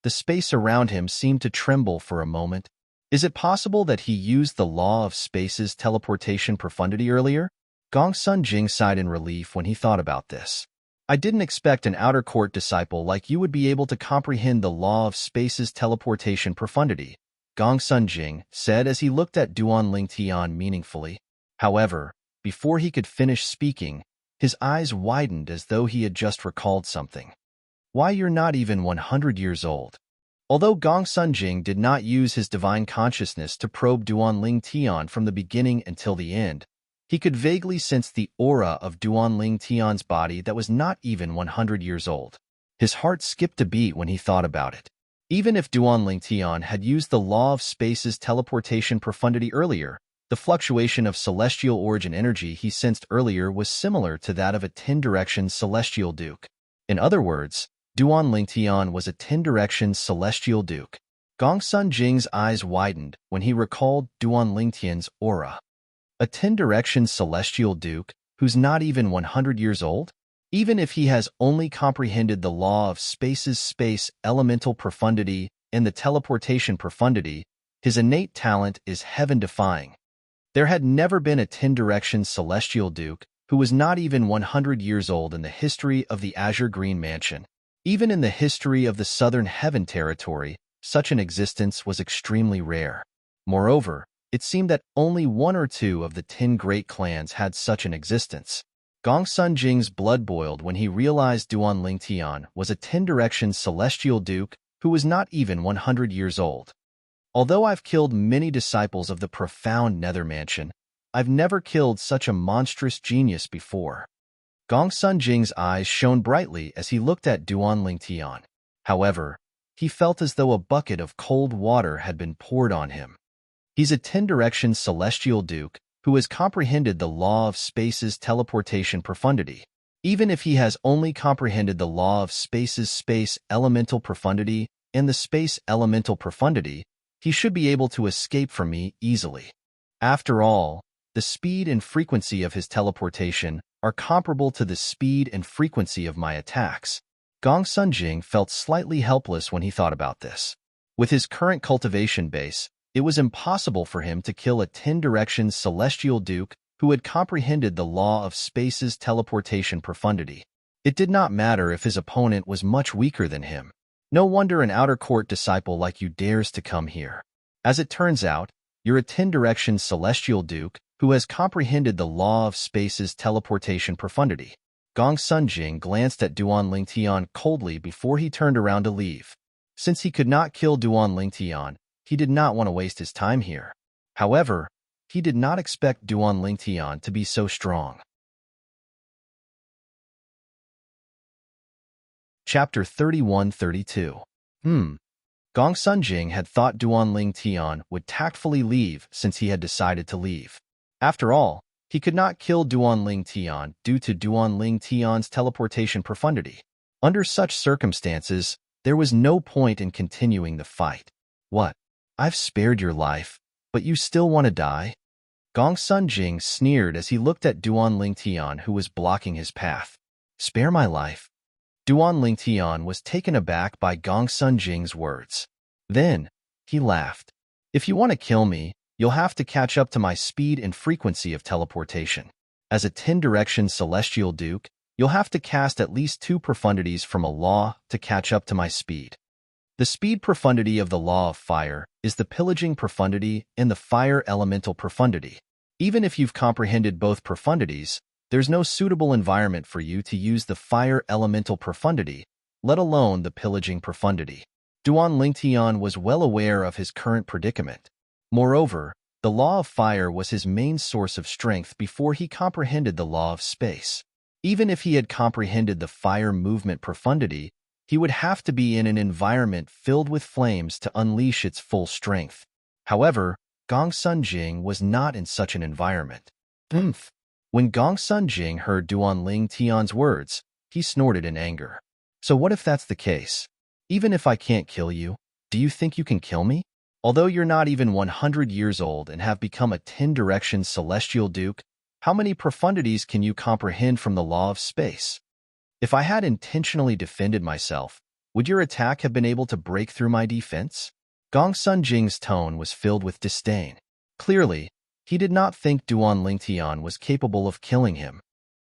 the space around him seemed to tremble for a moment. Is it possible that he used the Law of Space's teleportation profundity earlier? Gong Sun Jing sighed in relief when he thought about this. I didn't expect an outer court disciple like you would be able to comprehend the Law of Space's teleportation profundity, Gong Sun Jing said as he looked at Duanling Tian meaningfully. However, before he could finish speaking, his eyes widened as though he had just recalled something. Why, you're not even 100 years old. Although Gong Sun Jing did not use his divine consciousness to probe Duanling Tian from the beginning until the end, he could vaguely sense the aura of Duanling Tian's body that was not even 100 years old. His heart skipped a beat when he thought about it. Even if Duanling Tian had used the Law of Space's teleportation profundity earlier, the fluctuation of celestial origin energy he sensed earlier was similar to that of a 10-direction celestial duke. In other words, Duanling Tian was a 10-direction celestial duke. Gong Sun Jing's eyes widened when he recalled Duanling Tian's aura. A 10-direction celestial duke who's not even 100 years old? Even if he has only comprehended the Law of Space's space elemental profundity and the teleportation profundity, his innate talent is heaven-defying. There had never been a 10-direction celestial duke who was not even 100 years old in the history of the Azure Green Mansion. Even in the history of the Southern Heaven Territory, such an existence was extremely rare. Moreover, it seemed that only 1 or 2 of the 10 great clans had such an existence. Gong Sun Jing's blood boiled when he realized Duanling Tian was a 10-direction celestial duke who was not even 100 years old. Although I've killed many disciples of the profound Nether Mansion, I've never killed such a monstrous genius before. Gong Sun Jing's eyes shone brightly as he looked at Duanling Tian. However, he felt as though a bucket of cold water had been poured on him. He's a 10-direction celestial duke who has comprehended the Law of Space's teleportation profundity. Even if he has only comprehended the Law of Space's space elemental profundity and the space elemental profundity, he should be able to escape from me easily. After all, the speed and frequency of his teleportation are comparable to the speed and frequency of my attacks. Gong Sun Jing felt slightly helpless when he thought about this. With his current cultivation base, it was impossible for him to kill a 10-direction celestial duke who had comprehended the Law of Space's teleportation profundity. It did not matter if his opponent was much weaker than him. No wonder an outer court disciple like you dares to come here. As it turns out, you're a 10-direction celestial duke who has comprehended the Law of Space's teleportation profundity. Gong Sun Jing glanced at Duanling Tian coldly before he turned around to leave. Since he could not kill Duanling Tian, he did not want to waste his time here. However, he did not expect Duanling Tian to be so strong. Chapter 31-32. Gong Sun Jing had thought Duanling Tian would tactfully leave since he had decided to leave. After all, he could not kill Duanling Tian due to Duanling Tian's teleportation profundity. Under such circumstances, there was no point in continuing the fight. What? I've spared your life, but you still want to die? Gong Sun Jing sneered as he looked at Duanling Tian who was blocking his path. Spare my life? Duanling Tian was taken aback by Gong Sun Jing's words. Then, he laughed. If you want to kill me, you'll have to catch up to my speed and frequency of teleportation. As a 10-direction celestial duke, You'll have to cast at least 2 profundities from a law to catch up to my speed. The speed profundity of the law of fire is the pillaging profundity and the fire elemental profundity. Even if you've comprehended both profundities, there's no suitable environment for you to use the fire elemental profundity, let alone the pillaging profundity. Duan Lingtian was well aware of his current predicament. Moreover, the law of fire was his main source of strength before he comprehended the law of space. Even if he had comprehended the fire movement profundity, he would have to be in an environment filled with flames to unleash its full strength. However, Gongsun Jing was not in such an environment. When Gongsun Jing heard Duan Ling Tian's words, he snorted in anger. So what if that's the case? Even if I can't kill you, do you think you can kill me? Although you're not even 100 years old and have become a 10-direction celestial duke, how many profundities can you comprehend from the law of space? If I had intentionally defended myself, would your attack have been able to break through my defense? Gongsun Jing's tone was filled with disdain. Clearly, he did not think Duan Lingtian was capable of killing him.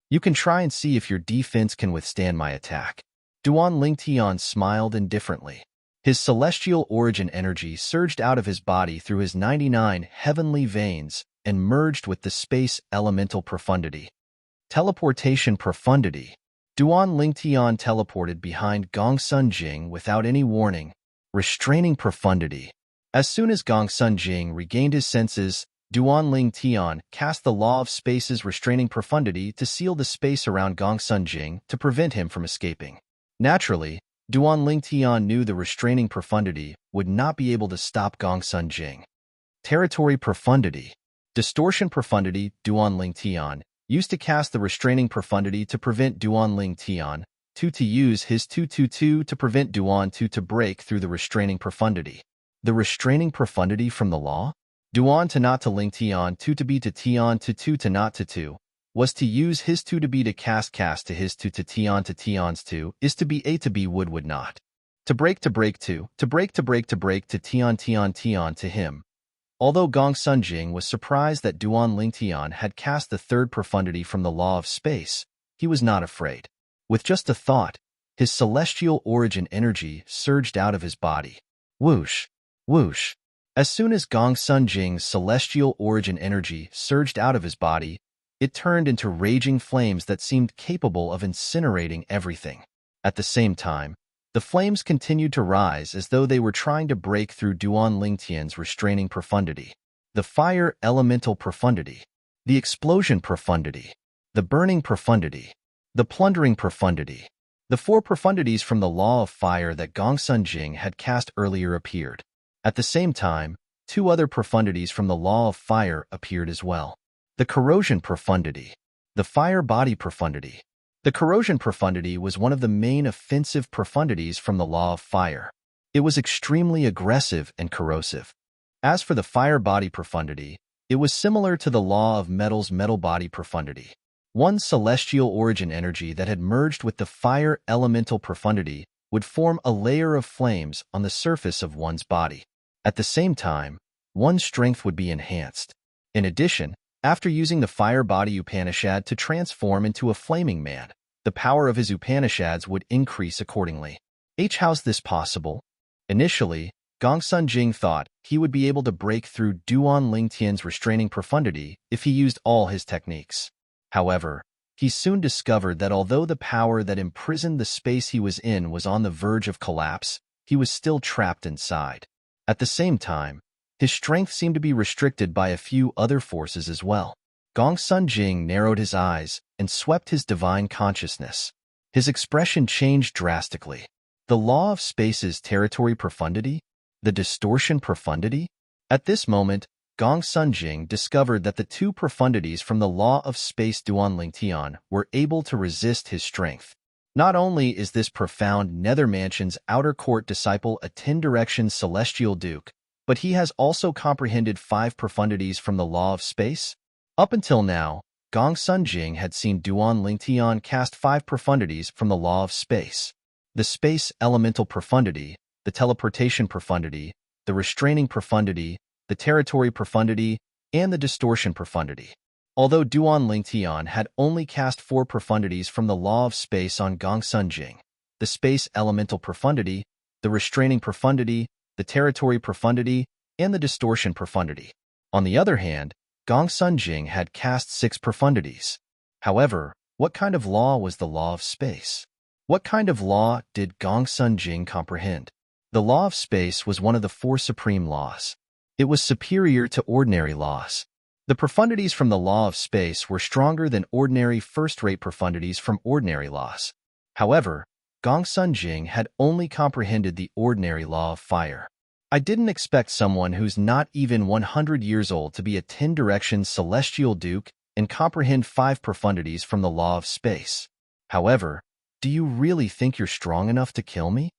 You can try and see if your defense can withstand my attack. Duan Lingtian smiled indifferently. His celestial origin energy surged out of his body through his 99 heavenly veins and merged with the space elemental profundity. Teleportation profundity. Duan Lingtian teleported behind Gongsun Jing without any warning. Restraining profundity. As soon as Gongsun Jing regained his senses, Duan Lingtian cast the law of space's restraining profundity to seal the space around Gongsun Jing to prevent him from escaping. Naturally, Duan Lingtian knew the restraining profundity would not be able to stop Gongsun Jing. Territory profundity. Distortion profundity. Duan Lingtian used to cast the restraining profundity to prevent Duan Lingtian to use his 222 to prevent Duan to break through the restraining profundity. The restraining profundity from the law? Duan to not to Lingtian to be to Tian to not to 2. Was to use his 2 to be to cast to his 2 to Tian's 2 is to be a to be would not. To break 2, to break to Tian to him. Although Gongsun Jing was surprised that Duan Lingtian had cast the third profundity from the law of space, he was not afraid. With just a thought, his celestial origin energy surged out of his body. Whoosh! Whoosh! As soon as Gongsun Jing's celestial origin energy surged out of his body, it turned into raging flames that seemed capable of incinerating everything. At the same time, the flames continued to rise as though they were trying to break through Duan Lingtian's restraining profundity. The fire elemental profundity, the explosion profundity, the burning profundity, the plundering profundity. The 4 profundities from the law of fire that Gongsun Jing had cast earlier appeared. At the same time, 2 other profundities from the law of fire appeared as well. The corrosion profundity, the fire body profundity. The corrosion profundity was one of the main offensive profundities from the law of fire. It was extremely aggressive and corrosive. As for the fire body profundity, it was similar to the law of metal's metal body profundity. One celestial origin energy that had merged with the fire elemental profundity would form a layer of flames on the surface of one's body. At the same time, one's strength would be enhanced. In addition, after using the fire body Upanishad to transform into a flaming man, the power of his Upanishads would increase accordingly. How's this possible? Initially, Gongsun Jing thought he would be able to break through Duan Lingtian's restraining profundity if he used all his techniques. However, he soon discovered that although the power that imprisoned the space he was in was on the verge of collapse, he was still trapped inside. At the same time, his strength seemed to be restricted by a few other forces as well. Gongsun Jing narrowed his eyes and swept his divine consciousness. His expression changed drastically. The law of space's territory profundity? The distortion profundity? At this moment, Gongsun Jing discovered that the 2 profundities from the law of space Duan Lingtian were able to resist his strength. Not only is this profound Nether Mansion's outer court disciple a 10-direction celestial duke, but he has also comprehended 5 profundities from the law of space. Up until now, Gongsun Jing had seen Duan Lingtian cast 5 profundities from the law of space. The space elemental profundity, the teleportation profundity, the restraining profundity, the territory profundity, and the distortion profundity. Although Duan Lingtian had only cast 4 profundities from the law of space on Gongsun Jing, the space elemental profundity, the restraining profundity, the territory profundity, and the distortion profundity. On the other hand, Gongsun Jing had cast 6 profundities. However, what kind of law was the law of space? What kind of law did Gongsun Jing comprehend? The law of space was one of the 4 supreme laws. It was superior to ordinary laws. The profundities from the law of space were stronger than ordinary first-rate profundities from ordinary laws. However, Gongsun Jing had only comprehended the ordinary law of fire. I didn't expect someone who's not even 100 years old to be a 10-direction celestial duke and comprehend 5 profundities from the law of space. However, do you really think you're strong enough to kill me?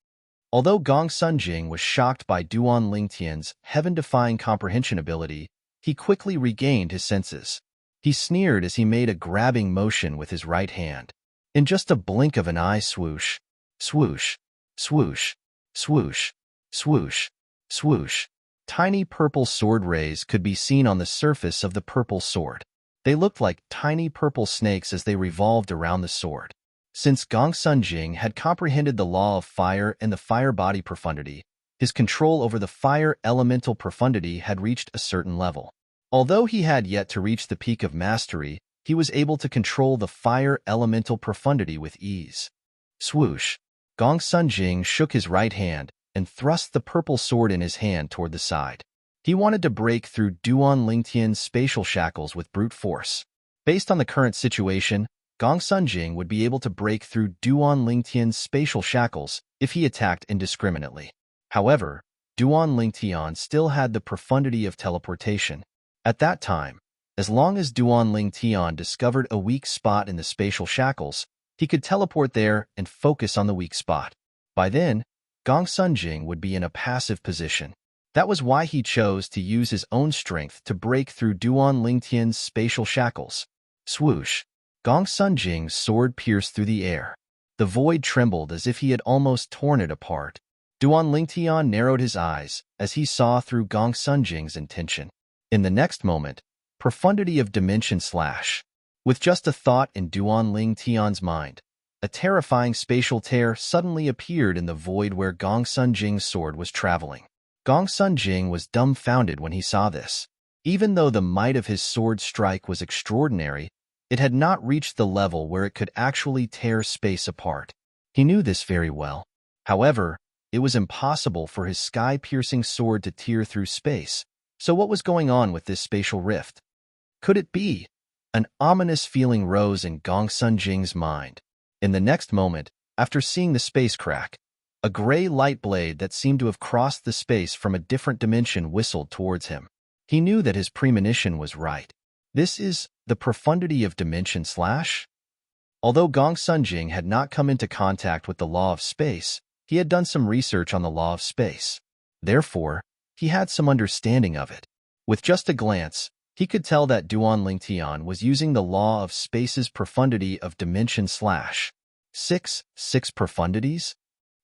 Although Gongsun Jing was shocked by Duan Lingtian's heaven-defying comprehension ability, he quickly regained his senses. He sneered as he made a grabbing motion with his right hand. In just a blink of an eye, swoosh, swoosh, swoosh, swoosh, swoosh, swoosh. Tiny purple sword rays could be seen on the surface of the purple sword. They looked like tiny purple snakes as they revolved around the sword. Since Gongsun Jing had comprehended the law of fire and the fire body profundity, his control over the fire elemental profundity had reached a certain level. Although he had yet to reach the peak of mastery, he was able to control the fire elemental profundity with ease. Swoosh! Gongsun Jing shook his right hand and thrust the purple sword in his hand toward the side. He wanted to break through Duan Lingtian's spatial shackles with brute force. Based on the current situation, Gongsun Jing would be able to break through Duan Lingtian's spatial shackles if he attacked indiscriminately. However, Duan Lingtian still had the profundity of teleportation. At that time, as long as Duan Lingtian discovered a weak spot in the spatial shackles, he could teleport there and focus on the weak spot. By then, Gongsun Jing would be in a passive position. That was why he chose to use his own strength to break through Duan Lingtian's spatial shackles. Swoosh! Gongsun Jing's sword pierced through the air. The void trembled as if he had almost torn it apart. Duan Lingtian narrowed his eyes as he saw through Gongsun Jing's intention. In the next moment, profundity of dimension slash. With just a thought in Duan Lingtian's mind, a terrifying spatial tear suddenly appeared in the void where Gongsun Jing's sword was traveling. Gongsun Jing was dumbfounded when he saw this. Even though the might of his sword strike was extraordinary, it had not reached the level where it could actually tear space apart. He knew this very well. However, it was impossible for his sky-piercing sword to tear through space. So what was going on with this spatial rift? Could it be? An ominous feeling rose in Gongsun Jing's mind. In the next moment, after seeing the space crack, a gray light blade that seemed to have crossed the space from a different dimension whistled towards him. He knew that his premonition was right. This is the profundity of dimension slash? Although Gongsun Jing had not come into contact with the law of space, he had done some research on the law of space. Therefore, he had some understanding of it. With just a glance, he could tell that Duan Lingtian was using the law of space's profundity of dimension slash. 6 profundities?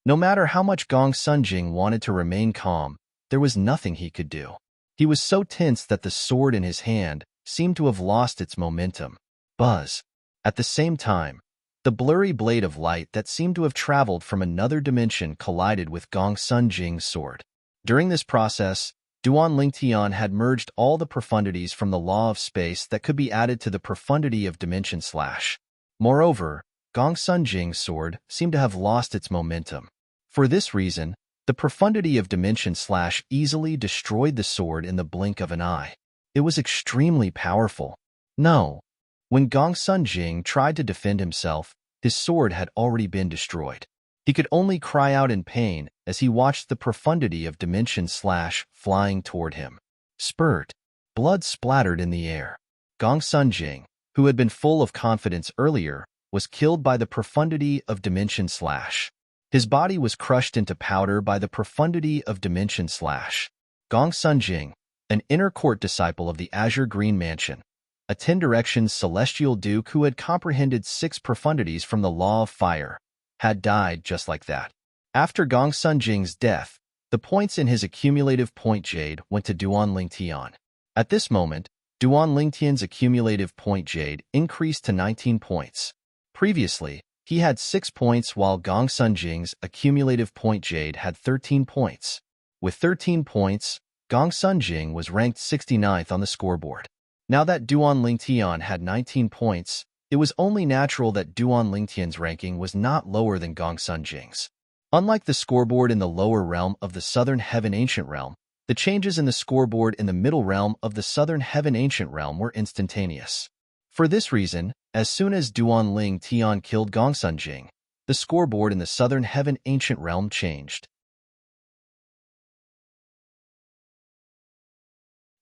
No matter how much Gongsun Jing wanted to remain calm, there was nothing he could do. He was so tense that the sword in his hand seemed to have lost its momentum. Buzz. At the same time, the blurry blade of light that seemed to have traveled from another dimension collided with Gongsun Jing's sword. During this process, Duan Lingtian had merged all the profundities from the law of space that could be added to the profundity of dimension slash. Moreover, Gongsun Jing's sword seemed to have lost its momentum. For this reason, the profundity of dimension slash easily destroyed the sword in the blink of an eye. It was extremely powerful. No. When Gongsun Jing tried to defend himself, his sword had already been destroyed. He could only cry out in pain as he watched the profundity of dimension slash flying toward him. Spurt. Blood splattered in the air. Gongsun Jing, who had been full of confidence earlier, was killed by the profundity of dimension slash. His body was crushed into powder by the profundity of dimension slash. Gongsun Jing, an inner court disciple of the Azure Green Mansion, a 10-direction celestial duke who had comprehended 6 profundities from the law of fire, had died just like that. After Gongsun Jing's death, the points in his accumulative point jade went to Duan Lingtian. At this moment, Duan Lingtian's accumulative point jade increased to 19 points. Previously, he had 6 points while Gong Sunjing's accumulative point jade had 13 points. With 13 points, Gong Sunjing was ranked 69th on the scoreboard. Now that Duan Lingtian had 19 points, it was only natural that Duan Lingtian's ranking was not lower than Gong Sunjing's. Unlike the scoreboard in the lower realm of the Southern Heaven Ancient Realm, the changes in the scoreboard in the middle realm of the Southern Heaven Ancient Realm were instantaneous. For this reason, as soon as Duan Lingtian killed Gong Sunjing, the scoreboard in the Southern Heaven Ancient Realm changed.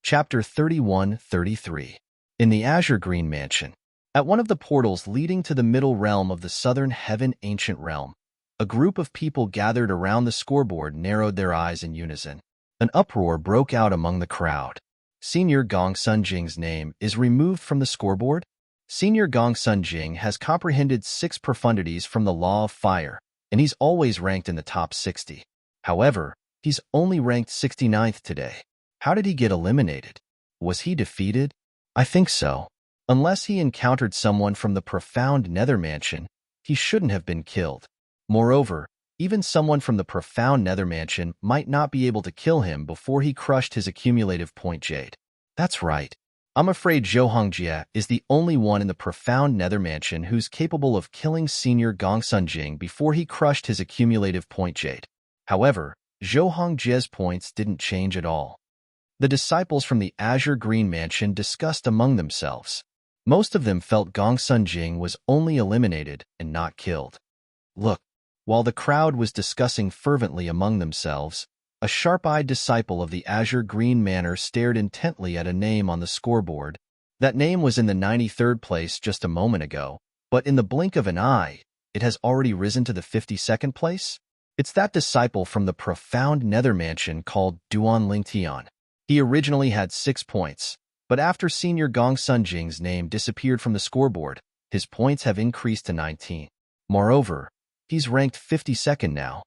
Chapter 31-33. In the Azure Green Mansion. At one of the portals leading to the middle realm of the Southern Heaven Ancient Realm, a group of people gathered around the scoreboard narrowed their eyes in unison. An uproar broke out among the crowd. Senior Gong Sunjing's name is removed from the scoreboard? Senior Gong Sunjing has comprehended 6 profundities from the Law of Fire, and he's always ranked in the top 60. However, he's only ranked 69th today. How did he get eliminated? Was he defeated? I think so. Unless he encountered someone from the profound Nether Mansion, he shouldn't have been killed. Moreover, even someone from the profound Nether Mansion might not be able to kill him before he crushed his accumulative point jade. That's right. I'm afraid Zhou Hongjie is the only one in the profound Nether Mansion who's capable of killing Senior Gong Sunjing before he crushed his accumulative point jade. However, Zhou Hongjie's points didn't change at all. The disciples from the Azure Green Mansion discussed among themselves. Most of them felt Gong Sunjing was only eliminated and not killed. Look, while the crowd was discussing fervently among themselves, a sharp-eyed disciple of the Azure Green Manor stared intently at a name on the scoreboard. That name was in the 93rd place just a moment ago, but in the blink of an eye, it has already risen to the 52nd place? It's that disciple from the profound Nether Mansion called Duan Lingtian. He originally had 6 points, but after Senior Gong Sunjing's name disappeared from the scoreboard, his points have increased to 19. Moreover, he's ranked 52nd now.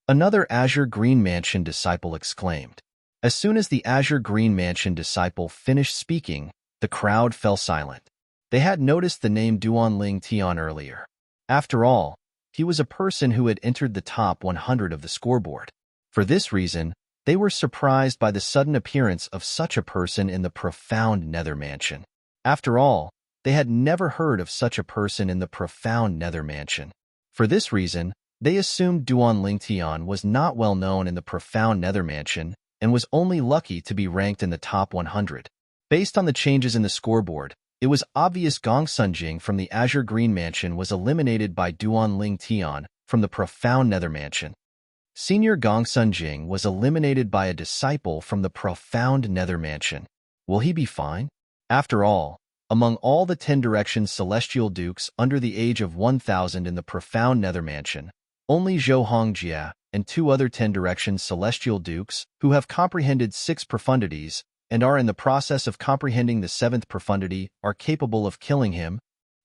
Another Azure Green Mansion disciple exclaimed. As soon as the Azure Green Mansion disciple finished speaking, the crowd fell silent. They had noticed the name Duan Lingtian earlier. After all, he was a person who had entered the top 100 of the scoreboard. For this reason, they were surprised by the sudden appearance of such a person in the profound Nether Mansion. After all, they had never heard of such a person in the profound Nether Mansion. For this reason, they assumed Duan Lingtian was not well known in the profound Nether Mansion and was only lucky to be ranked in the top 100. Based on the changes in the scoreboard, it was obvious Gong Sunjing from the Azure Green Mansion was eliminated by Duan Lingtian from the profound Nether Mansion. Senior Gong Sunjing was eliminated by a disciple from the profound Nether Mansion. Will he be fine? After all, among all the 10 Directions Celestial Dukes under the age of 1,000 in the profound Nether Mansion, only Zhou Hongjie and 2 other 10 Directions Celestial Dukes who have comprehended 6 profundities and are in the process of comprehending the 7th profundity are capable of killing him.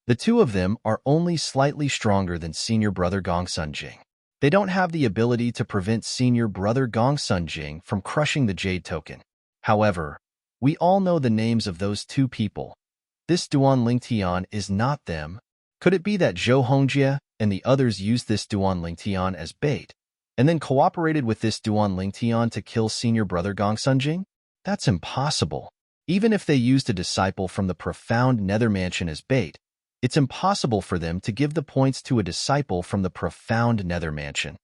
The 2 of them are only slightly stronger than Senior Brother Gong Sunjing. They don't have the ability to prevent Senior Brother Gong Sunjing from crushing the Jade Token. However, we all know the names of those 2 people. This Duan Lingtian is not them. Could it be that Zhou Hongjie and the others used this Duan Lingtian as bait, and then cooperated with this Duan Lingtian to kill Senior Brother Gong Sunjing? That's impossible. Even if they used a disciple from the profound Nether Mansion as bait, it's impossible for them to give the points to a disciple from the profound Nether Mansion.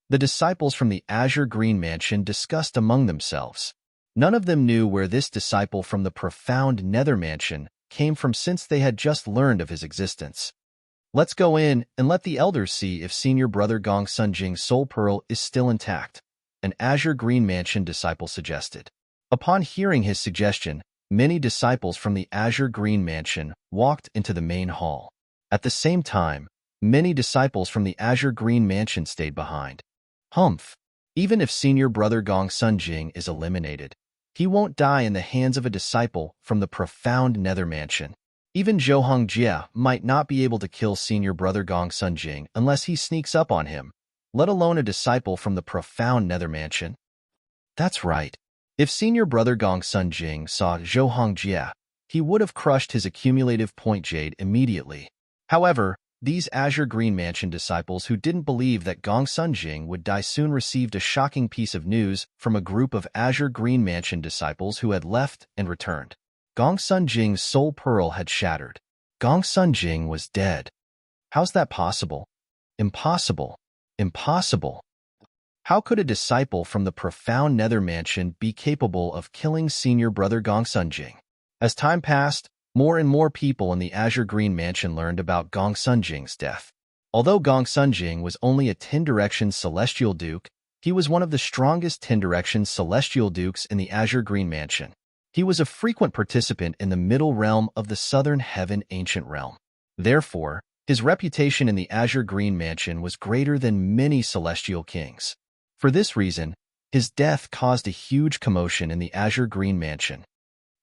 The disciples from the Azure Green Mansion discussed among themselves. None of them knew where this disciple from the profound Nether Mansion came from since they had just learned of his existence. Let's go in and let the elders see if Senior Brother Gong Sunjing's soul pearl is still intact, an Azure Green Mansion disciple suggested. Upon hearing his suggestion, many disciples from the Azure Green Mansion walked into the main hall. At the same time, many disciples from the Azure Green Mansion stayed behind. Humph! Even if Senior Brother Gong Sunjing is eliminated, he won't die in the hands of a disciple from the profound Nether Mansion. Even Zhou Hongjie might not be able to kill Senior Brother Gong Sunjing unless he sneaks up on him, let alone a disciple from the profound Nether Mansion. That's right. If Senior Brother Gong Sunjing saw Zhou Hongjie, he would have crushed his accumulative point jade immediately. However, these Azure Green Mansion disciples who didn't believe that Gong Sunjing would die soon received a shocking piece of news from a group of Azure Green Mansion disciples who had left and returned. Gong Sunjing's soul pearl had shattered. Gong Sunjing was dead. How's that possible? Impossible. Impossible. How could a disciple from the profound Nether Mansion be capable of killing senior brother Gong Sunjing? As time passed, more and more people in the Azure Green Mansion learned about Gong Sunjing's death. Although Gong Sunjing was only a 10-direction Celestial Duke, he was one of the strongest 10-direction Celestial Dukes in the Azure Green Mansion. He was a frequent participant in the middle realm of the Southern Heaven Ancient Realm. Therefore, his reputation in the Azure Green Mansion was greater than many Celestial Kings. For this reason, his death caused a huge commotion in the Azure Green Mansion.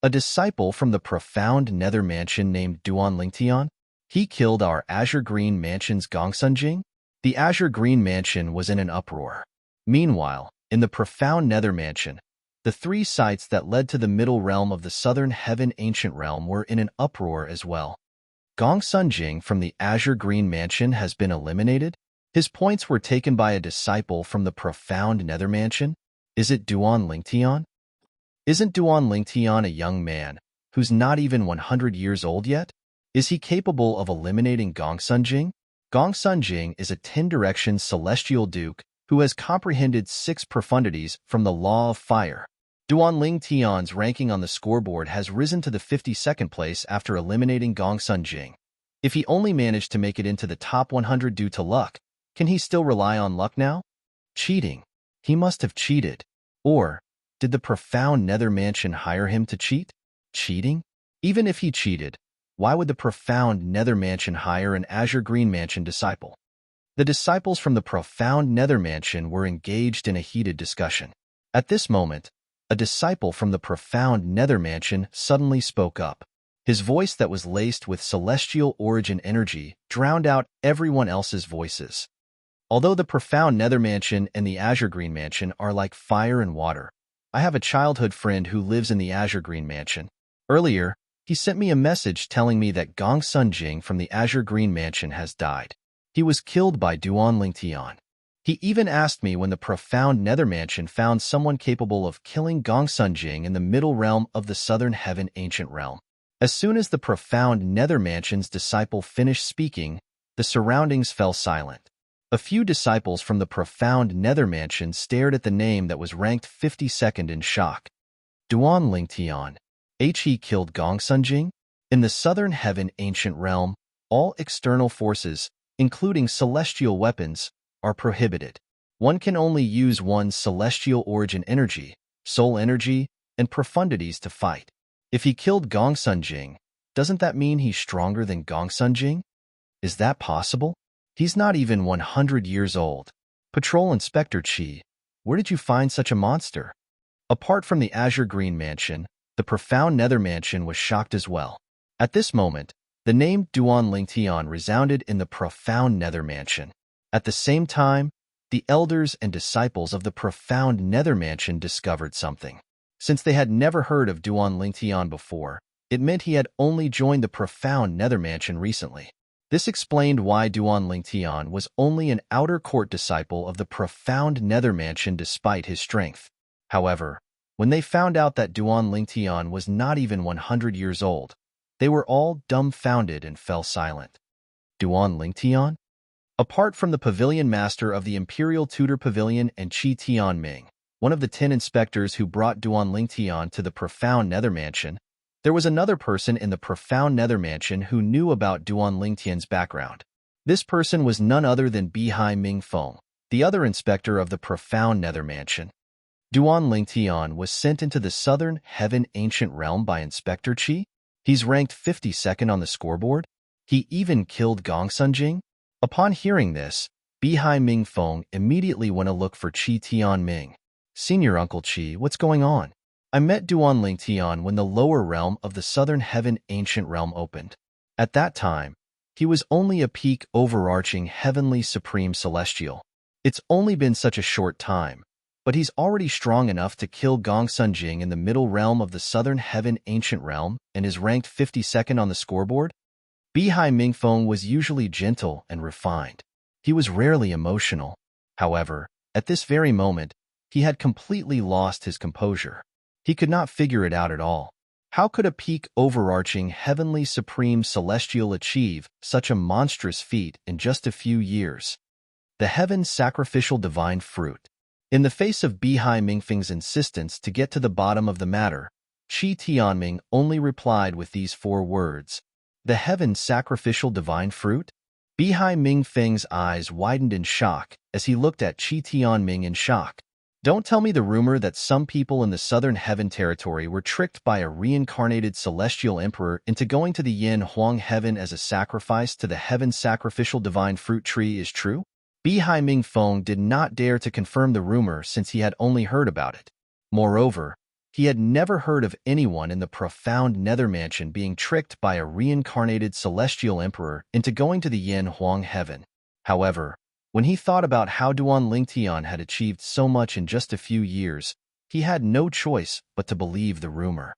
A disciple from the profound Nether Mansion named Duan Lingtian, he killed our Azure Green Mansion's Gong Sunjing? The Azure Green Mansion was in an uproar. Meanwhile, in the profound Nether Mansion, the 3 sites that led to the middle realm of the Southern Heaven Ancient Realm were in an uproar as well. Gong Sunjing from the Azure Green Mansion has been eliminated? His points were taken by a disciple from the profound Nether Mansion? Is it Duan Lingtian? Isn't Duan Lingtian a young man who's not even 100 years old yet? Is he capable of eliminating Gong Sunjing? Gong Sunjing is a 10-direction Celestial Duke who has comprehended 6 profundities from the Law of Fire. Duan Lingtian's ranking on the scoreboard has risen to the 52nd place after eliminating Gong Sunjing. If he only managed to make it into the top 100 due to luck, can he still rely on luck now? Cheating. He must have cheated. Or, did the profound Nether Mansion hire him to cheat? Cheating? Even if he cheated, why would the profound Nether Mansion hire an Azure Green Mansion disciple? The disciples from the profound Nether Mansion were engaged in a heated discussion. At this moment, a disciple from the profound Nether Mansion suddenly spoke up. His voice that was laced with celestial origin energy drowned out everyone else's voices. Although the profound Nether Mansion and the Azure Green Mansion are like fire and water, I have a childhood friend who lives in the Azure Green Mansion. Earlier, he sent me a message telling me that Gong Sunjing from the Azure Green Mansion has died. He was killed by Duan Lingtian. He even asked me when the profound Nether Mansion found someone capable of killing Gong Sunjing in the middle realm of the Southern Heaven Ancient Realm. As soon as the profound Nether Mansion's disciple finished speaking, the surroundings fell silent. A few disciples from the profound Nether Mansion stared at the name that was ranked 52nd in shock. Duan Lingtian. He killed Gong Sunjing? In the Southern Heaven Ancient Realm, all external forces, including celestial weapons, are prohibited. One can only use one's celestial origin energy, soul energy, and profundities to fight. If he killed Gong Sunjing, doesn't that mean he's stronger than Gong Sunjing? Is that possible? He's not even 100 years old. Patrol Inspector Chi, where did you find such a monster? Apart from the Azure Green Mansion, the profound Nether Mansion was shocked as well. At this moment, the name Duan Lingtian resounded in the profound Nether Mansion. At the same time, the elders and disciples of the profound Nether Mansion discovered something. Since they had never heard of Duan Lingtian before, it meant he had only joined the profound Nether Mansion recently. This explained why Duan Lingtian was only an outer court disciple of the profound Nether Mansion despite his strength. However, when they found out that Duan Lingtian was not even 100 years old, they were all dumbfounded and fell silent. Duan Lingtian? Apart from the pavilion master of the Imperial Tudor Pavilion and Qi Tianming, one of the 10 inspectors who brought Duan Lingtian to the profound Nether Mansion, there was another person in the profound Nether Mansion who knew about Duan Lingtian's background. This person was none other than Bihai Mingfeng, the other inspector of the profound Nether Mansion. Duan Lingtian was sent into the Southern Heaven Ancient Realm by Inspector Qi. He's ranked 52nd on the scoreboard. He even killed Gong Sunjing. Upon hearing this, Bihai Mingfeng immediately went to look for Qi Tianming. Senior Uncle Qi, what's going on? I met Duan Lingtian when the lower realm of the Southern Heaven Ancient Realm opened. At that time, he was only a peak overarching Heavenly Supreme Celestial. It's only been such a short time, but he's already strong enough to kill Gong Sunjing in the middle realm of the southern heaven ancient realm and is ranked 52nd on the scoreboard? Bihai Mingfeng was usually gentle and refined. He was rarely emotional. However, at this very moment, he had completely lost his composure. He could not figure it out at all. How could a peak overarching heavenly supreme celestial achieve such a monstrous feat in just a few years? The heaven sacrificial divine fruit. In the face of Bihai Mingfeng's insistence to get to the bottom of the matter, Qi Tianming only replied with these 4 words: "The heaven sacrificial divine fruit?" Bihai Mingfeng's eyes widened in shock as he looked at Qi Tianming in shock. Don't tell me the rumor that some people in the southern heaven territory were tricked by a reincarnated celestial emperor into going to the Yin Huang heaven as a sacrifice to the heaven sacrificial divine fruit tree is true? Bihai Mingfeng did not dare to confirm the rumor since he had only heard about it. Moreover, he had never heard of anyone in the profound nether mansion being tricked by a reincarnated celestial emperor into going to the Yin Huang heaven. However, when he thought about how Duan Lingtian had achieved so much in just a few years, he had no choice but to believe the rumor.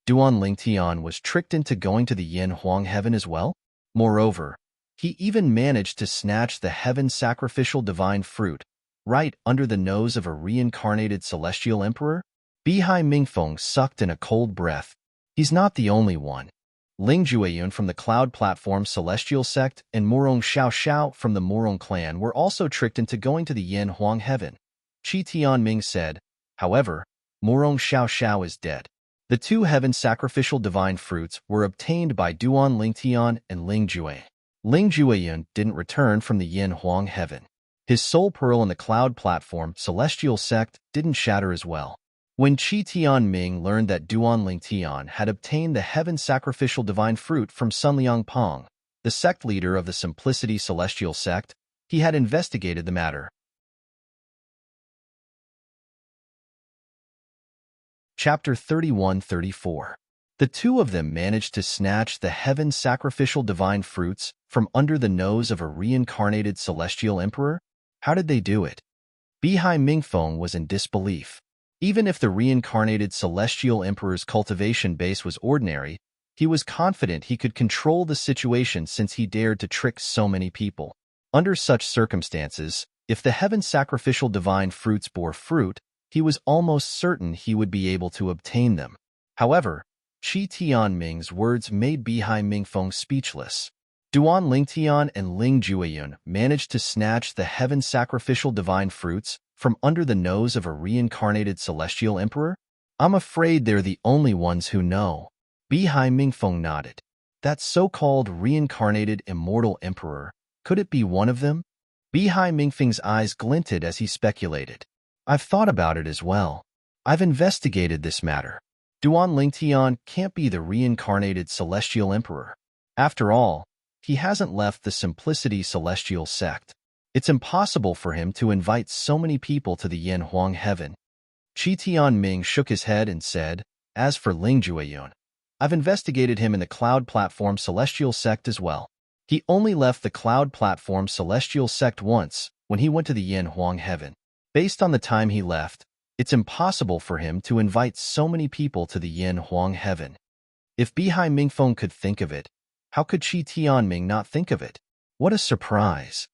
Duan Lingtian was tricked into going to the Yin Huang heaven as well? Moreover, he even managed to snatch the heaven sacrificial divine fruit right under the nose of a reincarnated celestial emperor? Bihai Mingfeng sucked in a cold breath. He's not the only one. Ling Jueyun from the Cloud Platform Celestial Sect and Murong Xiao from the Murong clan were also tricked into going to the Yin Huang heaven. Qi Tianming said. However, Murong Xiao is dead. The 2 heaven sacrificial divine fruits were obtained by Duan Lingtian and Ling Jueyun. Ling Jueyun didn't return from the Yin Huang heaven. His soul pearl in the Cloud Platform Celestial Sect didn't shatter as well. When Qi Tianming learned that Duan Lingtian had obtained the heaven sacrificial divine fruit from Sunliang Pong, the sect leader of the Simplicity Celestial Sect, he had investigated the matter. Chapter 31-34. The 2 of them managed to snatch the heaven sacrificial divine fruits from under the nose of a reincarnated celestial emperor? How did they do it? Bihai Mingfeng was in disbelief. Even if the reincarnated celestial emperor's cultivation base was ordinary, he was confident he could control the situation since he dared to trick so many people. Under such circumstances, if the heaven sacrificial divine fruits bore fruit, he was almost certain he would be able to obtain them. However, Qi Tianming's words made Bihai Mingfeng speechless. Duan Lingtian and Ling Jueyun managed to snatch the heaven sacrificial divine fruits from under the nose of a reincarnated celestial emperor? I'm afraid they're the only ones who know. Bihai Mingfeng nodded. That so-called reincarnated immortal emperor, could it be one of them? Bihai Mingfeng's eyes glinted as he speculated. I've thought about it as well. I've investigated this matter. Duan Lingtian can't be the reincarnated celestial emperor. After all, he hasn't left the Simplicity Celestial Sect. It's impossible for him to invite so many people to the Yin Huang heaven. Qi Tianming shook his head and said, as for Ling Jueyun, I've investigated him in the Cloud Platform Celestial Sect as well. He only left the Cloud Platform Celestial Sect once, when he went to the Yin Huang heaven. Based on the time he left, it's impossible for him to invite so many people to the Yin Huang heaven. If Bihai Mingfeng could think of it, how could Qi Tianming not think of it? What a surprise!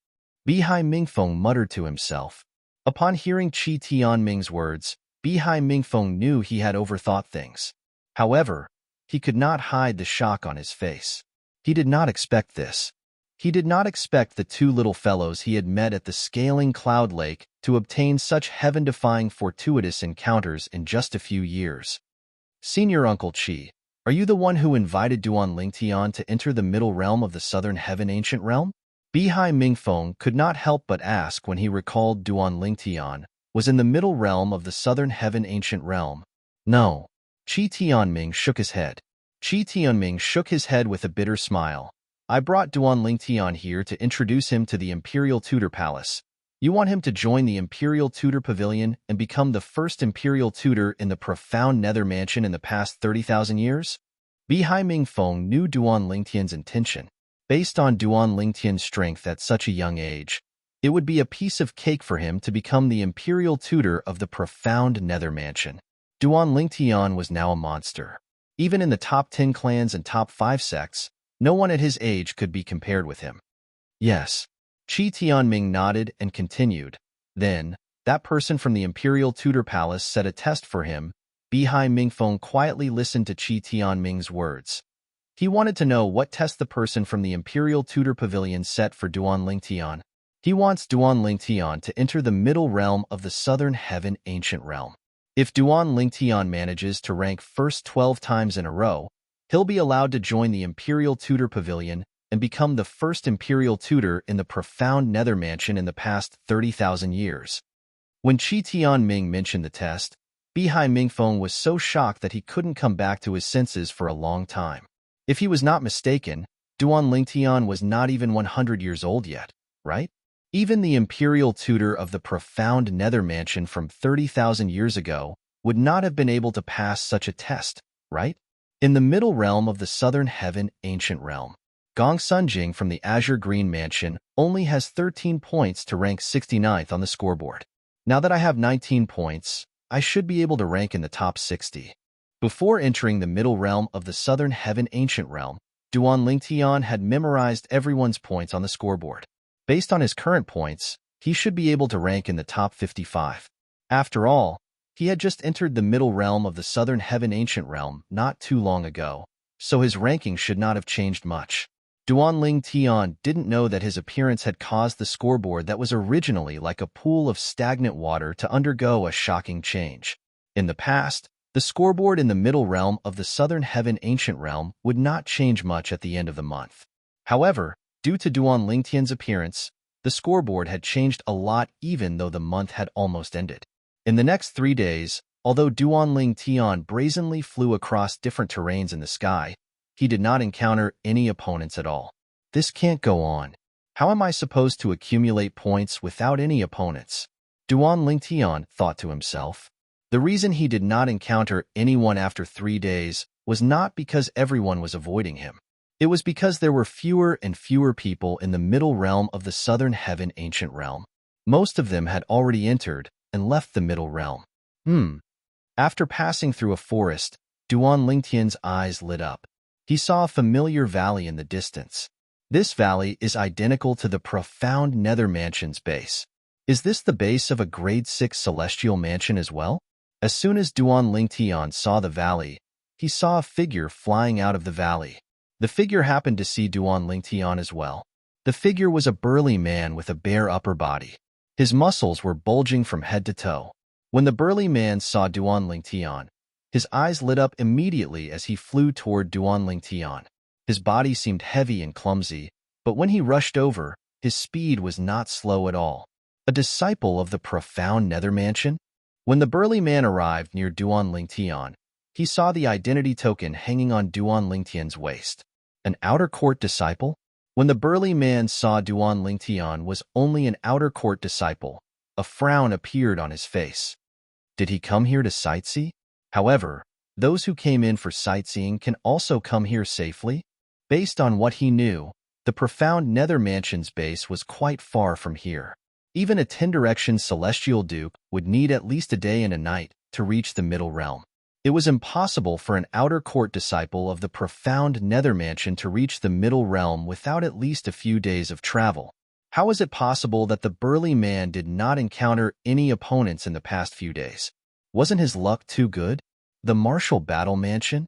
Bihai Mingfeng muttered to himself. Upon hearing Qi Tianming's words, Bihai Mingfeng knew he had overthought things. However, he could not hide the shock on his face. He did not expect this. He did not expect the 2 little fellows he had met at the scaling cloud lake to obtain such heaven-defying fortuitous encounters in just a few years. Senior Uncle Qi, are you the one who invited Duan Lingtian to enter the middle realm of the southern heaven ancient realm? Bihai Mingfeng could not help but ask when he recalled Duan Lingtian was in the middle realm of the southern heaven ancient realm. No. Qi Tianming shook his head. Qi Tianming shook his head with a bitter smile. I brought Duan Lingtian here to introduce him to the Imperial Tutor Palace. You want him to join the Imperial Tutor Pavilion and become the first Imperial Tutor in the profound Nether Mansion in the past 30,000 years? Bihai Mingfeng knew Duan Lingtian's intention. Based on Duan Lingtian's strength at such a young age, It would be a piece of cake for him to become the imperial tutor of the profound Nether Mansion. Duan Lingtian was now a monster. Even in the top 10 clans and top 5 sects, no one at his age could be compared with him. Yes. Qi Tianming nodded and continued. Then, that person from the Imperial Tutor Palace set a test for him. Bihai Mingfeng quietly listened to Qi Tianming's words. He wanted to know what test the person from the Imperial Tutor Pavilion set for Duan Lingtian. He wants Duan Lingtian to enter the middle realm of the Southern Heaven Ancient Realm. If Duan Lingtian manages to rank first 12 times in a row, he'll be allowed to join the Imperial Tutor Pavilion and become the first Imperial Tutor in the profound Nether Mansion in the past 30,000 years. When Qi Tianming mentioned the test, Bihai Mingfeng was so shocked that he couldn't come back to his senses for a long time. If he was not mistaken, Duan Lingtian was not even 100 years old yet, right? Even the Imperial Tutor of the profound Nether Mansion from 30,000 years ago would not have been able to pass such a test, right? In the middle realm of the Southern Heaven Ancient Realm, Gong Sunjing from the Azure Green Mansion only has 13 points to rank 69th on the scoreboard. Now that I have 19 points, I should be able to rank in the top 60. Before entering the middle realm of the Southern Heaven Ancient Realm, Duan Lingtian had memorized everyone's points on the scoreboard. Based on his current points, he should be able to rank in the top 55. After all, he had just entered the middle realm of the Southern Heaven Ancient Realm not too long ago, so his ranking should not have changed much. Duan Lingtian didn't know that his appearance had caused the scoreboard that was originally like a pool of stagnant water to undergo a shocking change. In the past, the scoreboard in the middle realm of the Southern Heaven Ancient Realm would not change much at the end of the month. However, due to Duan Lingtian's appearance, the scoreboard had changed a lot even though the month had almost ended. In the next 3 days, although Duan Lingtian brazenly flew across different terrains in the sky, he did not encounter any opponents at all. This can't go on. How am I supposed to accumulate points without any opponents? Duan Lingtian thought to himself. The reason he did not encounter anyone after 3 days was not because everyone was avoiding him. It was because there were fewer and fewer people in the middle realm of the Southern Heaven Ancient Realm. Most of them had already entered and left the middle realm. After passing through a forest, Duan Lingtian's eyes lit up. He saw a familiar valley in the distance. This valley is identical to the profound Nether Mansion's base. Is this the base of a grade 6 celestial mansion as well? As soon as Duan Lingtian saw the valley, he saw a figure flying out of the valley. The figure happened to see Duan Lingtian as well. The figure was a burly man with a bare upper body. His muscles were bulging from head to toe. When the burly man saw Duan Lingtian, his eyes lit up immediately as he flew toward Duan Lingtian. His body seemed heavy and clumsy, but when he rushed over, his speed was not slow at all. A disciple of the profound Nether Mansion? When the burly man arrived near Duan Lingtian, he saw the identity token hanging on Duan Lingtian's waist. An outer court disciple? When the burly man saw Duan Lingtian was only an outer court disciple, a frown appeared on his face. Did he come here to sightsee? However, those who came in for sightseeing can also come here safely. Based on what he knew, the profound Nether Mansion's base was quite far from here. Even a 10-direction celestial dupe would need at least a day and a night to reach the middle realm. It was impossible for an outer court disciple of the profound Nether Mansion to reach the middle realm without at least a few days of travel. How is it possible that the burly man did not encounter any opponents in the past few days? Wasn't his luck too good? The Martial Battle Mansion?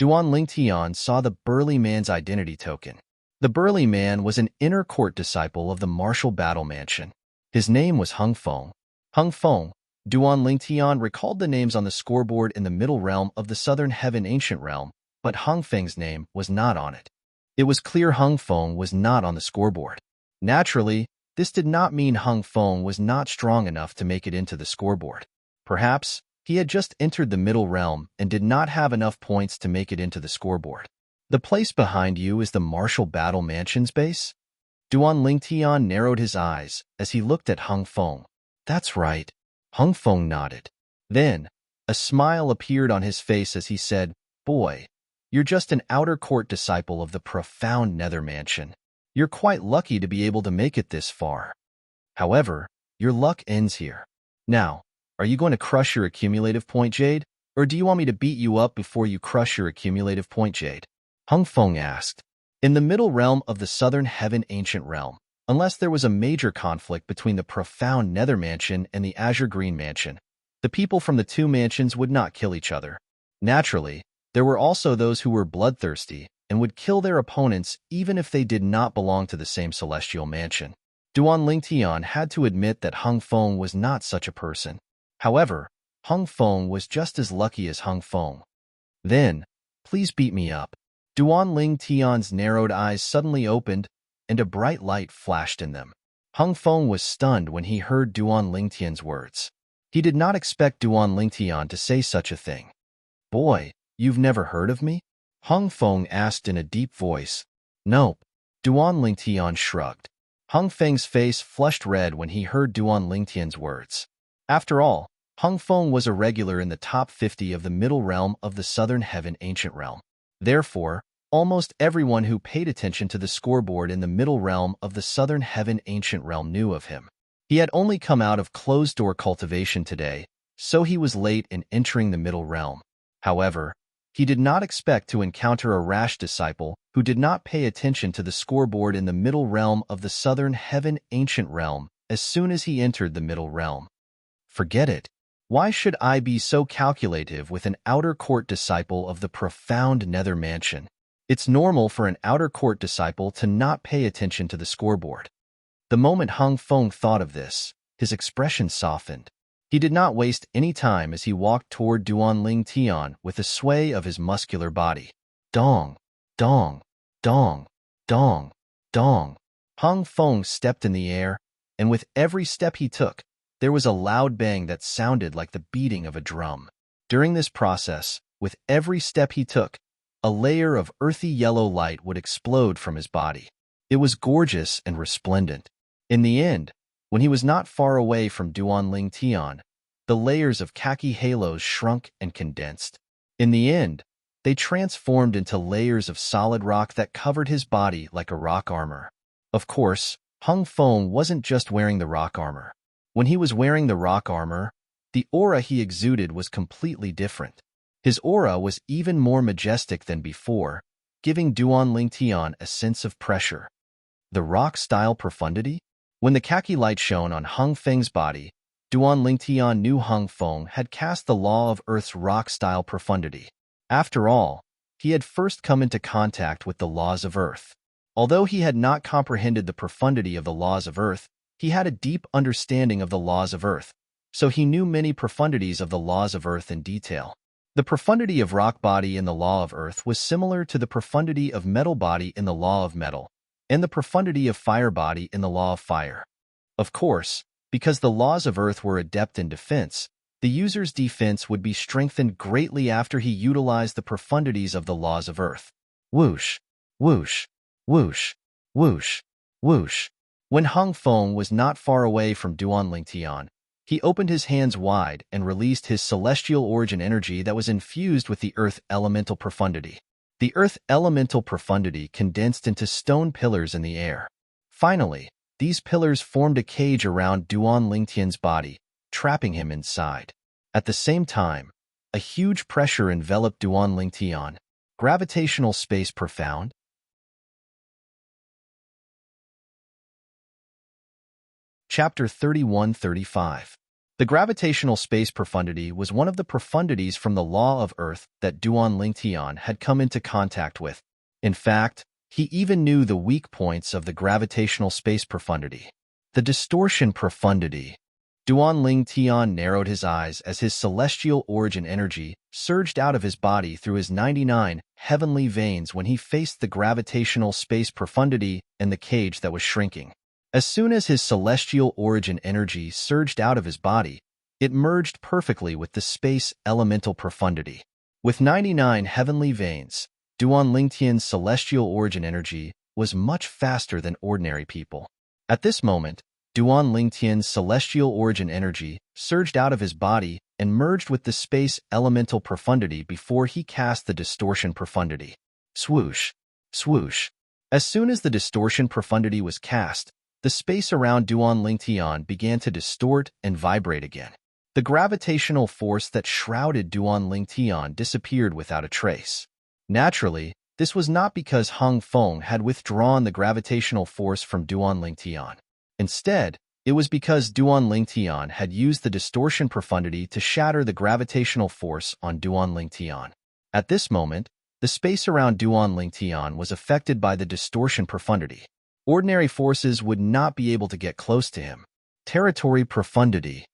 Duan Lingtian saw the burly man's identity token. The burly man was an inner court disciple of the Martial Battle Mansion. His name was Hung Feng. Hung Feng. Duan Lingtian recalled the names on the scoreboard in the middle realm of the Southern Heaven Ancient Realm, but Hung Feng's name was not on it. It was clear Hung Feng was not on the scoreboard. Naturally, this did not mean Hung Feng was not strong enough to make it into the scoreboard. Perhaps he had just entered the middle realm and did not have enough points to make it into the scoreboard. The place behind you is the Martial Battle Mansion's base? Duan Lingtian narrowed his eyes as he looked at Hung Feng. That's right. Hung Feng nodded. Then, a smile appeared on his face as he said, Boy, you're just an outer court disciple of the profound Nether Mansion. You're quite lucky to be able to make it this far. However, your luck ends here. Now, are you going to crush your accumulative point, Jade? Or do you want me to beat you up before you crush your accumulative point, Jade? Hung Feng asked. In the middle realm of the Southern Heaven Ancient Realm, unless there was a major conflict between the profound Nether Mansion and the Azure Green Mansion, the people from the two mansions would not kill each other. Naturally, there were also those who were bloodthirsty and would kill their opponents even if they did not belong to the same celestial mansion. Duan Lingtian had to admit that Hung Feng was not such a person. However, Hung Feng was just as lucky as Hung Feng. Then, please beat me up. Duan Lingtian's narrowed eyes suddenly opened, and a bright light flashed in them. Hung Feng was stunned when he heard Duan Lingtian's words. He did not expect Duan Lingtian to say such a thing. Boy, you've never heard of me? Hung Feng asked in a deep voice. Nope. Duan Lingtian shrugged. Hung Feng's face flushed red when he heard Duan Lingtian's words. After all, Hung Feng was a regular in the top 50 of the middle realm of the Southern Heaven Ancient Realm. Therefore, almost everyone who paid attention to the scoreboard in the middle realm of the Southern Heaven Ancient Realm knew of him. He had only come out of closed-door cultivation today, so he was late in entering the middle realm. However, he did not expect to encounter a rash disciple who did not pay attention to the scoreboard in the middle realm of the Southern Heaven Ancient Realm as soon as he entered the middle realm. Forget it. Why should I be so calculative with an outer court disciple of the profound Nether Mansion? It's normal for an outer court disciple to not pay attention to the scoreboard. The moment Hung Feng thought of this, his expression softened. He did not waste any time as he walked toward Duan Lingtian with a sway of his muscular body. Dong, dong, dong, dong, dong. Hung Feng stepped in the air, and with every step he took, there was a loud bang that sounded like the beating of a drum. During this process, with every step he took, a layer of earthy yellow light would explode from his body. It was gorgeous and resplendent. In the end, when he was not far away from Duan Lingtian, the layers of khaki halos shrunk and condensed. In the end, they transformed into layers of solid rock that covered his body like a rock armor. Of course, Hung Feng wasn't just wearing the rock armor. When he was wearing the rock armor, the aura he exuded was completely different. His aura was even more majestic than before, giving Duan Lingtian a sense of pressure. The rock-style profundity? When the khaki light shone on Hung Feng's body, Duan Lingtian knew Hung Feng had cast the law of Earth's rock-style profundity. After all, he had first come into contact with the laws of Earth. Although he had not comprehended the profundity of the laws of Earth, he had a deep understanding of the laws of Earth, so he knew many profundities of the laws of Earth in detail. The profundity of rock body in the law of Earth was similar to the profundity of metal body in the law of metal, and the profundity of fire body in the law of fire. Of course, because the laws of Earth were adept in defense, the user's defense would be strengthened greatly after he utilized the profundities of the laws of Earth. Whoosh, whoosh, whoosh, whoosh, whoosh. When Hung Feng was not far away from Duan Lingtian, he opened his hands wide and released his celestial origin energy that was infused with the Earth elemental profundity. The Earth elemental profundity condensed into stone pillars in the air. Finally, these pillars formed a cage around Duan Lingtian's body, trapping him inside. At the same time, a huge pressure enveloped Duan Lingtian. Gravitational space profound. Chapter 31-35. The gravitational space profundity was one of the profundities from the law of Earth that Duan Lingtian had come into contact with. In fact, he even knew the weak points of the gravitational space profundity. The distortion profundity. Duan Lingtian narrowed his eyes as his celestial origin energy surged out of his body through his 99 heavenly veins when he faced the gravitational space profundity and the cage that was shrinking. As soon as his celestial origin energy surged out of his body, it merged perfectly with the space elemental profundity. With 99 heavenly veins, Duan Lingtian's celestial origin energy was much faster than ordinary people. At this moment, Duan Lingtian's celestial origin energy surged out of his body and merged with the space elemental profundity before he cast the distortion profundity. Swoosh, swoosh. As soon as the distortion profundity was cast, the space around Duan Lingtian began to distort and vibrate again. The gravitational force that shrouded Duan Lingtian disappeared without a trace. Naturally, this was not because Hung Feng had withdrawn the gravitational force from Duan Lingtian. Instead, it was because Duan Lingtian had used the distortion profundity to shatter the gravitational force on Duan Lingtian. At this moment, the space around Duan Lingtian was affected by the distortion profundity. Ordinary forces would not be able to get close to him. Territory profundity.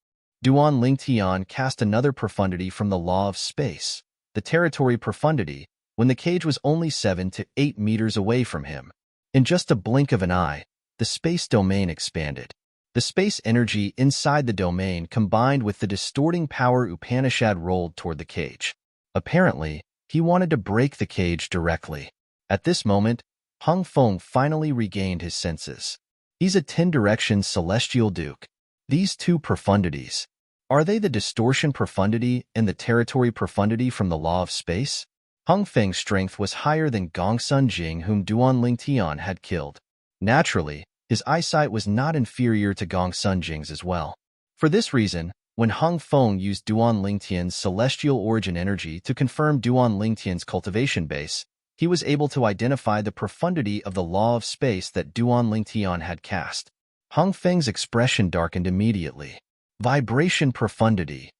Duan Lingtian cast another profundity from the law of space, the territory profundity, when the cage was only 7 to 8 meters away from him. In just a blink of an eye, the space domain expanded. The space energy inside the domain combined with the distorting power Upanishad rolled toward the cage. Apparently, he wanted to break the cage directly. At this moment, Hung Feng finally regained his senses. He's a 10-direction celestial duke. These two profundities, are they the distortion profundity and the territory profundity from the law of space? Hung Feng's strength was higher than Gongsun Jing, whom Duan Lingtian had killed. Naturally, his eyesight was not inferior to Gongsun Jing's as well. For this reason, when Hung Feng used Duan Lingtian's celestial origin energy to confirm Duan Lingtian's cultivation base, he was able to identify the profundity of the law of space that Duan Lingtian had cast. Hung Feng's expression darkened immediately. Vibration profundity.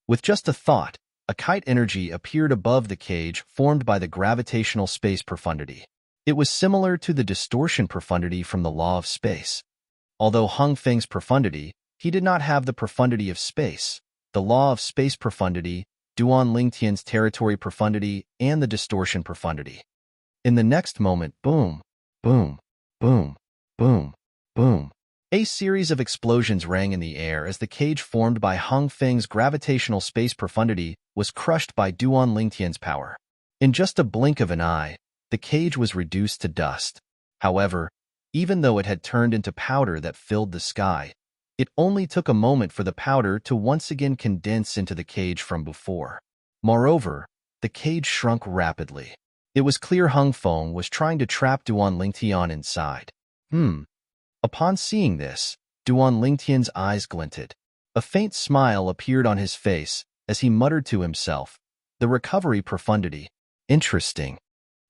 With just a thought, a kite energy appeared above the cage formed by the gravitational space profundity. It was similar to the distortion profundity from the law of space. Although Hung Feng's profundity, he did not have the profundity of space, the law of space profundity, Duan Lingtian's territory profundity, and the distortion profundity. In the next moment, boom, boom, boom, boom, boom. A series of explosions rang in the air as the cage formed by Hung Feng's gravitational space profundity was crushed by Duan Lingtian's power. In just a blink of an eye, the cage was reduced to dust. However, even though it had turned into powder that filled the sky, it only took a moment for the powder to once again condense into the cage from before. Moreover, the cage shrunk rapidly. It was clear Hung Feng was trying to trap Duan Lingtian inside. Upon seeing this, Duan Lingtian's eyes glinted. A faint smile appeared on his face as he muttered to himself, "The recovery profundity. Interesting."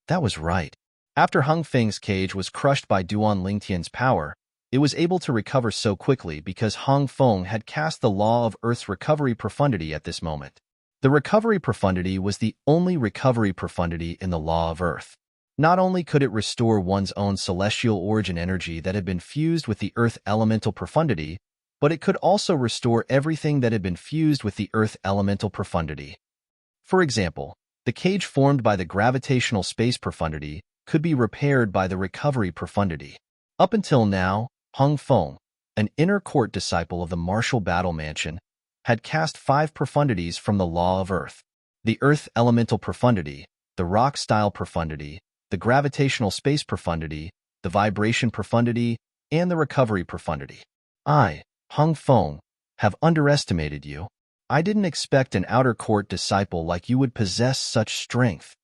That was right. After Hung Feng's cage was crushed by Duan Lingtian's power, it was able to recover so quickly because Hung Feng had cast the law of Earth's recovery profundity at this moment. The recovery profundity was the only recovery profundity in the law of Earth. Not only could it restore one's own celestial origin energy that had been fused with the Earth elemental profundity, but it could also restore everything that had been fused with the Earth elemental profundity. For example, the cage formed by the gravitational space profundity could be repaired by the recovery profundity. Up until now, Hung Feng, an inner court disciple of the martial battle mansion, had cast 5 profundities from the law of Earth: the Earth elemental profundity, the rock style profundity, the gravitational space profundity, the vibration profundity, and the recovery profundity. I, Hung Feng, have underestimated you. I didn't expect an outer court disciple like you would possess such strength.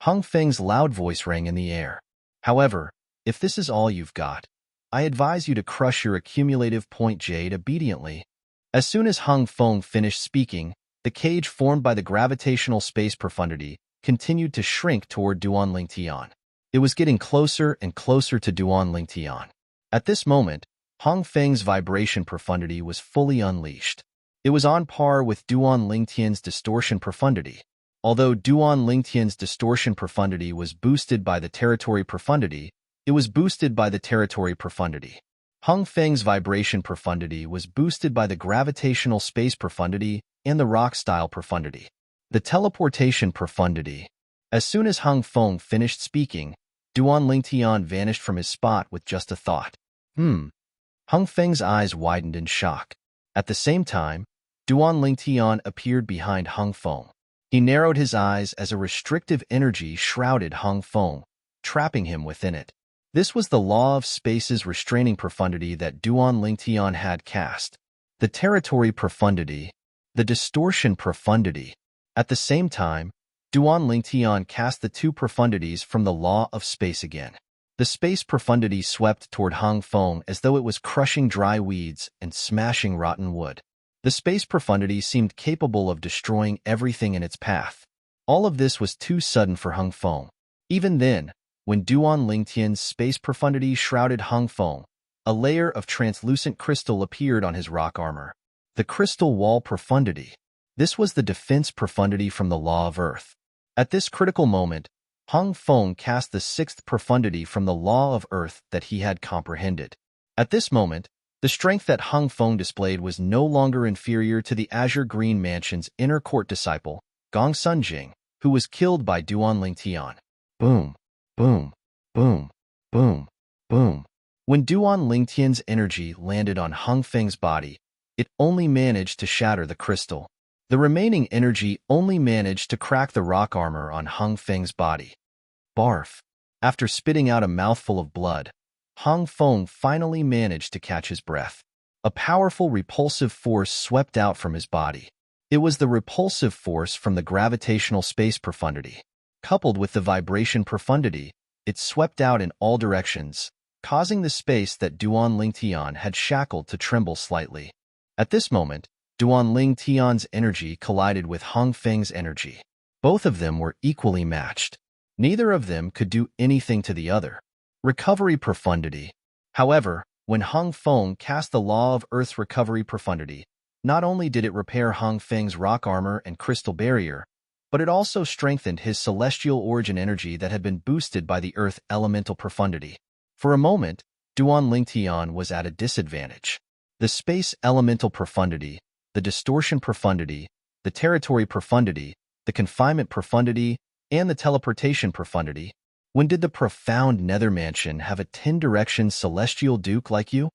Hung Feng's loud voice rang in the air. However, if this is all you've got, I advise you to crush your accumulative point jade obediently. As soon as Hung Feng finished speaking, the cage formed by the gravitational space profundity continued to shrink toward Duan Lingtian. It was getting closer and closer to Duan Lingtian. At this moment, Hung Feng's vibration profundity was fully unleashed. It was on par with Duan Lingtian's distortion profundity. Although Duan Lingtian's distortion profundity was boosted by the territory profundity, it was boosted by the territory profundity. Hung Feng's vibration profundity was boosted by the gravitational space profundity and the rock-style profundity. The teleportation profundity. As soon as Hung Feng finished speaking, Duan Lingtian vanished from his spot with just a thought. Hung Feng's eyes widened in shock. At the same time, Duan Lingtian appeared behind Hung Feng. He narrowed his eyes as a restrictive energy shrouded Hung Feng, trapping him within it. This was the law of space's restraining profundity that Duan Lingtian had cast. The territory profundity, the distortion profundity. At the same time, Duan Lingtian cast the 2 profundities from the law of space again. The space profundity swept toward Hung Feng as though it was crushing dry weeds and smashing rotten wood. The space profundity seemed capable of destroying everything in its path. All of this was too sudden for Hung Feng. Even then, when Duan Lingtian's space profundity shrouded Hung Feng, a layer of translucent crystal appeared on his rock armor. The crystal wall profundity. This was the defense profundity from the law of Earth. At this critical moment, Hung Feng cast the sixth profundity from the law of Earth that he had comprehended. At this moment, the strength that Hung Feng displayed was no longer inferior to the Azure Green Mansion's inner court disciple, Gong Sunjing, who was killed by Duan Lingtian. Boom, boom, boom, boom, boom. When Duan Lingtian's energy landed on Hung Feng's body, it only managed to shatter the crystal. The remaining energy only managed to crack the rock armor on Hung Feng's body. Barf. After spitting out a mouthful of blood, Hung Feng finally managed to catch his breath. A powerful repulsive force swept out from his body. It was the repulsive force from the gravitational space profundity. Coupled with the vibration profundity, it swept out in all directions, causing the space that Duan Lingtian had shackled to tremble slightly. At this moment, Duan Lingtian's energy collided with Hung Feng's energy. Both of them were equally matched. Neither of them could do anything to the other. Recovery profundity. However, when Hung Feng cast the law of Earth's recovery profundity, not only did it repair Hung Feng's rock armor and crystal barrier, but it also strengthened his celestial origin energy that had been boosted by the Earth elemental profundity. For a moment, Duan Lingtian was at a disadvantage. The space elemental profundity, the distortion profundity, the territory profundity, the confinement profundity, and the teleportation profundity. When did the profound nether mansion have a 10-direction celestial duke like you?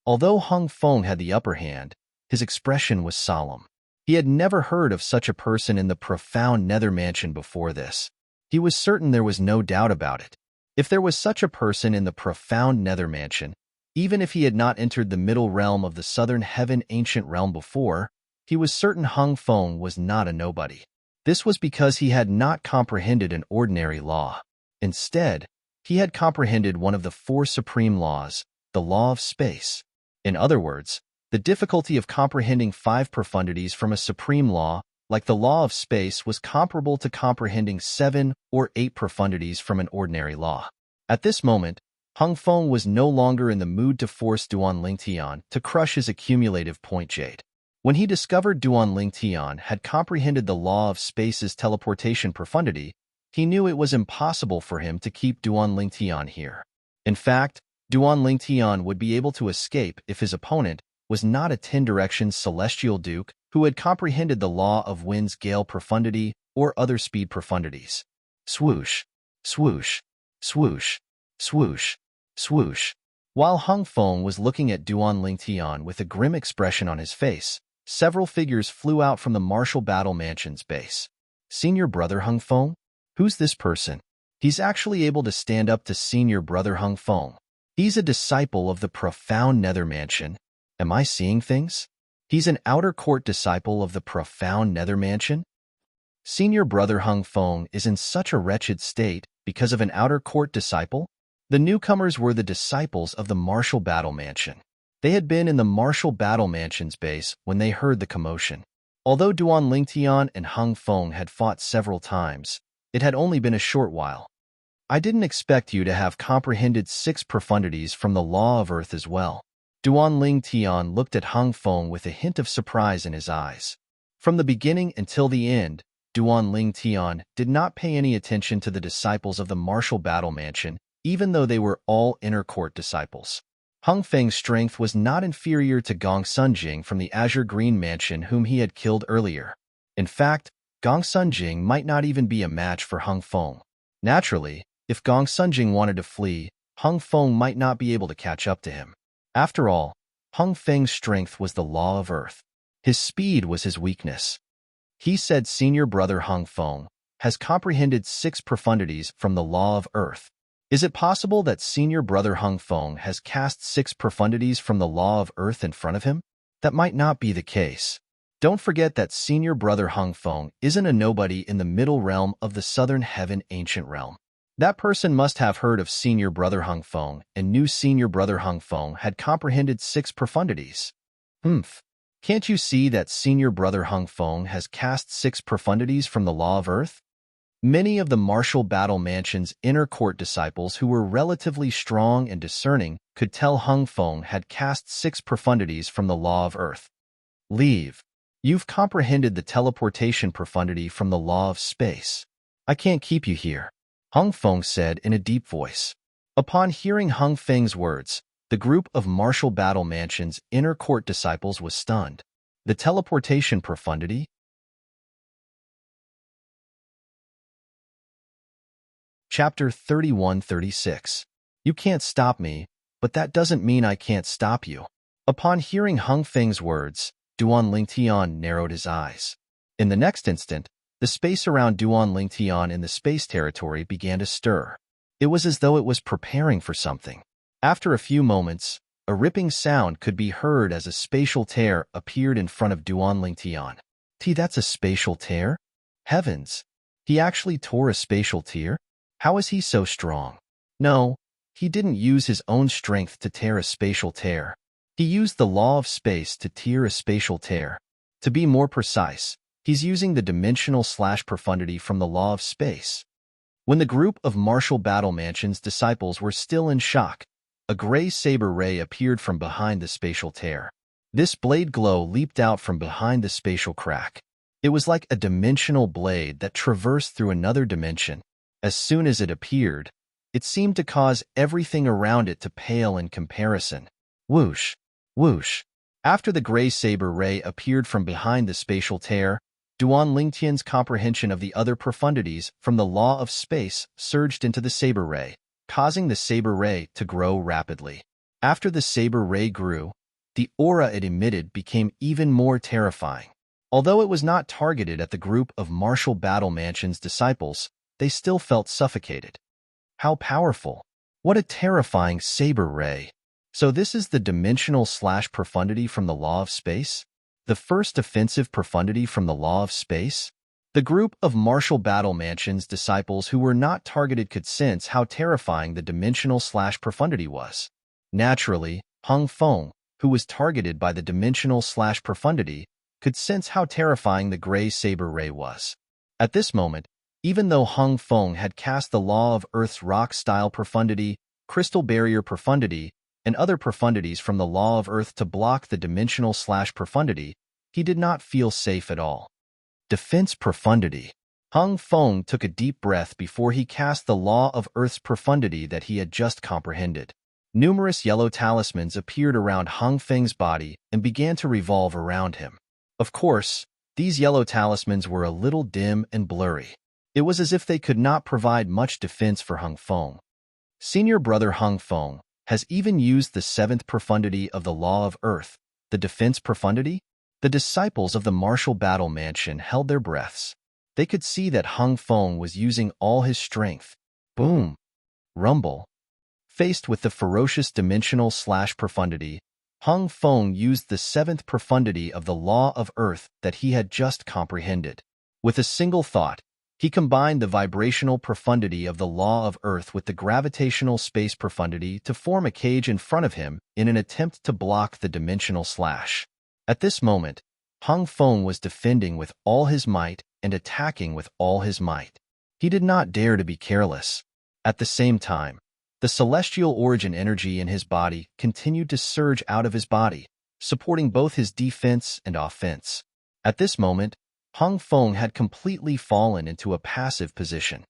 Although Hung Feng had the upper hand, his expression was solemn. He had never heard of such a person in the profound nether mansion before this. He was certain there was no doubt about it. If there was such a person in the profound nether mansion, even if he had not entered the middle realm of the southern heaven ancient realm before, he was certain Hung Feng was not a nobody. This was because he had not comprehended an ordinary law. Instead, he had comprehended one of the four supreme laws, the law of space. In other words, the difficulty of comprehending 5 profundities from a supreme law, like the law of space, was comparable to comprehending 7 or 8 profundities from an ordinary law. At this moment, Hung Feng was no longer in the mood to force Duan Lingtian to crush his accumulative point jade. When he discovered Duan Lingtian had comprehended the law of space's teleportation profundity, he knew it was impossible for him to keep Duan Lingtian here. In fact, Duan Lingtian would be able to escape if his opponent was not a 10-direction celestial duke who had comprehended the law of wind's gale profundity or other speed profundities. Swoosh, swoosh, swoosh, swoosh, swoosh. While Hung Feng was looking at Duan Lingtian with a grim expression on his face, several figures flew out from the Martial Battle Mansion's base. Senior Brother Hung Feng? Who's this person? He's actually able to stand up to Senior Brother Hung Feng. He's a disciple of the profound Nether Mansion. Am I seeing things? He's an outer court disciple of the profound Nether Mansion? Senior Brother Hung Feng is in such a wretched state because of an outer court disciple? The newcomers were the disciples of the Martial Battle Mansion. They had been in the Martial Battle Mansion's base when they heard the commotion. Although Duan Lingtian and Hung Feng had fought several times, it had only been a short while. I didn't expect you to have comprehended 6 profundities from the law of Earth as well. Duan Lingtian looked at Hung Feng with a hint of surprise in his eyes. From the beginning until the end, Duan Lingtian did not pay any attention to the disciples of the Martial Battle Mansion, even though they were all inner court disciples. Hung Feng's strength was not inferior to Gong Sunjing from the Azure Green Mansion whom he had killed earlier. In fact, Gong Sunjing might not even be a match for Hung Feng. Naturally, if Gong Sunjing wanted to flee, Hung Feng might not be able to catch up to him. After all, Hung Feng's strength was the law of Earth. His speed was his weakness. He said Senior Brother Hung Feng has comprehended 6 profundities from the law of Earth. Is it possible that Senior Brother Hung Feng has cast 6 profundities from the law of Earth in front of him? That might not be the case. Don't forget that Senior Brother Hung Feng isn't a nobody in the middle realm of the southern heaven ancient realm. That person must have heard of senior brother Hung Feng and knew senior brother Hung Feng had comprehended 6 profundities. Humph. Can't you see that senior brother Hung Feng has cast 6 profundities from the law of earth? Many of the martial battle mansion's inner court disciples who were relatively strong and discerning could tell Hung Feng had cast 6 profundities from the law of earth. Leave. You've comprehended the teleportation profundity from the law of space. I can't keep you here, Hung Feng said in a deep voice. Upon hearing Hung Feng's words, the group of martial battle mansion's inner court disciples was stunned. The teleportation profundity? Chapter 31-36. You can't stop me, but that doesn't mean I can't stop you. Upon hearing Hung Feng's words, Duan Lingtian narrowed his eyes. In the next instant, the space around Duan Lingtian in the space territory began to stir. It was as though it was preparing for something. After a few moments, a ripping sound could be heard as a spatial tear appeared in front of Duan Lingtian. That's a spatial tear? Heavens! He actually tore a spatial tear? How is he so strong? No, he didn't use his own strength to tear a spatial tear. He used the law of space to tear a spatial tear. To be more precise, he's using the dimensional/profundity from the law of space. When the group of martial battle mansion's disciples were still in shock, a gray saber ray appeared from behind the spatial tear. This blade glow leaped out from behind the spatial crack. It was like a dimensional blade that traversed through another dimension. As soon as it appeared, it seemed to cause everything around it to pale in comparison. Whoosh! Whoosh! After the gray saber ray appeared from behind the spatial tear, Duan Lingtian's comprehension of the other profundities from the law of space surged into the saber ray, causing the saber ray to grow rapidly. After the saber ray grew, the aura it emitted became even more terrifying. Although it was not targeted at the group of martial battle mansion's disciples, they still felt suffocated. How powerful! What a terrifying saber ray! So this is the dimensional/profundity from the law of space? The first offensive profundity from the law of space? The group of martial battle mansion's disciples who were not targeted could sense how terrifying the dimensional/profundity was. Naturally, Hung Feng, who was targeted by the dimensional/profundity, could sense how terrifying the gray saber ray was. At this moment, even though Hung Feng had cast the law of Earth's rock-style profundity, crystal barrier profundity, and other profundities from the law of Earth to block the dimensional/profundity, he did not feel safe at all. Defense profundity. Hung Feng took a deep breath before he cast the law of Earth's profundity that he had just comprehended. Numerous yellow talismans appeared around Hung Feng's body and began to revolve around him. Of course, these yellow talismans were a little dim and blurry. It was as if they could not provide much defense for Hung Feng. Senior brother Hung Feng has even used the 7th profundity of the law of Earth, the defense profundity. The disciples of the martial battle mansion held their breaths. They could see that Hung Feng was using all his strength. Boom! Rumble! Faced with the ferocious dimensional/profundity, Hung Feng used the 7th profundity of the law of Earth that he had just comprehended. With a single thought, he combined the vibrational profundity of the law of Earth with the gravitational space profundity to form a cage in front of him in an attempt to block the dimensional slash. At this moment, Hung Feng was defending with all his might and attacking with all his might. He did not dare to be careless. At the same time, the celestial origin energy in his body continued to surge out of his body, supporting both his defense and offense. At this moment, Hung Feng had completely fallen into a passive position.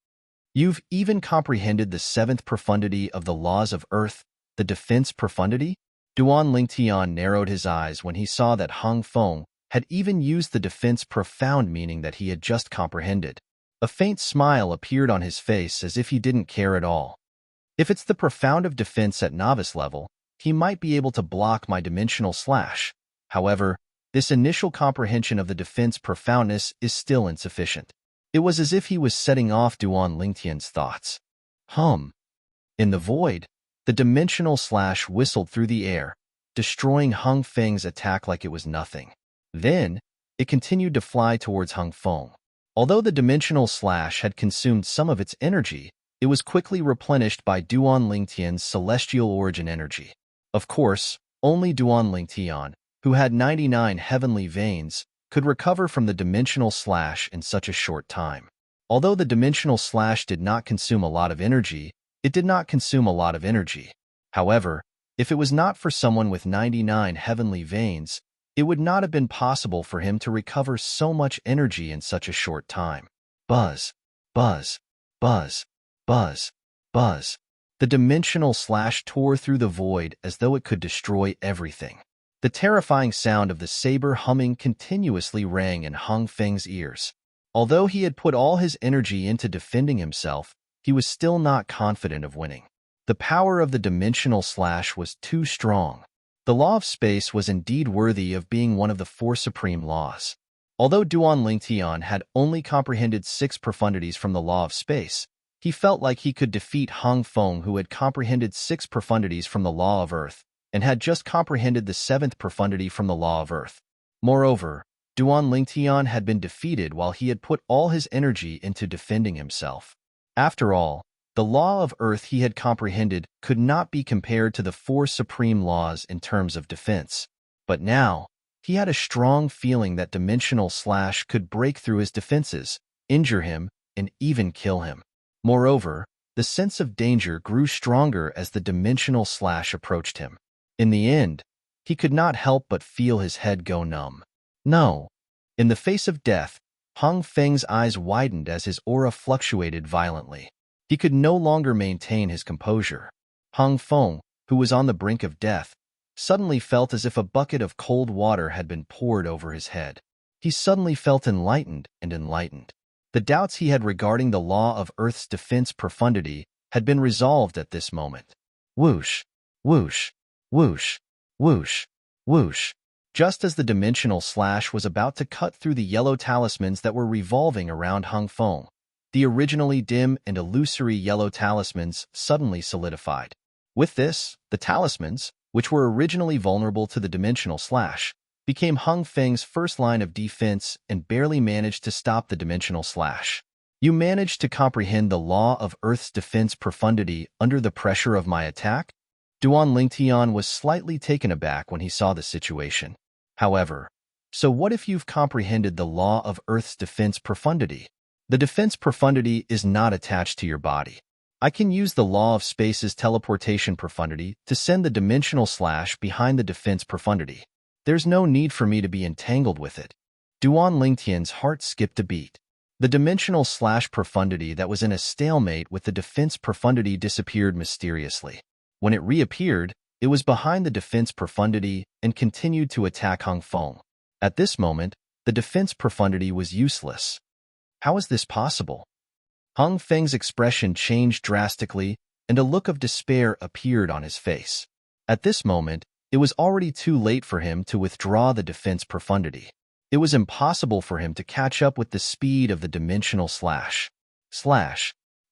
You've even comprehended the 7th profundity of the laws of Earth, the defense profundity? Duan Lingtian narrowed his eyes when he saw that Hung Feng had even used the defense profound meaning that he had just comprehended. A faint smile appeared on his face as if he didn't care at all. If it's the profound of defense at novice level, he might be able to block my dimensional slash. However, this initial comprehension of the defense profoundness is still insufficient. It was as if he was setting off Duan Lingtian's thoughts. Hum. In the void, the dimensional slash whistled through the air, destroying Hung Feng's attack like it was nothing. Then, it continued to fly towards Hung Feng. Although the dimensional slash had consumed some of its energy, it was quickly replenished by Duan Lingtian's celestial origin energy. Of course, only Duan Lingtian, who had 99 heavenly veins, could recover from the dimensional slash in such a short time. Although the dimensional slash did not consume a lot of energy, it did not consume a lot of energy. However, if it was not for someone with 99 heavenly veins, it would not have been possible for him to recover so much energy in such a short time. Buzz, buzz, buzz, buzz, buzz. The dimensional slash tore through the void as though it could destroy everything. The terrifying sound of the saber humming continuously rang in Hung Feng's ears. Although he had put all his energy into defending himself, he was still not confident of winning. The power of the dimensional slash was too strong. The law of space was indeed worthy of being one of the four supreme laws. Although Duan Lingtian had only comprehended 6 profundities from the law of space, he felt like he could defeat Hung Feng, who had comprehended 6 profundities from the law of earth and had just comprehended the 7th profundity from the law of earth. Moreover, Duan Lingtian had been defeated while he had put all his energy into defending himself. After all, the law of earth he had comprehended could not be compared to the 4 supreme laws in terms of defense. But now, he had a strong feeling that dimensional slash could break through his defenses, injure him, and even kill him. Moreover, the sense of danger grew stronger as the dimensional slash approached him. In the end, he could not help but feel his head go numb. No. In the face of death, Hung Feng's eyes widened as his aura fluctuated violently. He could no longer maintain his composure. Hung Feng, who was on the brink of death, suddenly felt as if a bucket of cold water had been poured over his head. He suddenly felt enlightened and enlightened. The doubts he had regarding the law of Earth's defense profundity had been resolved at this moment. Whoosh, whoosh, whoosh, whoosh, whoosh. Just as the dimensional slash was about to cut through the yellow talismans that were revolving around Hung Feng, the originally dim and illusory yellow talismans suddenly solidified. With this, the talismans, which were originally vulnerable to the dimensional slash, became Hung Feng's first line of defense and barely managed to stop the dimensional slash. You managed to comprehend the law of Earth's defense profundity under the pressure of my attack? Duan Lingtian was slightly taken aback when he saw the situation. However, so what if you've comprehended the law of Earth's defense profundity? The defense profundity is not attached to your body. I can use the law of space's teleportation profundity to send the dimensional slash behind the defense profundity. There's no need for me to be entangled with it. Duan Lingtian's heart skipped a beat. The dimensional slash profundity that was in a stalemate with the defense profundity disappeared mysteriously. When it reappeared, it was behind the defense profundity and continued to attack Hung Feng. At this moment, the defense profundity was useless. How is this possible? Hung Feng's expression changed drastically, and a look of despair appeared on his face. At this moment, it was already too late for him to withdraw the defense profundity. It was impossible for him to catch up with the speed of the dimensional slash.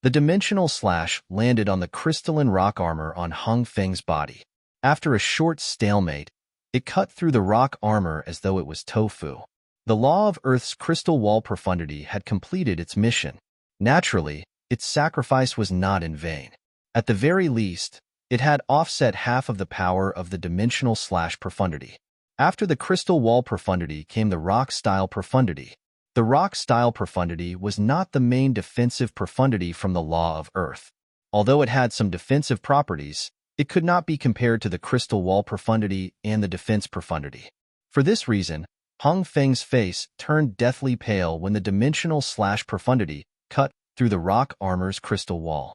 The dimensional slash landed on the crystalline rock armor on Hung Feng's body. After a short stalemate, it cut through the rock armor as though it was tofu. The law of Earth's crystal wall profundity had completed its mission. Naturally, its sacrifice was not in vain. At the very least, it had offset half of the power of the dimensional slash profundity. After the crystal wall profundity came the rock-style profundity. The rock-style profundity was not the main defensive profundity from the law of Earth. Although it had some defensive properties, it could not be compared to the crystal wall profundity and the defense profundity. For this reason, Hung Feng's face turned deathly pale when the dimensional slash profundity cut through the rock armor's crystal wall.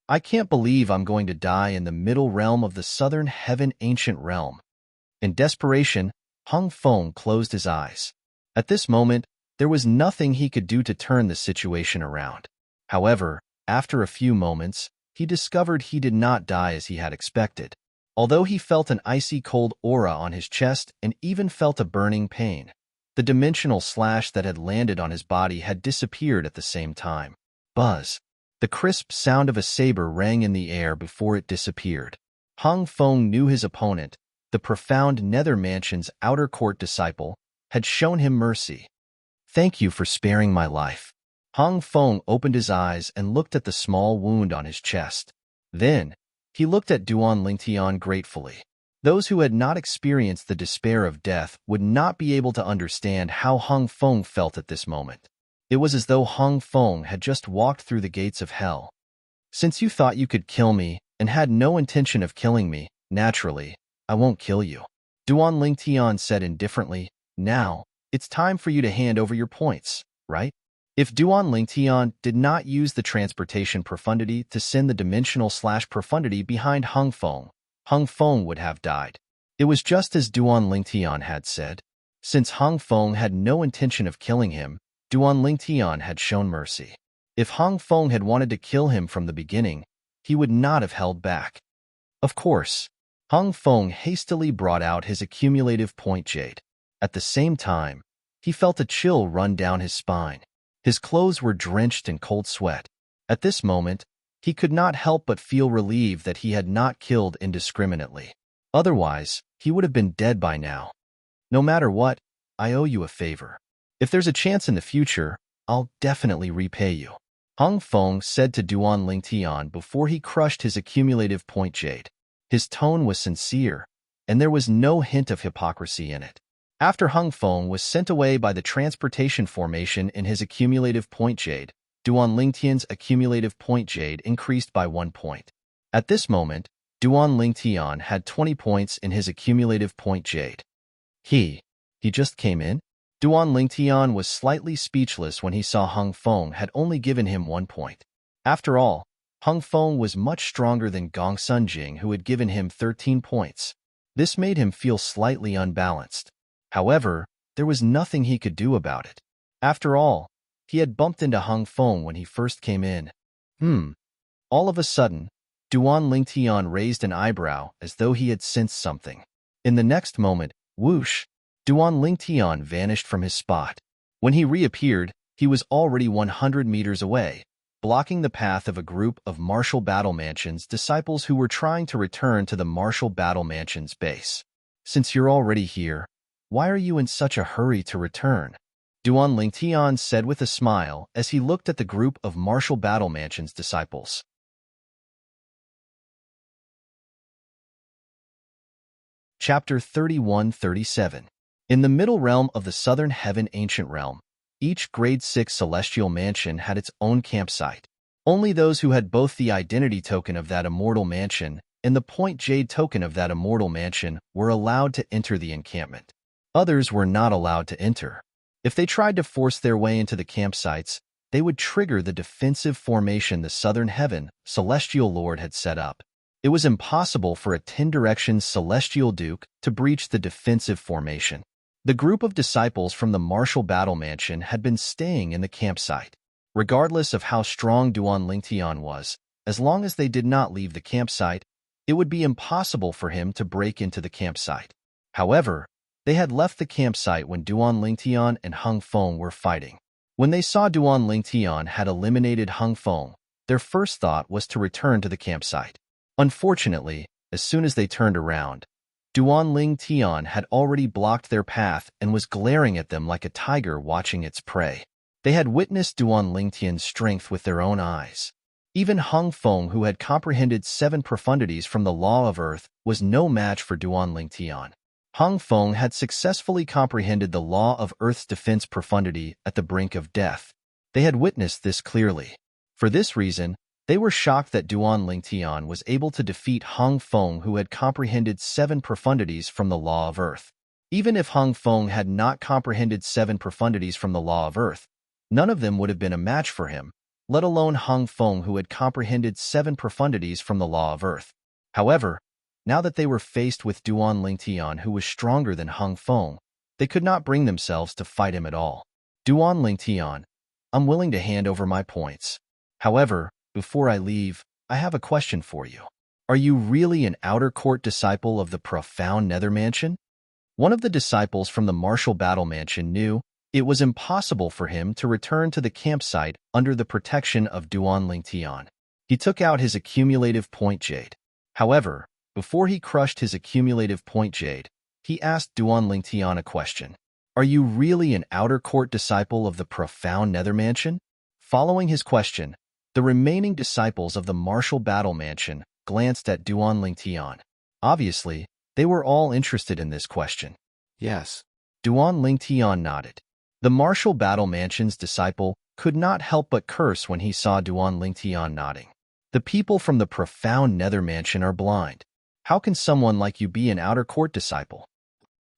I can't believe I'm going to die in the middle realm of the southern heaven ancient realm. In desperation, Hung Feng closed his eyes. At this moment, there was nothing he could do to turn the situation around. However, after a few moments, he discovered he did not die as he had expected. Although he felt an icy cold aura on his chest and even felt a burning pain, the dimensional slash that had landed on his body had disappeared at the same time. Buzz. The crisp sound of a saber rang in the air before it disappeared. Hung Feng knew his opponent, the profound Nether Mansion's outer court disciple, had shown him mercy. Thank you for sparing my life. Hong Feng opened his eyes and looked at the small wound on his chest. Then, he looked at Duan Lingtian gratefully. Those who had not experienced the despair of death would not be able to understand how Hong Feng felt at this moment. It was as though Hong Feng had just walked through the gates of hell. Since you thought you could kill me and had no intention of killing me, naturally, I won't kill you. Duan Lingtian said indifferently, now, it's time for you to hand over your points, right? If Duan Lingtian did not use the transportation profundity to send the dimensional/profundity behind Hong Feng would have died. It was just as Duan Lingtian had said. Since Hong Feng had no intention of killing him, Duan Lingtian had shown mercy. If Hong Feng had wanted to kill him from the beginning, he would not have held back. Of course, Hong Feng hastily brought out his accumulative point jade. At the same time, he felt a chill run down his spine. His clothes were drenched in cold sweat. At this moment, he could not help but feel relieved that he had not killed indiscriminately. Otherwise, he would have been dead by now. No matter what, I owe you a favor. If there's a chance in the future, I'll definitely repay you. Hong Feng said to Duan Lingtian before he crushed his accumulative point jade. His tone was sincere, and there was no hint of hypocrisy in it. After Hong Feng was sent away by the transportation formation in his accumulative point jade, Duan Lingtian's accumulative point jade increased by 1 point. At this moment, Duan Lingtian had 20 points in his accumulative point jade. He just came in? Duan Lingtian was slightly speechless when he saw Hong Feng had only given him 1 point. After all, Hong Feng was much stronger than Gong Sunjing, who had given him 13 points. This made him feel slightly unbalanced. However, there was nothing he could do about it. After all, he had bumped into Hong Feng when he first came in. All of a sudden, Duan Lingtian raised an eyebrow as though he had sensed something. In the next moment, whoosh, Duan Lingtian vanished from his spot. When he reappeared, he was already 100 meters away, blocking the path of a group of Martial Battle Mansion's disciples who were trying to return to the Martial Battle Mansion's base. Since you're already here, why are you in such a hurry to return? Duan Lingtian said with a smile as he looked at the group of Martial Battle Mansion's disciples. Chapter 31-37. In the middle realm of the Southern Heaven Ancient Realm, each Grade 6 celestial mansion had its own campsite. Only those who had both the identity token of that immortal mansion and the point jade token of that immortal mansion were allowed to enter the encampment. Others were not allowed to enter. If they tried to force their way into the campsites, they would trigger the defensive formation the Southern Heaven Celestial Lord had set up. It was impossible for a 10-direction Celestial Duke to breach the defensive formation. The group of disciples from the Martial Battle Mansion had been staying in the campsite. Regardless of how strong Duan Lingtian was, as long as they did not leave the campsite, it would be impossible for him to break into the campsite. However, they had left the campsite when Duan Lingtian and Hong Feng were fighting. When they saw Duan Lingtian had eliminated Hong Feng, their first thought was to return to the campsite. Unfortunately, as soon as they turned around, Duan Lingtian had already blocked their path and was glaring at them like a tiger watching its prey. They had witnessed Duan Lingtian's strength with their own eyes. Even Hong Feng, who had comprehended 7 profundities from the law of earth, was no match for Duan Lingtian. Hong Feng had successfully comprehended the law of Earth's defense profundity at the brink of death. They had witnessed this clearly. For this reason, they were shocked that Duan Lingtian was able to defeat Hong Feng, who had comprehended 7 profundities from the law of Earth. Even if Hong Feng had not comprehended 7 profundities from the law of Earth, none of them would have been a match for him, let alone Hong Feng, who had comprehended 7 profundities from the law of Earth. However, now that they were faced with Duan Lingtian, who was stronger than Hong Feng, they could not bring themselves to fight him at all. Duan Lingtian, I'm willing to hand over my points. However, before I leave, I have a question for you. Are you really an outer court disciple of the profound Nether Mansion? One of the disciples from the Martial Battle Mansion knew it was impossible for him to return to the campsite under the protection of Duan Lingtian. He took out his accumulative point jade. However, before he crushed his accumulative point jade, he asked Duan Lingtian a question. Are you really an outer court disciple of the profound Nether Mansion? Following his question, the remaining disciples of the martial battle mansion glanced at Duan Lingtian. Obviously, they were all interested in this question. Yes. Duan Lingtian nodded. The martial battle mansion's disciple could not help but curse when he saw Duan Lingtian nodding. The people from the profound nether mansion are blind. How can someone like you be an outer court disciple?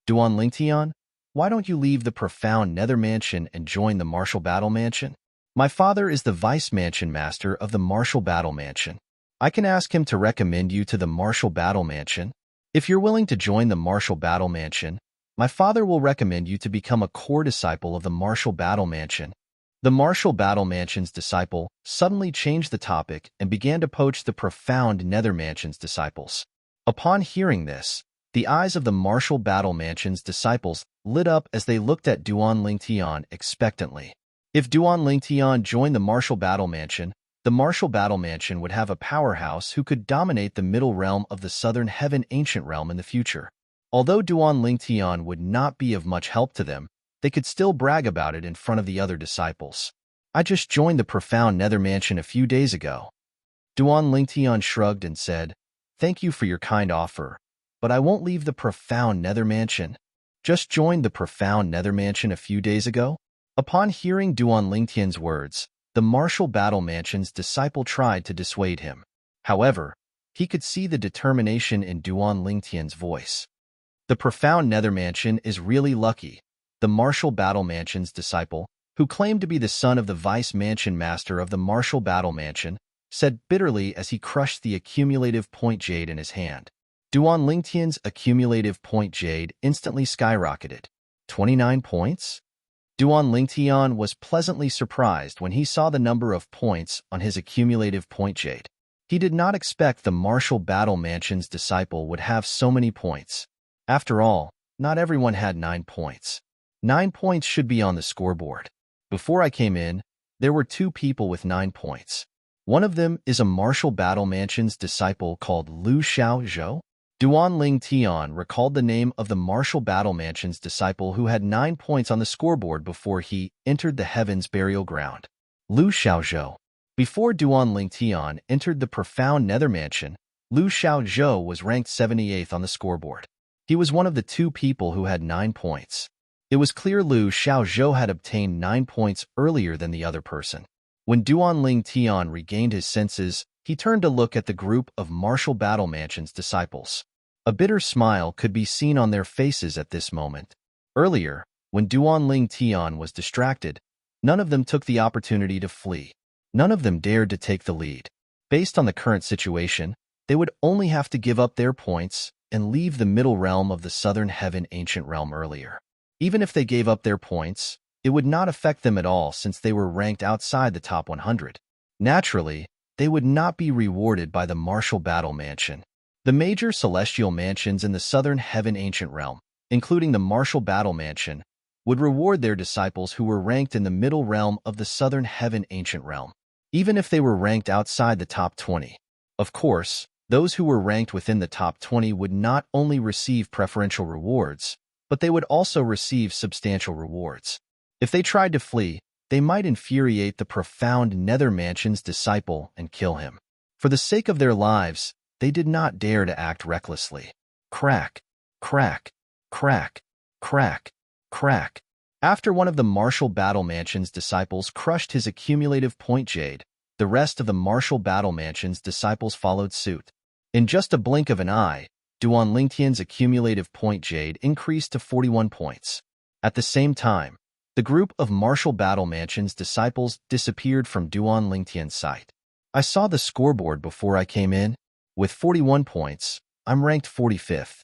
Duan Lingtian, why don't you leave the profound nether mansion and join the martial battle mansion? My father is the vice mansion master of the martial battle mansion. I can ask him to recommend you to the martial battle mansion. If you're willing to join the martial battle mansion, my father will recommend you to become a core disciple of the martial battle mansion. The martial battle mansion's disciple suddenly changed the topic and began to poach the profound nether mansion's disciples. Upon hearing this, the eyes of the martial battle mansion's disciples lit up as they looked at Duan Lingtian expectantly. If Duan Lingtian joined the martial battle mansion would have a powerhouse who could dominate the middle realm of the southern heaven ancient realm in the future. Although Duan Lingtian would not be of much help to them, they could still brag about it in front of the other disciples. I just joined the profound nether mansion a few days ago. Duan Lingtian shrugged and said, Thank you for your kind offer, but I won't leave the profound nether mansion. Just joined the profound nether mansion a few days ago? Upon hearing Duan Lingtian's words, the martial battle mansion's disciple tried to dissuade him. However, he could see the determination in Duan Lingtian's voice. The profound nether mansion is really lucky. The martial battle mansion's disciple, who claimed to be the son of the vice mansion master of the martial battle mansion, said bitterly as he crushed the accumulative point jade in his hand. Duan Lingtian's accumulative point jade instantly skyrocketed. 29 points? Duan Lingtian was pleasantly surprised when he saw the number of points on his accumulative point jade. He did not expect the martial battle mansion's disciple would have so many points. After all, not everyone had 9 points. 9 points should be on the scoreboard. Before I came in, there were 2 people with 9 points. One of them is a martial battle mansion's disciple called Lu Xiaozhou. Duan Lingtian recalled the name of the martial battle mansion's disciple who had 9 points on the scoreboard before he entered the heavens burial ground. Lu Xiaozhou. Before Duan Lingtian entered the profound nether mansion, Lu Xiaozhou was ranked 78th on the scoreboard. He was one of the 2 people who had 9 points. It was clear Lu Xiaozhou had obtained 9 points earlier than the other person. When Duan Lingtian regained his senses, he turned to look at the group of martial battle mansion's disciples. A bitter smile could be seen on their faces at this moment. Earlier, when Duan Lingtian was distracted, none of them took the opportunity to flee. None of them dared to take the lead. Based on the current situation, they would only have to give up their points and leave the middle realm of the southern heaven ancient realm earlier. Even if they gave up their points, it would not affect them at all since they were ranked outside the top 100. Naturally, they would not be rewarded by the martial battle mansion. The major celestial mansions in the southern heaven ancient realm, including the martial battle mansion, would reward their disciples who were ranked in the middle realm of the southern heaven ancient realm, even if they were ranked outside the top 20. Of course, those who were ranked within the top 20 would not only receive preferential rewards, but they would also receive substantial rewards. If they tried to flee, they might infuriate the profound nether mansion's disciple and kill him. For the sake of their lives, they did not dare to act recklessly. Crack, crack, crack, crack, crack. After one of the martial battle mansion's disciples crushed his accumulative point jade, the rest of the martial battle mansion's disciples followed suit. In just a blink of an eye, Duan Lingtian's accumulative point jade increased to 41 points. At the same time, the group of martial battle mansion's disciples disappeared from Duan Lingtian's sight. I saw the scoreboard before I came in. With 41 points, I'm ranked 45th.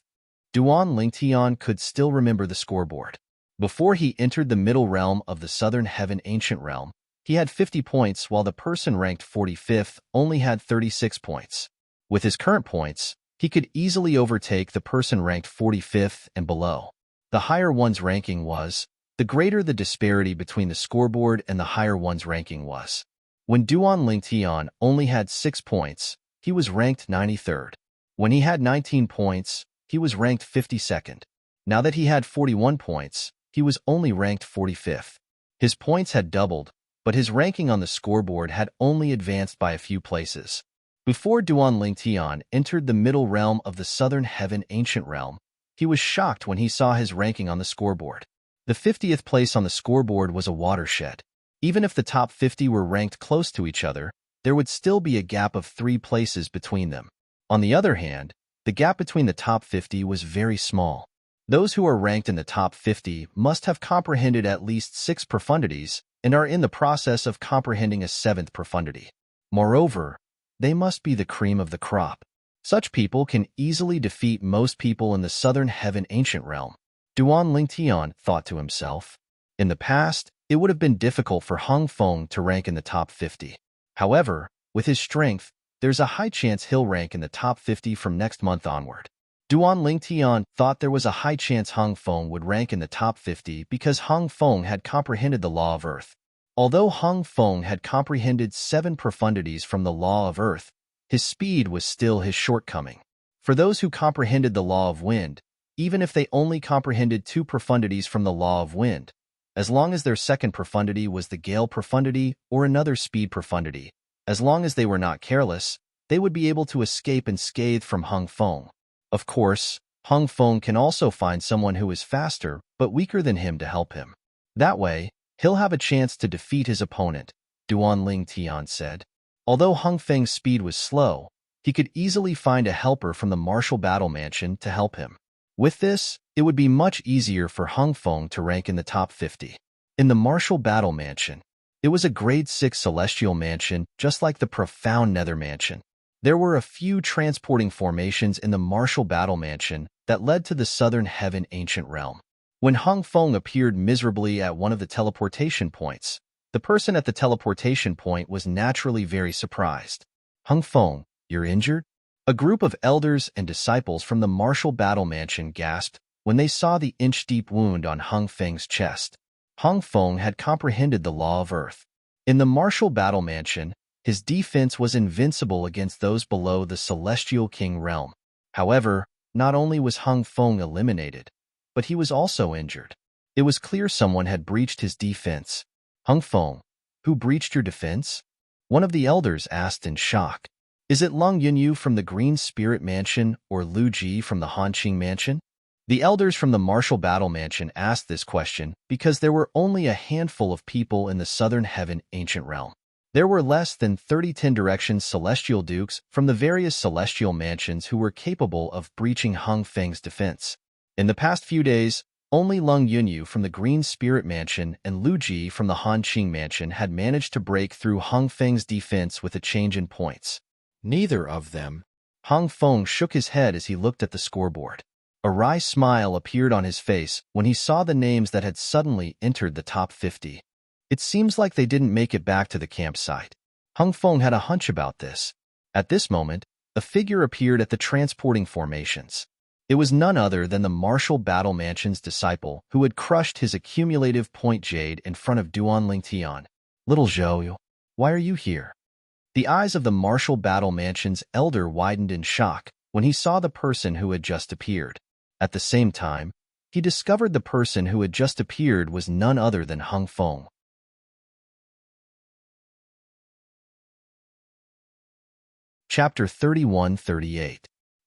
Duan Lingtian could still remember the scoreboard. Before he entered the middle realm of the southern heaven ancient realm, he had 50 points while the person ranked 45th only had 36 points. With his current points, he could easily overtake the person ranked 45th and below. The higher one's ranking was, the greater the disparity between the scoreboard and the higher one's ranking was. When Duan Lingtian only had 6 points, he was ranked 93rd. When he had 19 points, he was ranked 52nd. Now that he had 41 points, he was only ranked 45th. His points had doubled, but his ranking on the scoreboard had only advanced by a few places. Before Duan Lingtian entered the middle realm of the Southern Heaven Ancient Realm, he was shocked when he saw his ranking on the scoreboard. The 50th place on the scoreboard was a watershed. Even if the top 50 were ranked close to each other, there would still be a gap of 3 places between them. On the other hand, the gap between the top 50 was very small. Those who are ranked in the top 50 must have comprehended at least 6 profundities and are in the process of comprehending a 7th profundity. Moreover, they must be the cream of the crop. Such people can easily defeat most people in the Southern Heaven Ancient Realm. Duan Lingtian thought to himself. In the past, it would have been difficult for Hung Feng to rank in the top 50. However, with his strength, there's a high chance he'll rank in the top 50 from next month onward. Duan Lingtian thought there was a high chance Hung Feng would rank in the top 50 because Hung Feng had comprehended the law of earth. Although Hung Feng had comprehended 7 profundities from the law of earth, his speed was still his shortcoming. For those who comprehended the law of wind, even if they only comprehended 2 profundities from the law of wind, as long as their second profundity was the gale profundity or another speed profundity, as long as they were not careless, they would be able to escape unscathed from Hung Feng. Of course, Hung Feng can also find someone who is faster but weaker than him to help him. That way, he'll have a chance to defeat his opponent, Duan Lingtian said. Although Hung Feng's speed was slow, he could easily find a helper from the Martial Battle Mansion to help him. With this, it would be much easier for Hung Feng to rank in the top 50. In the Martial Battle Mansion, it was a grade 6 celestial mansion just like the profound Nether Mansion. There were a few transporting formations in the Martial Battle Mansion that led to the Southern Heaven Ancient Realm. When Hung Feng appeared miserably at one of the teleportation points, the person at the teleportation point was naturally very surprised. Hung Feng, you're injured? A group of elders and disciples from the Martial Battle Mansion gasped when they saw the inch-deep wound on Hung Feng's chest. Hung Feng had comprehended the law of earth. In the Martial Battle Mansion, his defense was invincible against those below the Celestial King realm. However, not only was Hung Feng eliminated, but he was also injured. It was clear someone had breached his defense. Hung Feng, who breached your defense? One of the elders asked in shock. Is it Lung Yunyu from the Green Spirit Mansion or Lu Ji from the Hanqing Mansion? The elders from the Martial Battle Mansion asked this question because there were only a handful of people in the Southern Heaven Ancient Realm. There were less than 30 Ten Directions Celestial Dukes from the various Celestial Mansions who were capable of breaching Hung Feng's defense. In the past few days, only Lung Yunyu from the Green Spirit Mansion and Lu Ji from the Hanqing Mansion had managed to break through Hung Feng's defense with a change in points. Neither of them. Hung Feng shook his head as he looked at the scoreboard. A wry smile appeared on his face when he saw the names that had suddenly entered the top 50. It seems like they didn't make it back to the campsite. Hung Feng had a hunch about this. At this moment, a figure appeared at the transporting formations. It was none other than the Martial Battle Mansion's disciple who had crushed his accumulative point jade in front of Duan Lingtian. Little Zhou, why are you here? The eyes of the Martial Battle Mansion's elder widened in shock when he saw the person who had just appeared. At the same time, he discovered the person who had just appeared was none other than Hung Feng. Chapter 31-38.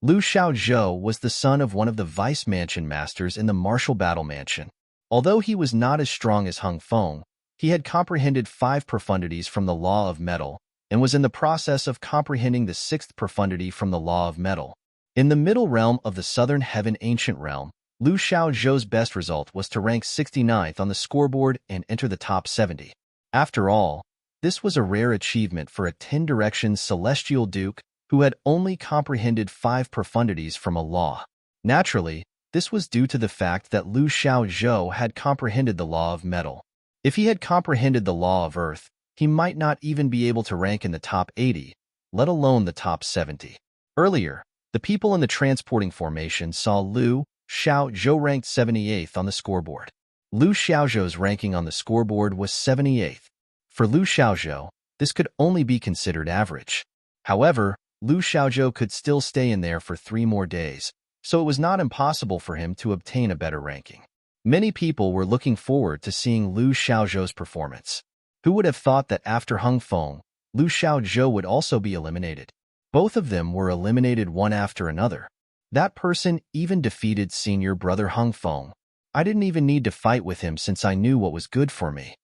Lu Xiaozhou was the son of one of the Vice Mansion Masters in the Martial Battle Mansion. Although he was not as strong as Hung Feng, he had comprehended 5 profundities from the Law of Metal and was in the process of comprehending the 6th profundity from the Law of Metal. In the middle realm of the Southern Heaven Ancient Realm, Lu Xiaozhou's best result was to rank 69th on the scoreboard and enter the top 70. After all, this was a rare achievement for a 10 Directions Celestial Duke who had only comprehended 5 profundities from a law. Naturally, this was due to the fact that Lu Xiaozhou had comprehended the law of metal. If he had comprehended the law of earth, he might not even be able to rank in the top 80, let alone the top 70. Earlier, the people in the transporting formation saw Lu Xiaozhou ranked 78th on the scoreboard. Lu Xiaozhou's ranking on the scoreboard was 78th. For Lu Xiaozhou, this could only be considered average. However, Lu Xiaozhou could still stay in there for 3 more days, so it was not impossible for him to obtain a better ranking. Many people were looking forward to seeing Lu Xiaozhou's performance. Who would have thought that after Hung Feng, Lu Xiaozhou would also be eliminated? Both of them were eliminated one after another. That person even defeated senior brother Hung Feng. I didn't even need to fight with him since I knew what was good for me.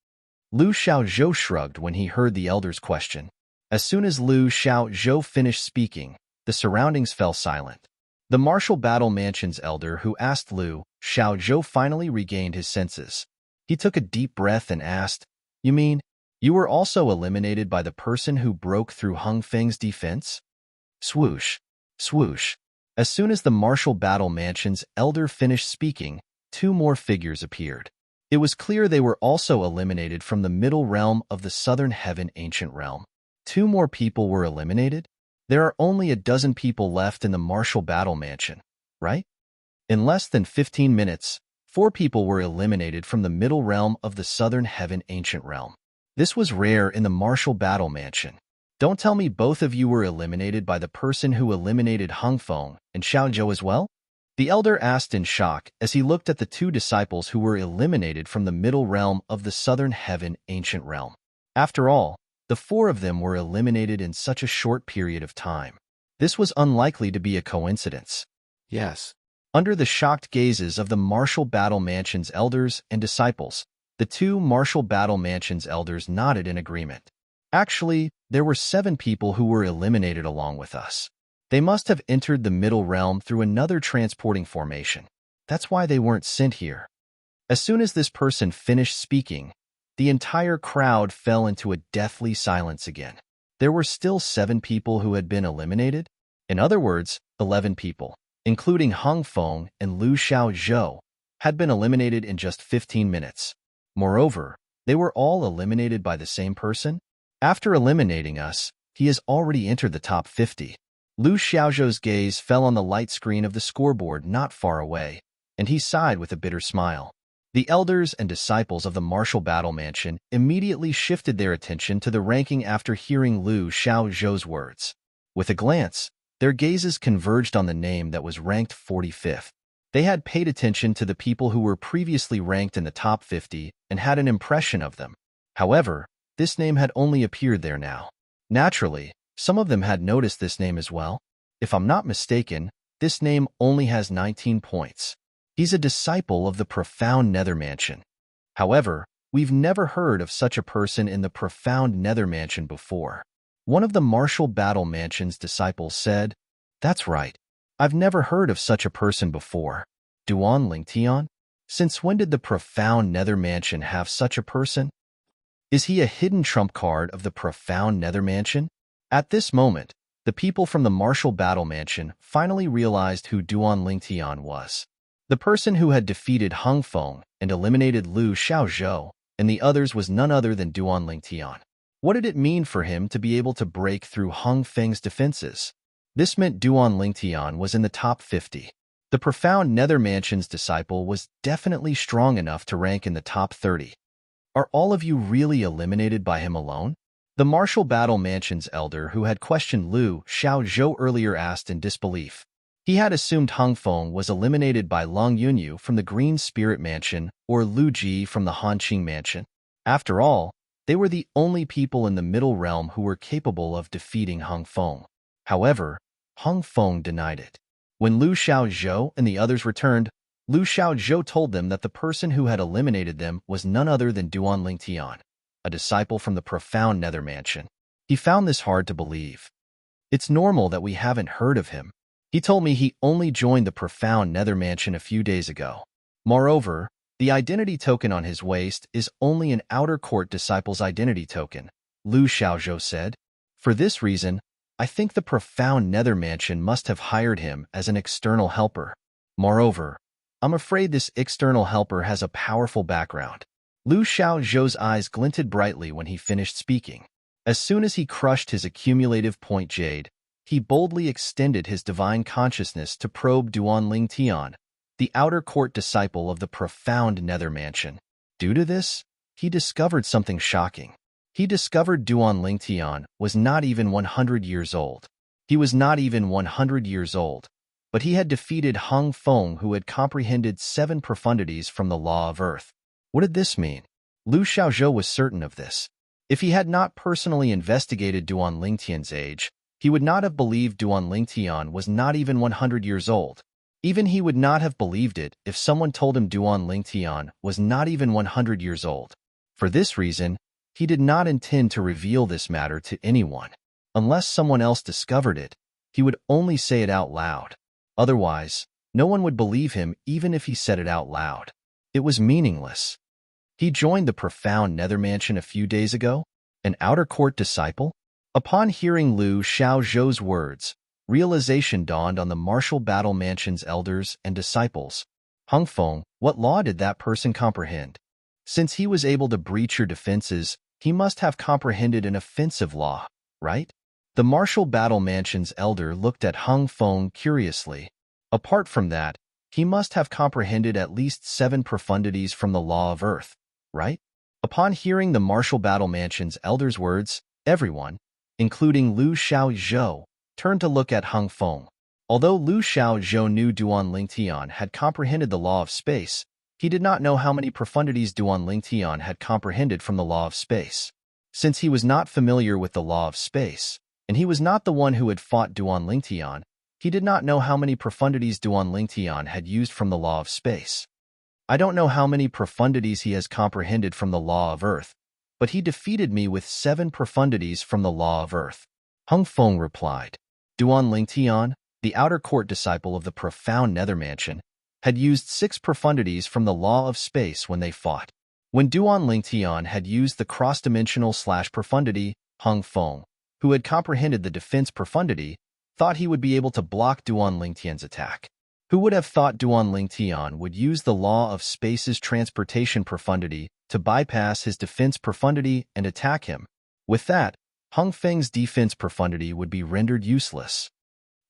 Lu Xiaozhou shrugged when he heard the elder's question. As soon as Lu Xiaozhou finished speaking, the surroundings fell silent. The Martial Battle Mansion's elder who asked Lu Xiaozhou finally regained his senses. He took a deep breath and asked, "You mean, you were also eliminated by the person who broke through Hung Feng's defense?" Swoosh, swoosh. As soon as the Martial Battle Mansion's elder finished speaking, two more figures appeared. It was clear they were also eliminated from the middle realm of the Southern Heaven Ancient Realm. Two more people were eliminated? There are only a dozen people left in the Martial Battle Mansion, right? In less than 15 minutes, 4 people were eliminated from the middle realm of the Southern Heaven Ancient Realm. This was rare in the Martial Battle Mansion. Don't tell me both of you were eliminated by the person who eliminated Hung Feng and Xiaozhou as well? The elder asked in shock as he looked at the 2 disciples who were eliminated from the middle realm of the Southern Heaven Ancient Realm. After all, the 4 of them were eliminated in such a short period of time. This was unlikely to be a coincidence. Yes. Under the shocked gazes of the Martial Battle Mansion's elders and disciples, the 2 Martial Battle Mansion's elders nodded in agreement. Actually, there were 7 people who were eliminated along with us. They must have entered the middle realm through another transporting formation. That's why they weren't sent here. As soon as this person finished speaking, the entire crowd fell into a deathly silence again. There were still 7 people who had been eliminated. In other words, 11 people, including Hung Feng and Lu Xiaozhou, had been eliminated in just 15 minutes. Moreover, they were all eliminated by the same person. After eliminating us, he has already entered the top 50. Lu Xiaozhou's gaze fell on the light screen of the scoreboard not far away, and he sighed with a bitter smile. The elders and disciples of the Martial Battle Mansion immediately shifted their attention to the ranking after hearing Lu Xiaozhou's words. With a glance, their gazes converged on the name that was ranked 45th. They had paid attention to the people who were previously ranked in the top 50 and had an impression of them. However, this name had only appeared there now. Naturally, some of them had noticed this name as well. If I'm not mistaken, this name only has 19 points. He's a disciple of the Profound Nether Mansion. However, we've never heard of such a person in the Profound Nether Mansion before. One of the Martial Battle Mansion's disciples said, "That's right. I've never heard of such a person before. Duan Lingtian? Since when did the Profound Nether Mansion have such a person? Is he a hidden trump card of the Profound Nether Mansion?" At this moment, the people from the Martial Battle Mansion finally realized who Duan Lingtian was. The person who had defeated Hung Feng and eliminated Lu Xiaozhou and the others was none other than Duan Lingtian. What did it mean for him to be able to break through Hung Feng's defenses? This meant Duan Lingtian was in the top 50. The Profound Nether Mansion's disciple was definitely strong enough to rank in the top 30. Are all of you really eliminated by him alone? The Martial Battle Mansion's elder who had questioned Lu Xiaozhou earlier asked in disbelief. He had assumed Hung Feng was eliminated by Long Yunyu from the Green Spirit Mansion or Lu Ji from the Hanqing Mansion. After all, they were the only people in the Middle Realm who were capable of defeating Hung Feng. However, Hung Feng denied it. When Lu Xiaozhou and the others returned, Lu Xiaozhou told them that the person who had eliminated them was none other than Duan Lingtian, a disciple from the Profound Nether Mansion. He found this hard to believe. It's normal that we haven't heard of him. He told me he only joined the Profound Nether Mansion a few days ago. Moreover, the identity token on his waist is only an outer court disciple's identity token, Lu Xiaozhou said. For this reason, I think the Profound Nether Mansion must have hired him as an external helper. Moreover, I'm afraid this external helper has a powerful background. Lu Xiaozhou's eyes glinted brightly when he finished speaking. As soon as he crushed his accumulative point jade, he boldly extended his divine consciousness to probe Duan Lingtian, the outer court disciple of the Profound Nether Mansion. Due to this, he discovered something shocking. He discovered Duan Lingtian was not even 100 years old. He was not even 100 years old, but he had defeated Hung Feng, who had comprehended 7 profundities from the law of earth. What did this mean? Lu Xiaozhou was certain of this. If he had not personally investigated Duan Lingtian's age, he would not have believed Duan Lingtian was not even 100 years old. Even he would not have believed it if someone told him Duan Lingtian was not even 100 years old. For this reason, he did not intend to reveal this matter to anyone. Unless someone else discovered it, he would only say it out loud. Otherwise, no one would believe him even if he said it out loud. It was meaningless. He joined the profound nether mansion a few days ago, an outer court disciple. Upon hearing Liu Xiaozhou's words, realization dawned on the martial battle mansion's elders and disciples. Hung Feng, what law did that person comprehend? Since he was able to breach your defenses, he must have comprehended an offensive law, right? The martial battle mansion's elder looked at Hung Feng curiously. Apart from that, he must have comprehended at least 7 profundities from the law of earth, right? Upon hearing the martial battle mansion's elder's words, everyone, including Liu Xiaozhou, turned to look at Hung Feng. Although Liu Xiaozhou knew Duan Lingtian had comprehended the law of space, he did not know how many profundities Duan Lingtian had comprehended from the law of space. Since he was not familiar with the law of space, and he was not the one who had fought Duan Lingtian, he did not know how many profundities Duan Lingtian had used from the law of space. I don't know how many profundities he has comprehended from the law of earth, but he defeated me with 7 profundities from the law of earth. Hung Feng replied. Duan Lingtian, the outer court disciple of the profound nether mansion, had used 6 profundities from the law of space when they fought. When Duan Lingtian had used the cross-dimensional profundity, Hung Feng, who had comprehended the defense profundity, thought he would be able to block Duan Lingtian's attack. Who would have thought Duan Lingtian would use the law of space's transportation profundity to bypass his defense profundity and attack him? With that, Hung Feng's defense profundity would be rendered useless.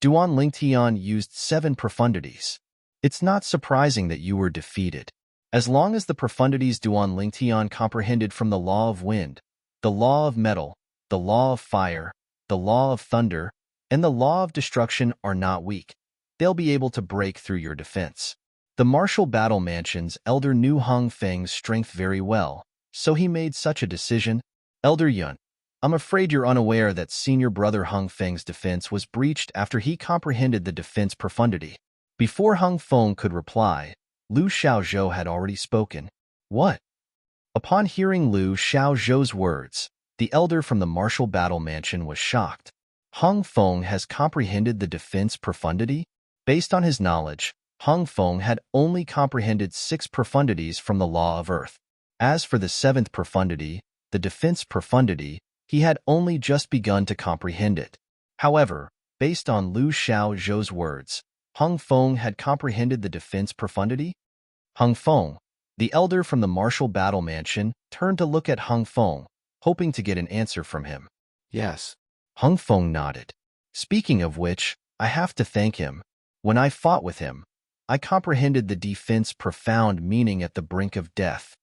Duan Lingtian used 7 profundities. It's not surprising that you were defeated. As long as the profundities Duan Lingtian comprehended from the law of wind, the law of metal, the law of fire, the law of thunder, and the law of destruction are not weak, they'll be able to break through your defense. The martial battle mansion's elder knew Hung Feng's strength very well, so he made such a decision. Elder Yun, I'm afraid you're unaware that senior brother Hung Feng's defense was breached after he comprehended the defense profundity. Before Hung Feng could reply, Liu Xiaozhou had already spoken. What? Upon hearing Liu Xiaozhou's words, the elder from the martial battle mansion was shocked. Hung Feng has comprehended the defense profundity? Based on his knowledge, Hung Feng had only comprehended 6 profundities from the law of earth. As for the 7th profundity, the defense profundity, he had only just begun to comprehend it. However, based on Liu Xiaozhou's words, Hung Feng had comprehended the defense profundity? Hung Feng, the elder from the martial battle mansion, turned to look at Hung Feng, hoping to get an answer from him. Yes. Hung Feng nodded. Speaking of which, I have to thank him. When I fought with him, I comprehended the defense profound meaning at the brink of death.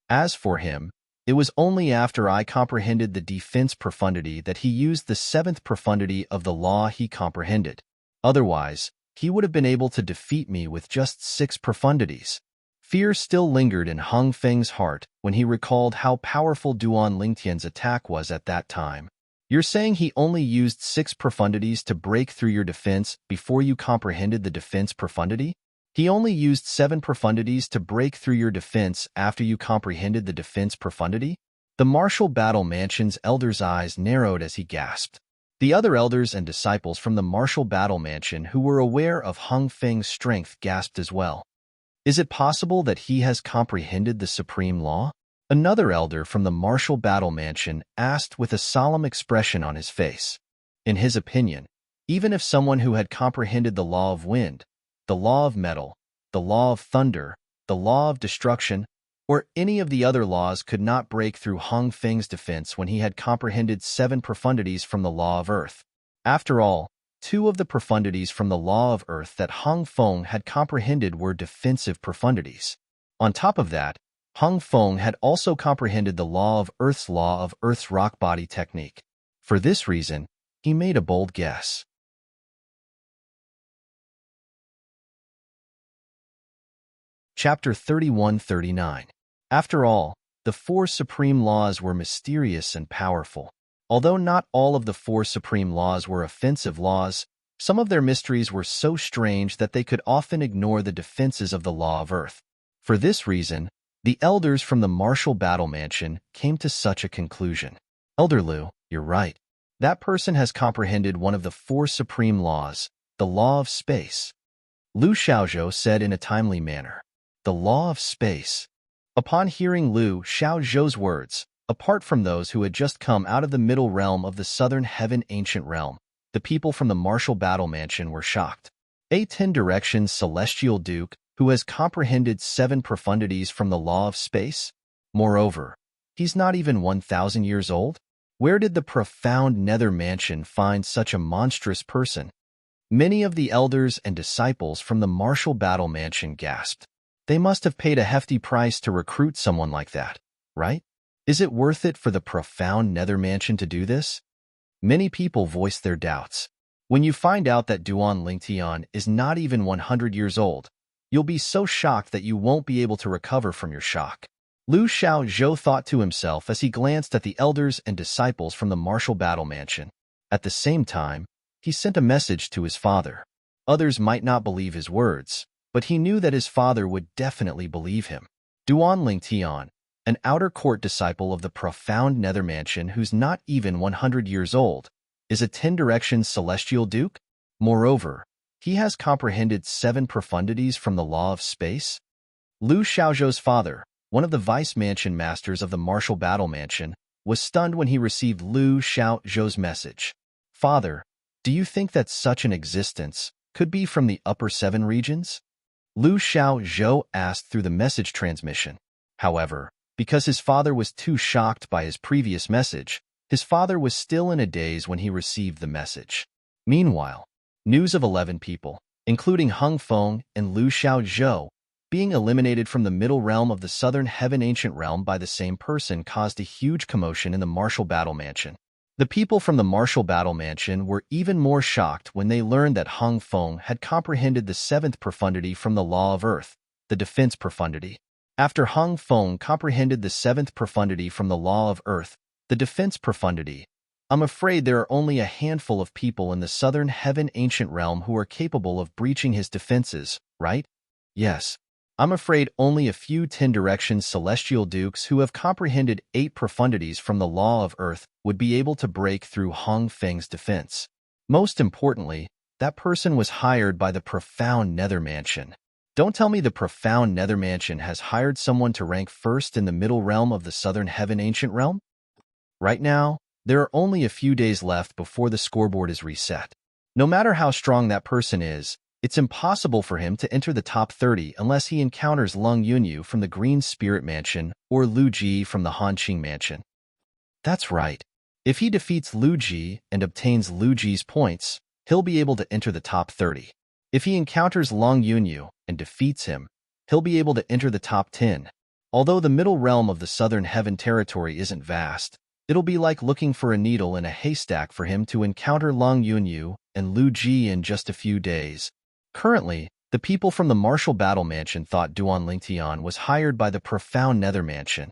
As for him, it was only after I comprehended the defense profundity that he used the 7th profundity of the law he comprehended. Otherwise, he would have been able to defeat me with just 6 profundities. Fear still lingered in Hung Feng's heart when he recalled how powerful Duan Lingtian's attack was at that time. You're saying he only used 6 profundities to break through your defense before you comprehended the defense profundity? He only used 7 profundities to break through your defense after you comprehended the defense profundity? The martial battle mansion's elder's eyes narrowed as he gasped. The other elders and disciples from the martial battle mansion who were aware of Hung Feng's strength gasped as well. Is it possible that he has comprehended the supreme law? Another elder from the martial battle mansion asked with a solemn expression on his face. In his opinion, even if someone who had comprehended the law of wind, the law of metal, the law of thunder, the law of destruction, or any of the other laws could not break through Hung Feng's defense when he had comprehended 7 profundities from the law of earth. After all, 2 of the profundities from the law of earth that Hung Feng had comprehended were defensive profundities. On top of that, Hung Feng had also comprehended the law of Earth's rock body technique. For this reason, he made a bold guess. Chapter 31-39. After all, the four supreme laws were mysterious and powerful. Although not all of the four supreme laws were offensive laws, some of their mysteries were so strange that they could often ignore the defenses of the law of Earth. For this reason, the elders from the Martial Battle Mansion came to such a conclusion. Elder Lu, you're right. That person has comprehended one of the four supreme laws, the law of space. Lu Xiaozhou said in a timely manner. The law of space. Upon hearing Lu Xiaozhou's words, apart from those who had just come out of the middle realm of the southern heaven ancient realm, the people from the Martial Battle Mansion were shocked. A 10 directions celestial duke who has comprehended 7 profundities from the law of space? Moreover, he's not even 1,000 years old? Where did the profound nether mansion find such a monstrous person? Many of the elders and disciples from the Martial Battle Mansion gasped. They must have paid a hefty price to recruit someone like that, right? Is it worth it for the profound nether mansion to do this? Many people voiced their doubts. When you find out that Duan Lingtian is not even 100 years old, you'll be so shocked that you won't be able to recover from your shock. Lu Xiaozhou thought to himself as he glanced at the elders and disciples from the Martial Battle Mansion. At the same time, he sent a message to his father. Others might not believe his words, but he knew that his father would definitely believe him. Duan Lingtian, an outer court disciple of the profound nether mansion who's not even 100 years old, is a 10 directions celestial duke? Moreover, he has comprehended 7 profundities from the law of space? Lu Xiaozhou's father, one of the vice mansion masters of the Martial Battle Mansion, was stunned when he received Lu Xiaozhou's message. Father, do you think that such an existence could be from the upper 7 regions? Lu Xiaozhou asked through the message transmission. However, because his father was too shocked by his previous message, his father was still in a daze when he received the message. Meanwhile, news of 11 people, including Hung Feng and Lu Xiaozhou, being eliminated from the middle realm of the southern heaven ancient realm by the same person caused a huge commotion in the Martial Battle Mansion. The people from the Martial Battle Mansion were even more shocked when they learned that Hung Feng had comprehended the 7th profundity from the law of Earth, the defense profundity. After Hung Feng comprehended the 7th profundity from the law of Earth, the defense profundity, I'm afraid there are only a handful of people in the southern heaven ancient realm who are capable of breaching his defenses, right? Yes. I'm afraid only a few 10 directions celestial dukes who have comprehended 8 profundities from the law of Earth would be able to break through Hong Feng's defense. Most importantly, that person was hired by the profound nether mansion. Don't tell me the profound nether mansion has hired someone to rank first in the middle realm of the southern heaven ancient realm? Right now, there are only a few days left before the scoreboard is reset. No matter how strong that person is, it's impossible for him to enter the top 30 unless he encounters Lung Yunyu from the Green Spirit Mansion or Lu Ji from the Hanqing Mansion. That's right. If he defeats Lu Ji and obtains Lu Ji's points, he'll be able to enter the top 30. If he encounters Lung Yunyu and defeats him, he'll be able to enter the top 10. Although the middle realm of the southern heaven territory isn't vast, it'll be like looking for a needle in a haystack for him to encounter Lung Yunyu and Lu Ji in just a few days. Currently, the people from the Martial Battle Mansion thought Duan Lingtian was hired by the profound nether mansion.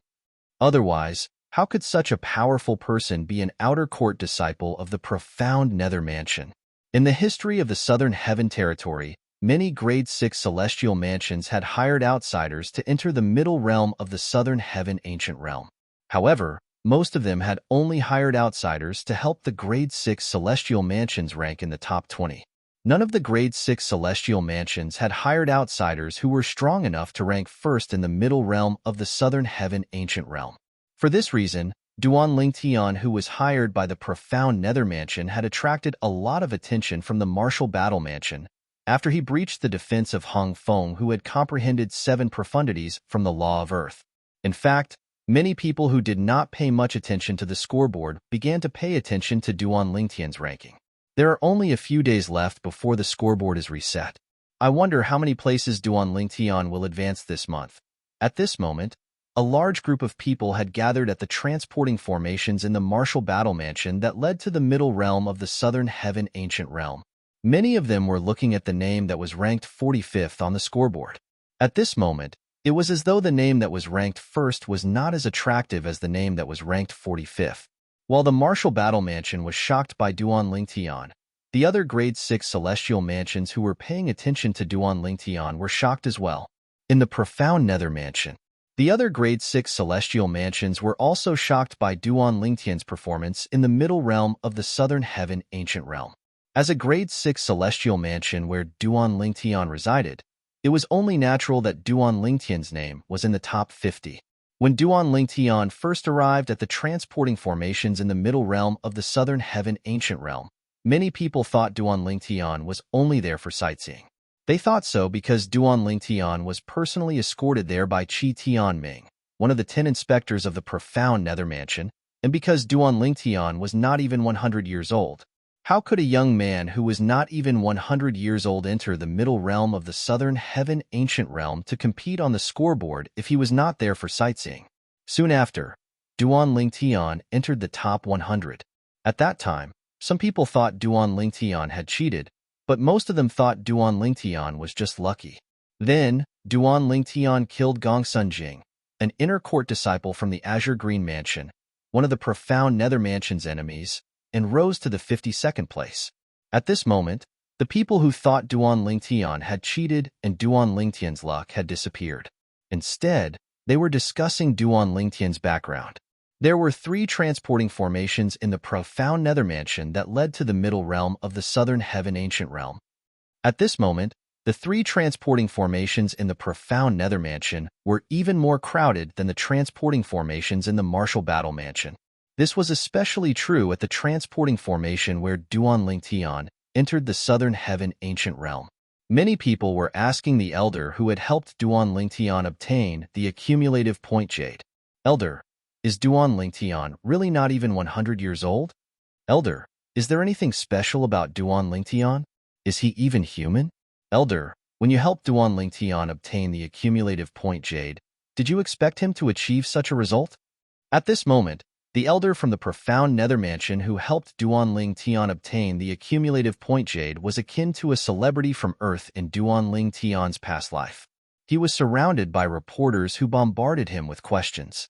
Otherwise, how could such a powerful person be an outer court disciple of the profound nether mansion? In the history of the southern heaven territory, many grade 6 celestial mansions had hired outsiders to enter the middle realm of the southern heaven ancient realm. However, most of them had only hired outsiders to help the grade 6 celestial mansions rank in the top 20. None of the grade 6 celestial mansions had hired outsiders who were strong enough to rank first in the middle realm of the southern heaven ancient realm. For this reason, Duan Lingtian, who was hired by the profound nether mansion, had attracted a lot of attention from the Martial Battle Mansion after he breached the defense of Hong Feng, who had comprehended 7 profundities from the law of Earth. In fact, many people who did not pay much attention to the scoreboard began to pay attention to Duan Lingtian's ranking. There are only a few days left before the scoreboard is reset. I wonder how many places Duan Lingtian will advance this month. At this moment, a large group of people had gathered at the transporting formations in the Martial Battle Mansion that led to the middle realm of the southern heaven ancient realm. Many of them were looking at the name that was ranked 45th on the scoreboard. At this moment, It was as though the name that was ranked first was not as attractive as the name that was ranked 45th. While the Martial Battle Mansion was shocked by Duan Lingtian, the other Grade 6 celestial mansions who were paying attention to Duan Lingtian were shocked as well. In the profound Nether Mansion, the other Grade 6 celestial mansions were also shocked by Duan Lingtian's performance in the middle realm of the Southern Heaven Ancient Realm. As a Grade 6 celestial mansion where Duan Lingtian resided, it was only natural that Duan Lingtian's name was in the top 50. When Duan Lingtian first arrived at the transporting formations in the middle realm of the Southern Heaven Ancient Realm, many people thought Duan Lingtian was only there for sightseeing. They thought so because Duan Lingtian was personally escorted there by Qi Tianming, one of the 10 inspectors of the profound Nether Mansion, and because Duan Lingtian was not even 100 years old. How could a young man who was not even 100 years old enter the middle realm of the Southern Heaven Ancient Realm to compete on the scoreboard if he was not there for sightseeing? Soon after, Duan Lingtian entered the top 100. At that time, some people thought Duan Lingtian had cheated, but most of them thought Duan Lingtian was just lucky. Then, Duan Lingtian killed Gongsun Jing, an inner court disciple from the Azure Green Mansion, one of the profound Nether Mansion's enemies, and rose to the 52nd place. At this moment, the people who thought Duan Lingtian had cheated and Duan Lingtian's luck had disappeared. Instead, they were discussing Duan Lingtian's background. There were 3 transporting formations in the profound Nether Mansion that led to the middle realm of the Southern Heaven Ancient Realm. At this moment, the 3 transporting formations in the profound Nether Mansion were even more crowded than the transporting formations in the Martial Battle Mansion. This was especially true at the transporting formation where Duan Lingtian entered the Southern Heaven Ancient Realm. Many people were asking the elder who had helped Duan Lingtian obtain the accumulative point jade. Elder, is Duan Lingtian really not even 100 years old? Elder, is there anything special about Duan Lingtian? Is he even human? Elder, when you helped Duan Lingtian obtain the accumulative point jade, did you expect him to achieve such a result? At this moment, the elder from the profound Nether Mansion who helped Duan Lingtian obtain the accumulative point jade was akin to a celebrity from Earth in Duan Lingtian's past life. He was surrounded by reporters who bombarded him with questions.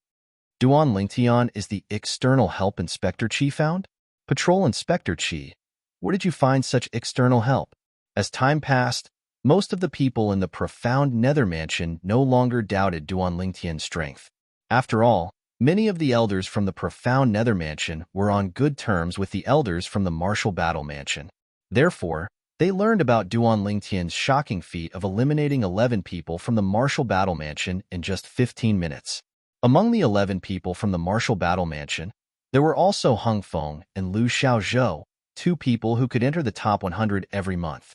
Duan Lingtian is the external help Inspector Qi found? Patrol Inspector Qi, where did you find such external help? As time passed, most of the people in the profound Nether Mansion no longer doubted Duan Lingtian's strength. After all, many of the elders from the profound Nether Mansion were on good terms with the elders from the Martial Battle Mansion. Therefore, they learned about Duan Lingtian's shocking feat of eliminating 11 people from the Martial Battle Mansion in just 15 minutes. Among the 11 people from the Martial Battle Mansion, there were also Hung Feng and Liu Xiaozhou, 2 people who could enter the top 100 every month.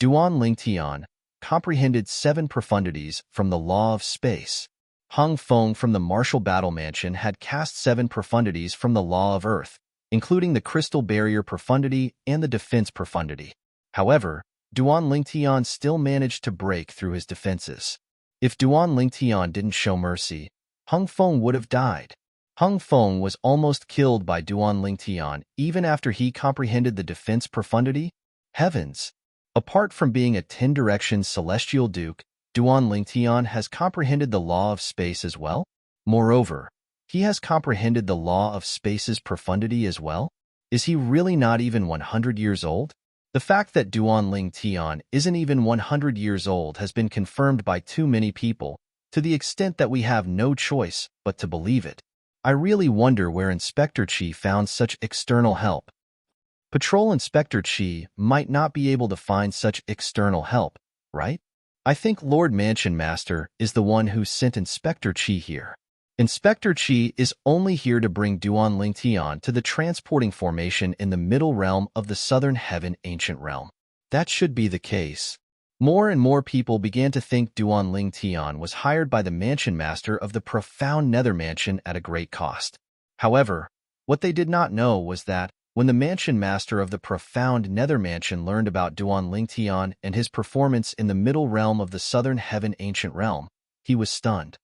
Duan Lingtian comprehended 7 profundities from the law of space. Hung Feng from the Martial Battle Mansion had cast 7 profundities from the Law of Earth, including the Crystal Barrier profundity and the Defense profundity. However, Duan Lingtian still managed to break through his defenses. If Duan Lingtian didn't show mercy, Hung Feng would have died. Hung Feng was almost killed by Duan Lingtian even after he comprehended the Defense profundity. Heavens! Apart from being a 10-direction celestial duke, Duan Lingtian has comprehended the law of space as well. Moreover, he has comprehended the law of space's profundity as well. Is he really not even 100 years old? The fact that Duan Lingtian isn't even 100 years old has been confirmed by too many people, to the extent that we have no choice but to believe it. I really wonder where Inspector Qi found such external help. Patrol Inspector Qi might not be able to find such external help, right? I think Lord Mansion Master is the one who sent Inspector Qi here. Inspector Qi is only here to bring Duan Lingtian to the transporting formation in the middle realm of the Southern Heaven Ancient Realm. That should be the case. More and more people began to think Duan Lingtian was hired by the Mansion Master of the profound Nether Mansion at a great cost. However, what they did not know was that, when the Mansion Master of the profound Nether Mansion learned about Duan Lingtian and his performance in the middle realm of the Southern Heaven Ancient Realm, he was stunned.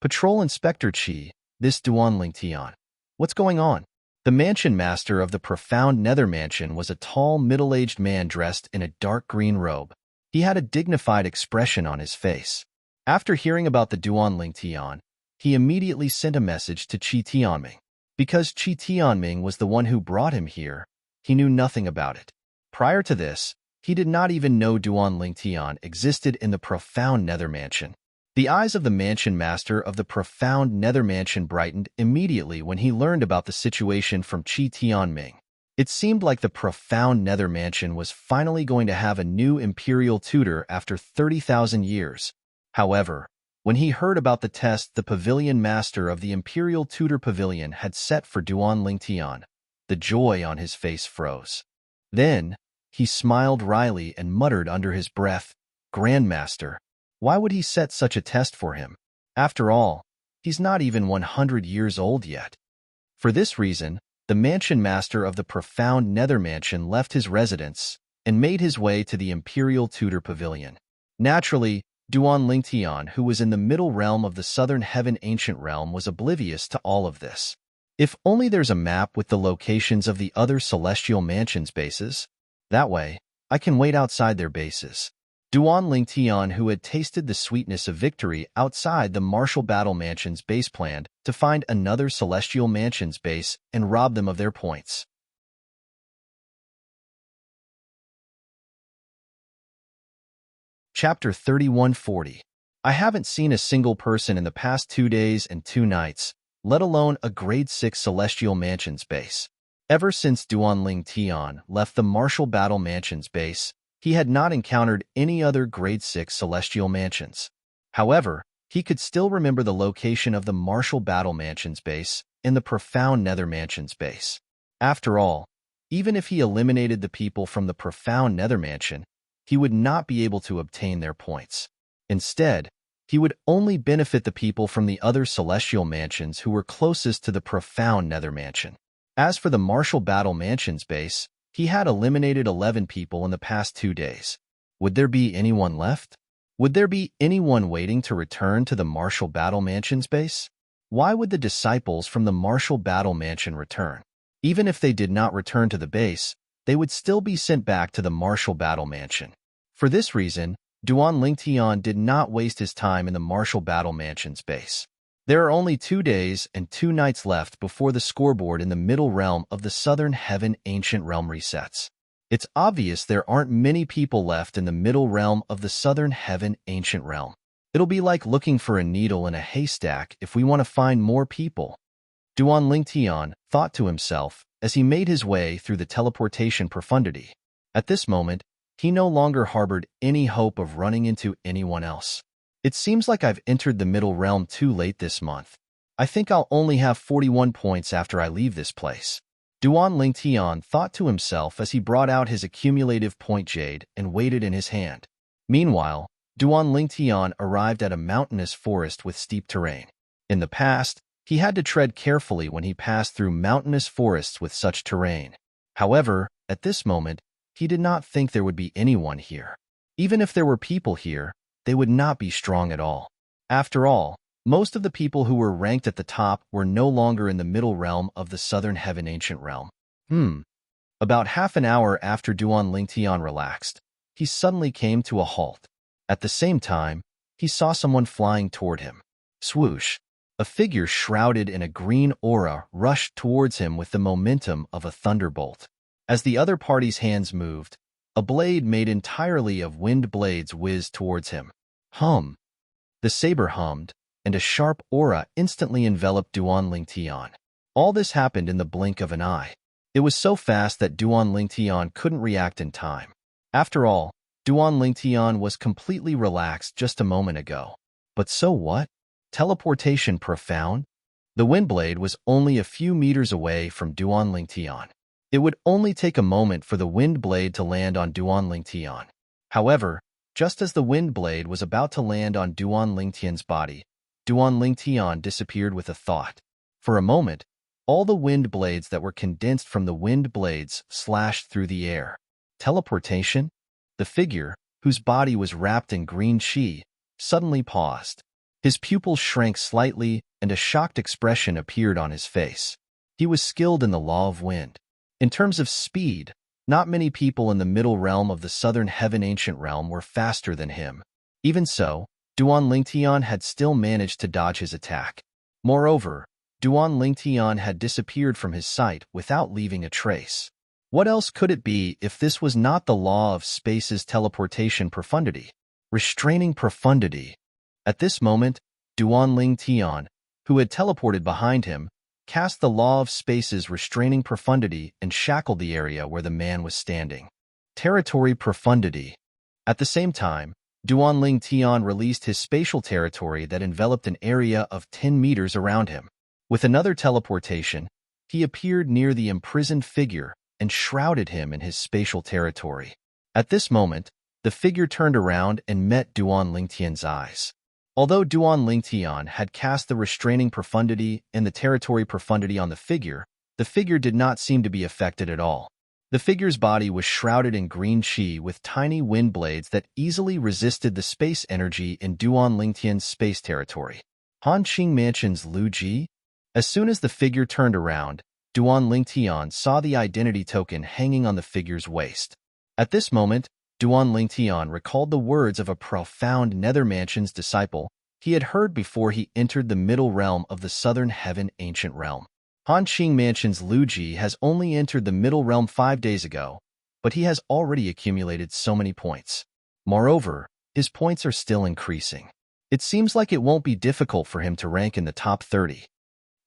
Patrol Inspector Qi, this Duan Lingtian. What's going on? The Mansion Master of the profound Nether Mansion was a tall, middle-aged man dressed in a dark green robe. He had a dignified expression on his face. After hearing about the Duanling Tian, he immediately sent a message to Qi Tianming. Because Qi Tianming was the one who brought him here, he knew nothing about it. Prior to this, he did not even know Duanling Tian existed in the profound Nether Mansion. The eyes of the mansion master of the profound Nether Mansion brightened immediately when he learned about the situation from Qi Tianming. It seemed like the profound Nether Mansion was finally going to have a new imperial tutor after 30,000 years. However, when he heard about the test the pavilion master of the Imperial Tutor Pavilion had set for Duanling Tian, the joy on his face froze. Then, he smiled wryly and muttered under his breath, "Grandmaster, why would he set such a test for him? After all, he's not even 100 years old yet." For this reason, the mansion master of the profound Nether Mansion left his residence and made his way to the Imperial Tutor Pavilion. Naturally, Duanling Tian, who was in the middle realm of the Southern Heaven Ancient Realm, was oblivious to all of this. If only there's a map with the locations of the other Celestial Mansion's bases. That way, I can wait outside their bases. Duanling Tian, who had tasted the sweetness of victory outside the Martial Battle Mansion's base, planned to find another Celestial Mansion's base and rob them of their points. Chapter 3140. I haven't seen a single person in the past 2 days and 2 nights, let alone a grade 6 Celestial Mansion's base. Ever since Duanling Tian left the Martial Battle Mansion's base, he had not encountered any other grade 6 Celestial Mansions. However, he could still remember the location of the Martial Battle Mansion's base and the Profound Nether Mansion's base. After all, even if he eliminated the people from the Profound Nether Mansion, he would not be able to obtain their points. Instead, he would only benefit the people from the other Celestial Mansions who were closest to the Profound Nether Mansion. As for the Martial Battle Mansion's base, he had eliminated 11 people in the past 2 days. Would there be anyone left? Would there be anyone waiting to return to the Martial Battle Mansion's base? Why would the disciples from the Martial Battle Mansion return? Even if they did not return to the base, they would still be sent back to the Martial Battle Mansion. For this reason, Duanling Tian did not waste his time in the Martial Battle Mansion's base. There are only 2 days and 2 nights left before the scoreboard in the middle realm of the Southern Heaven Ancient Realm resets. It's obvious there aren't many people left in the middle realm of the Southern Heaven Ancient Realm. It'll be like looking for a needle in a haystack if we want to find more people. Duanling Tian thought to himself as he made his way through the teleportation profundity. At this moment, he no longer harbored any hope of running into anyone else. It seems like I've entered the middle realm too late this month. I think I'll only have 41 points after I leave this place. Duanling Tian thought to himself as he brought out his accumulative point jade and weighed it in his hand. Meanwhile, Duanling Tian arrived at a mountainous forest with steep terrain. In the past, he had to tread carefully when he passed through mountainous forests with such terrain. However, at this moment, he did not think there would be anyone here. Even if there were people here, they would not be strong at all. After all, most of the people who were ranked at the top were no longer in the middle realm of the Southern Heaven Ancient Realm. About half an hour after Duanling Tian relaxed, he suddenly came to a halt. At the same time, he saw someone flying toward him. Swoosh! A figure shrouded in a green aura rushed towards him with the momentum of a thunderbolt. As the other party's hands moved, a blade made entirely of wind blades whizzed towards him. Hum! The saber hummed, and a sharp aura instantly enveloped Duanling Tian. All this happened in the blink of an eye. It was so fast that Duanling Tian couldn't react in time. After all, Duanling Tian was completely relaxed just a moment ago. But so what? Teleportation profound? The windblade was only a few meters away from Duanling Tian. It would only take a moment for the wind blade to land on Duanling Tian. However, just as the wind blade was about to land on Duanling Tian's body, Duanling Tian disappeared with a thought. For a moment, all the wind blades that were condensed from the wind blades slashed through the air. Teleportation? The figure, whose body was wrapped in green chi, suddenly paused. His pupils shrank slightly and a shocked expression appeared on his face. He was skilled in the law of wind. In terms of speed, not many people in the middle realm of the Southern Heaven Ancient Realm were faster than him. Even so, Duan Lingtian had still managed to dodge his attack. Moreover, Duan Lingtian had disappeared from his sight without leaving a trace. What else could it be if this was not the law of space's teleportation profundity? Restraining profundity. At this moment, Duan Lingtian, who had teleported behind him, cast the law of space's restraining profundity and shackled the area where the man was standing. Territory profundity. At the same time, Duan Lingtian released his spatial territory that enveloped an area of 10 meters around him. With another teleportation, he appeared near the imprisoned figure and shrouded him in his spatial territory. At this moment, the figure turned around and met Duan Lingtian's eyes. Although Duan Lingtian had cast the restraining profundity and the territory profundity on the figure did not seem to be affected at all. The figure's body was shrouded in green chi with tiny wind blades that easily resisted the space energy in Duan Lingtian's space territory. Hanqing Mansion's Lu Ji? As soon as the figure turned around, Duan Lingtian saw the identity token hanging on the figure's waist. At this moment, Duan Lingtian recalled the words of a profound Nether Mansion's disciple he had heard before he entered the middle realm of the Southern Heaven Ancient Realm. Hanqing Mansion's Lu Ji has only entered the middle realm 5 days ago, but he has already accumulated so many points. Moreover, his points are still increasing. It seems like it won't be difficult for him to rank in the top 30.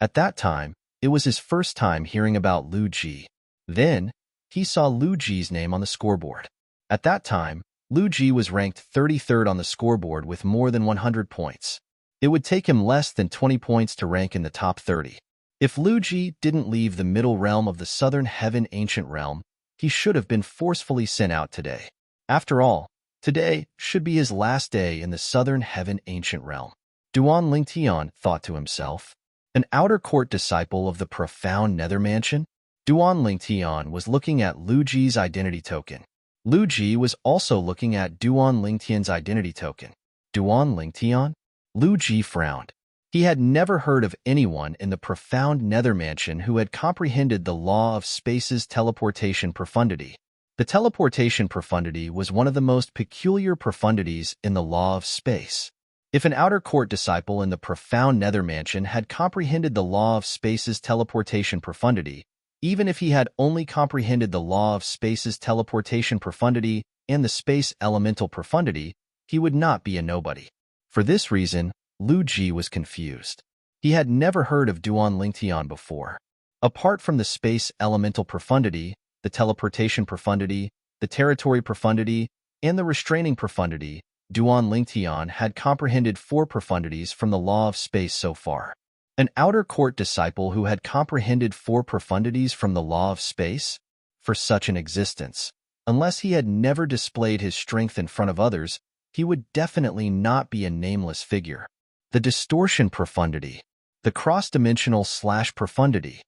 At that time, it was his first time hearing about Lu Ji. Then, he saw Lu Ji's name on the scoreboard. At that time, Lu Ji was ranked 33rd on the scoreboard with more than 100 points. It would take him less than 20 points to rank in the top 30. If Lu Ji didn't leave the middle realm of the Southern Heaven Ancient Realm, he should have been forcefully sent out today. After all, today should be his last day in the Southern Heaven Ancient Realm. Duan Lingtian thought to himself. An outer court disciple of the profound Nether Mansion? Duan Lingtian was looking at Lu Ji's identity token. Lu Ji was also looking at Duan Lingtian's identity token. Duan Lingtian? Lu Ji frowned. He had never heard of anyone in the profound Nether Mansion who had comprehended the law of space's teleportation profundity. The teleportation profundity was one of the most peculiar profundities in the law of space. If an outer court disciple in the profound Nether Mansion had comprehended the law of space's teleportation profundity, even if he had only comprehended the law of space's teleportation profundity and the space elemental profundity, he would not be a nobody. For this reason, Lu Ji was confused. He had never heard of Duan Lingtian before. Apart from the space elemental profundity, the teleportation profundity, the territory profundity, and the restraining profundity, Duan Lingtian had comprehended 4 profundities from the law of space so far. An outer court disciple who had comprehended 4 profundities from the law of space? For such an existence, unless he had never displayed his strength in front of others, he would definitely not be a nameless figure. The distortion profundity. The cross-dimensional / profundity.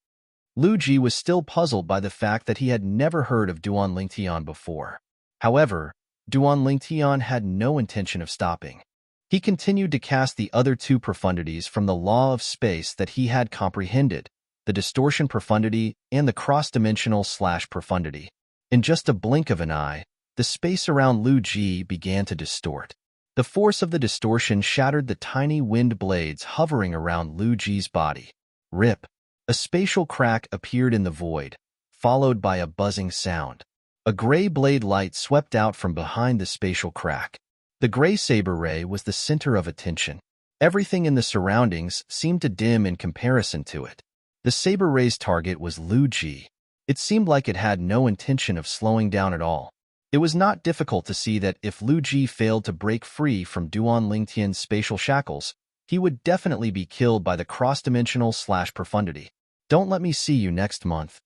Lu Ji was still puzzled by the fact that he had never heard of Duan Lingtian before. However, Duan Lingtian had no intention of stopping. He continued to cast the other 2 profundities from the law of space that he had comprehended, the distortion profundity and the cross-dimensional / profundity. In just a blink of an eye, the space around Lu Ji began to distort. The force of the distortion shattered the tiny wind blades hovering around Lu Ji's body. Rip. A spatial crack appeared in the void, followed by a buzzing sound. A gray blade light swept out from behind the spatial crack. The gray saber ray was the center of attention. Everything in the surroundings seemed to dim in comparison to it. The saber ray's target was Lu Ji. It seemed like it had no intention of slowing down at all. It was not difficult to see that if Lu Ji failed to break free from Duan Lingtian's spatial shackles, he would definitely be killed by the cross-dimensional / profundity. Don't let me see you next month.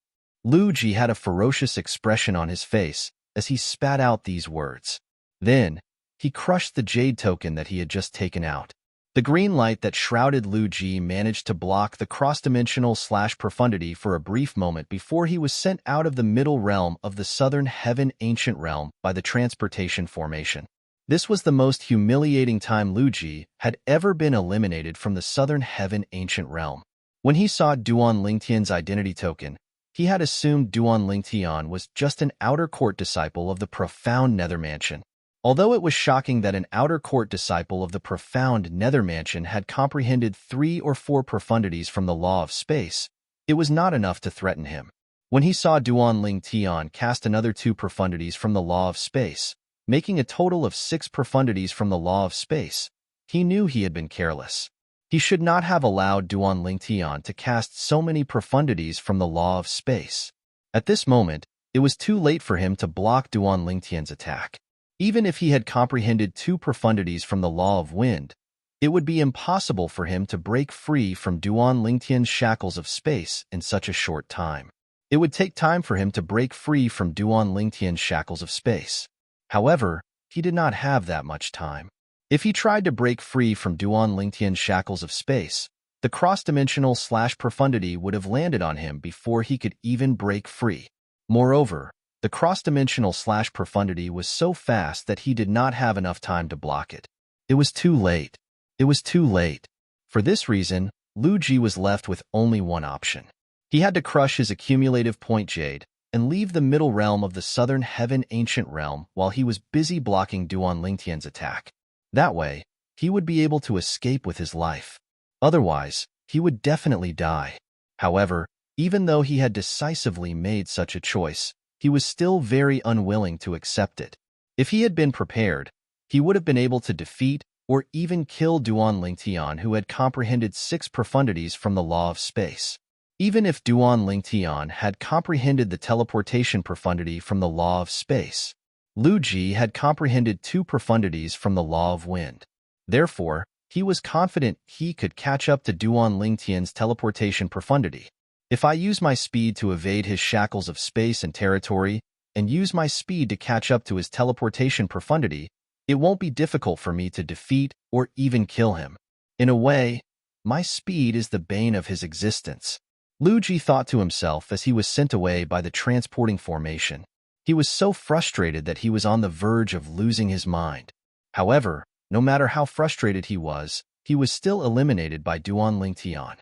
Lu Ji had a ferocious expression on his face as he spat out these words. Then, he crushed the jade token that he had just taken out. The green light that shrouded Lu Ji managed to block the cross-dimensional / profundity for a brief moment before he was sent out of the middle realm of the Southern Heaven Ancient Realm by the transportation formation. This was the most humiliating time Lu Ji had ever been eliminated from the Southern Heaven Ancient Realm. When he saw Duan Lingtian's identity token, he had assumed Duan Lingtian was just an outer court disciple of the profound Nether Mansion. Although it was shocking that an outer court disciple of the profound Nether Mansion had comprehended 3 or 4 profundities from the law of space, it was not enough to threaten him. When he saw Duan Ling Tian cast another 2 profundities from the law of space, making a total of 6 profundities from the law of space, he knew he had been careless. He should not have allowed Duan Ling Tian to cast so many profundities from the law of space. At this moment, it was too late for him to block Duan Ling Tian's attack. Even if he had comprehended 2 profundities from the law of wind, it would be impossible for him to break free from Duan Ling Tian's shackles of space in such a short time. It would take time for him to break free from Duan Ling Tian's shackles of space. However, he did not have that much time. If he tried to break free from Duan Ling Tian's shackles of space, the cross-dimensional profundity would have landed on him before he could even break free. Moreover, the cross-dimensional profundity was so fast that he did not have enough time to block it. It was too late. It was too late. For this reason, Lu Ji was left with only one option. He had to crush his accumulative point jade and leave the middle realm of the southern heaven ancient realm while he was busy blocking Duan Ling Tian's attack. That way, he would be able to escape with his life. Otherwise, he would definitely die. However, even though he had decisively made such a choice, he was still very unwilling to accept it. If he had been prepared, he would have been able to defeat or even kill Duan Ling Tian, who had comprehended 6 profundities from the law of space. Even if Duan Ling Tian had comprehended the teleportation profundity from the law of space, Lu Ji had comprehended 2 profundities from the law of wind. Therefore, he was confident he could catch up to Duan Ling Tian's teleportation profundity. If I use my speed to evade his shackles of space and territory, and use my speed to catch up to his teleportation profundity, it won't be difficult for me to defeat or even kill him. In a way, my speed is the bane of his existence. Lu Ji thought to himself as he was sent away by the transporting formation. He was so frustrated that he was on the verge of losing his mind. However, no matter how frustrated he was still eliminated by Duan Ling Tian.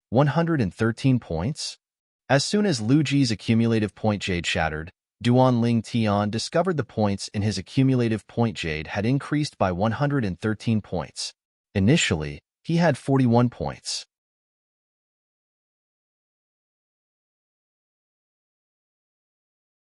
113 points? As soon as Lu Ji's accumulative point jade shattered, Duan Ling Tian discovered the points in his accumulative point jade had increased by 113 points. Initially, he had 41 points.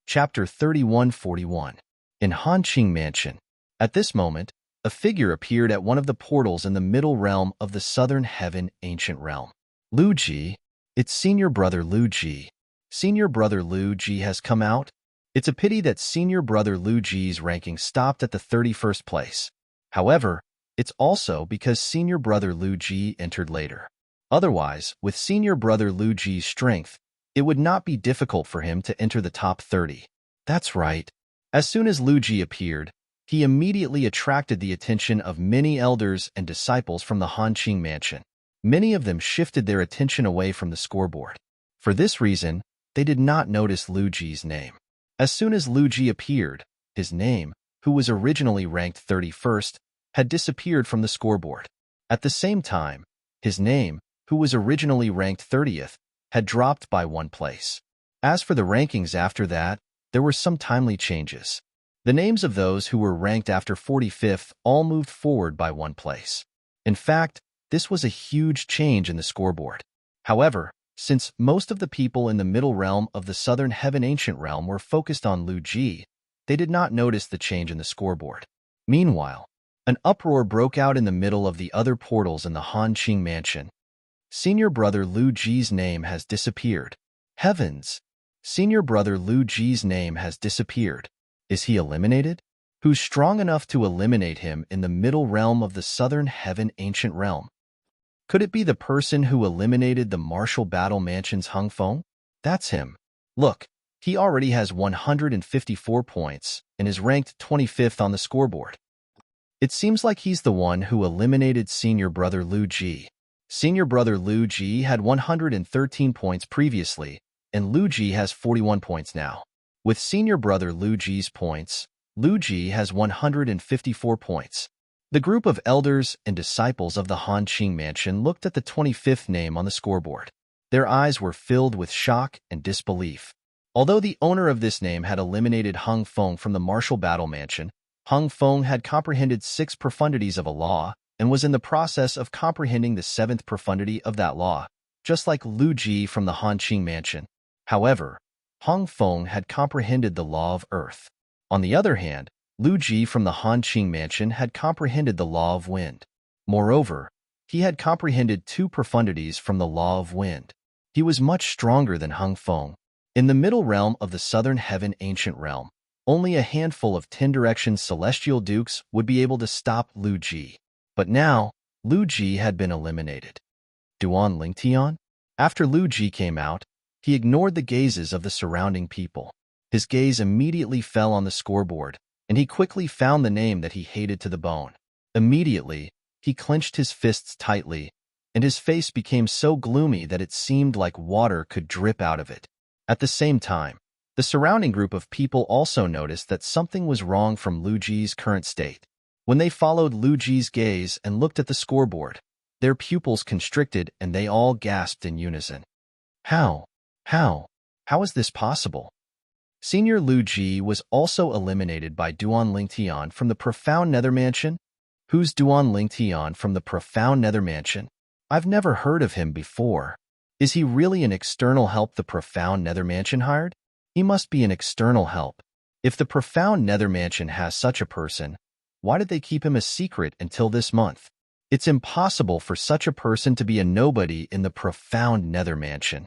Chapter 3141. In Hanqing Mansion. At this moment, a figure appeared at one of the portals in the middle realm of the southern heaven ancient realm. Lu Ji, it's senior brother Lu Ji. Senior brother Lu Ji has come out? It's a pity that senior brother Lu Ji's ranking stopped at the 31st place. However, it's also because senior brother Lu Ji entered later. Otherwise, with senior brother Lu Ji's strength, it would not be difficult for him to enter the top 30. That's right. As soon as Lu Ji appeared, he immediately attracted the attention of many elders and disciples from the Hanqing Mansion. Many of them shifted their attention away from the scoreboard. For this reason, they did not notice Lu Ji's name. As soon as Lu Ji appeared, his name, who was originally ranked 31st, had disappeared from the scoreboard. At the same time, his name, who was originally ranked 30th, had dropped by 1 place. As for the rankings after that, there were some timely changes. The names of those who were ranked after 45th all moved forward by 1 place. In fact, this was a huge change in the scoreboard. However, since most of the people in the middle realm of the southern heaven ancient realm were focused on Lu Ji, they did not notice the change in the scoreboard. Meanwhile, an uproar broke out in the middle of the other portals in the Hanqing Mansion. Senior brother Lu Ji's name has disappeared. Heavens! Senior brother Lu Ji's name has disappeared. Is he eliminated? Who's strong enough to eliminate him in the middle realm of the southern heaven ancient realm? Could it be the person who eliminated the Martial Battle Mansion's Hung Feng? That's him. Look, he already has 154 points and is ranked 25th on the scoreboard. It seems like he's the one who eliminated senior brother Lu Ji. Senior brother Lu Ji had 113 points previously, and Lu Ji has 41 points now. With senior brother Lu Ji's points, Lu Ji has 154 points. The group of elders and disciples of the Hanqing Mansion looked at the 25th name on the scoreboard. Their eyes were filled with shock and disbelief. Although the owner of this name had eliminated Hung Feng from the Martial Battle Mansion, Hung Feng had comprehended 6 profundities of a law and was in the process of comprehending the 7th profundity of that law, just like Lu Ji from the Hanqing mansion. However, Hung Feng had comprehended the law of earth. On the other hand, Lu Ji from the Hanqing mansion had comprehended the law of wind. Moreover, he had comprehended 2 profundities from the law of wind. He was much stronger than Hung Feng. In the middle realm of the southern heaven ancient realm, only a handful of 10-direction celestial dukes would be able to stop Lu Ji. But now, Lu Ji had been eliminated. Duan Lingtian? After Lu Ji came out, he ignored the gazes of the surrounding people. His gaze immediately fell on the scoreboard, and he quickly found the name that he hated to the bone. Immediately, he clenched his fists tightly, and his face became so gloomy that it seemed like water could drip out of it. At the same time, the surrounding group of people also noticed that something was wrong from Lu Ji's current state. When they followed Lu Ji's gaze and looked at the scoreboard, their pupils constricted and they all gasped in unison. How is this possible? Senior Lu Ji was also eliminated by Duan Lingtian from the Profound Nether Mansion. Who's Duan Lingtian from the Profound Nether Mansion? I've never heard of him before. Is he really an external help the Profound Nether Mansion hired? He must be an external help. If the Profound Nether Mansion has such a person, why did they keep him a secret until this month? It's impossible for such a person to be a nobody in the Profound Nether Mansion.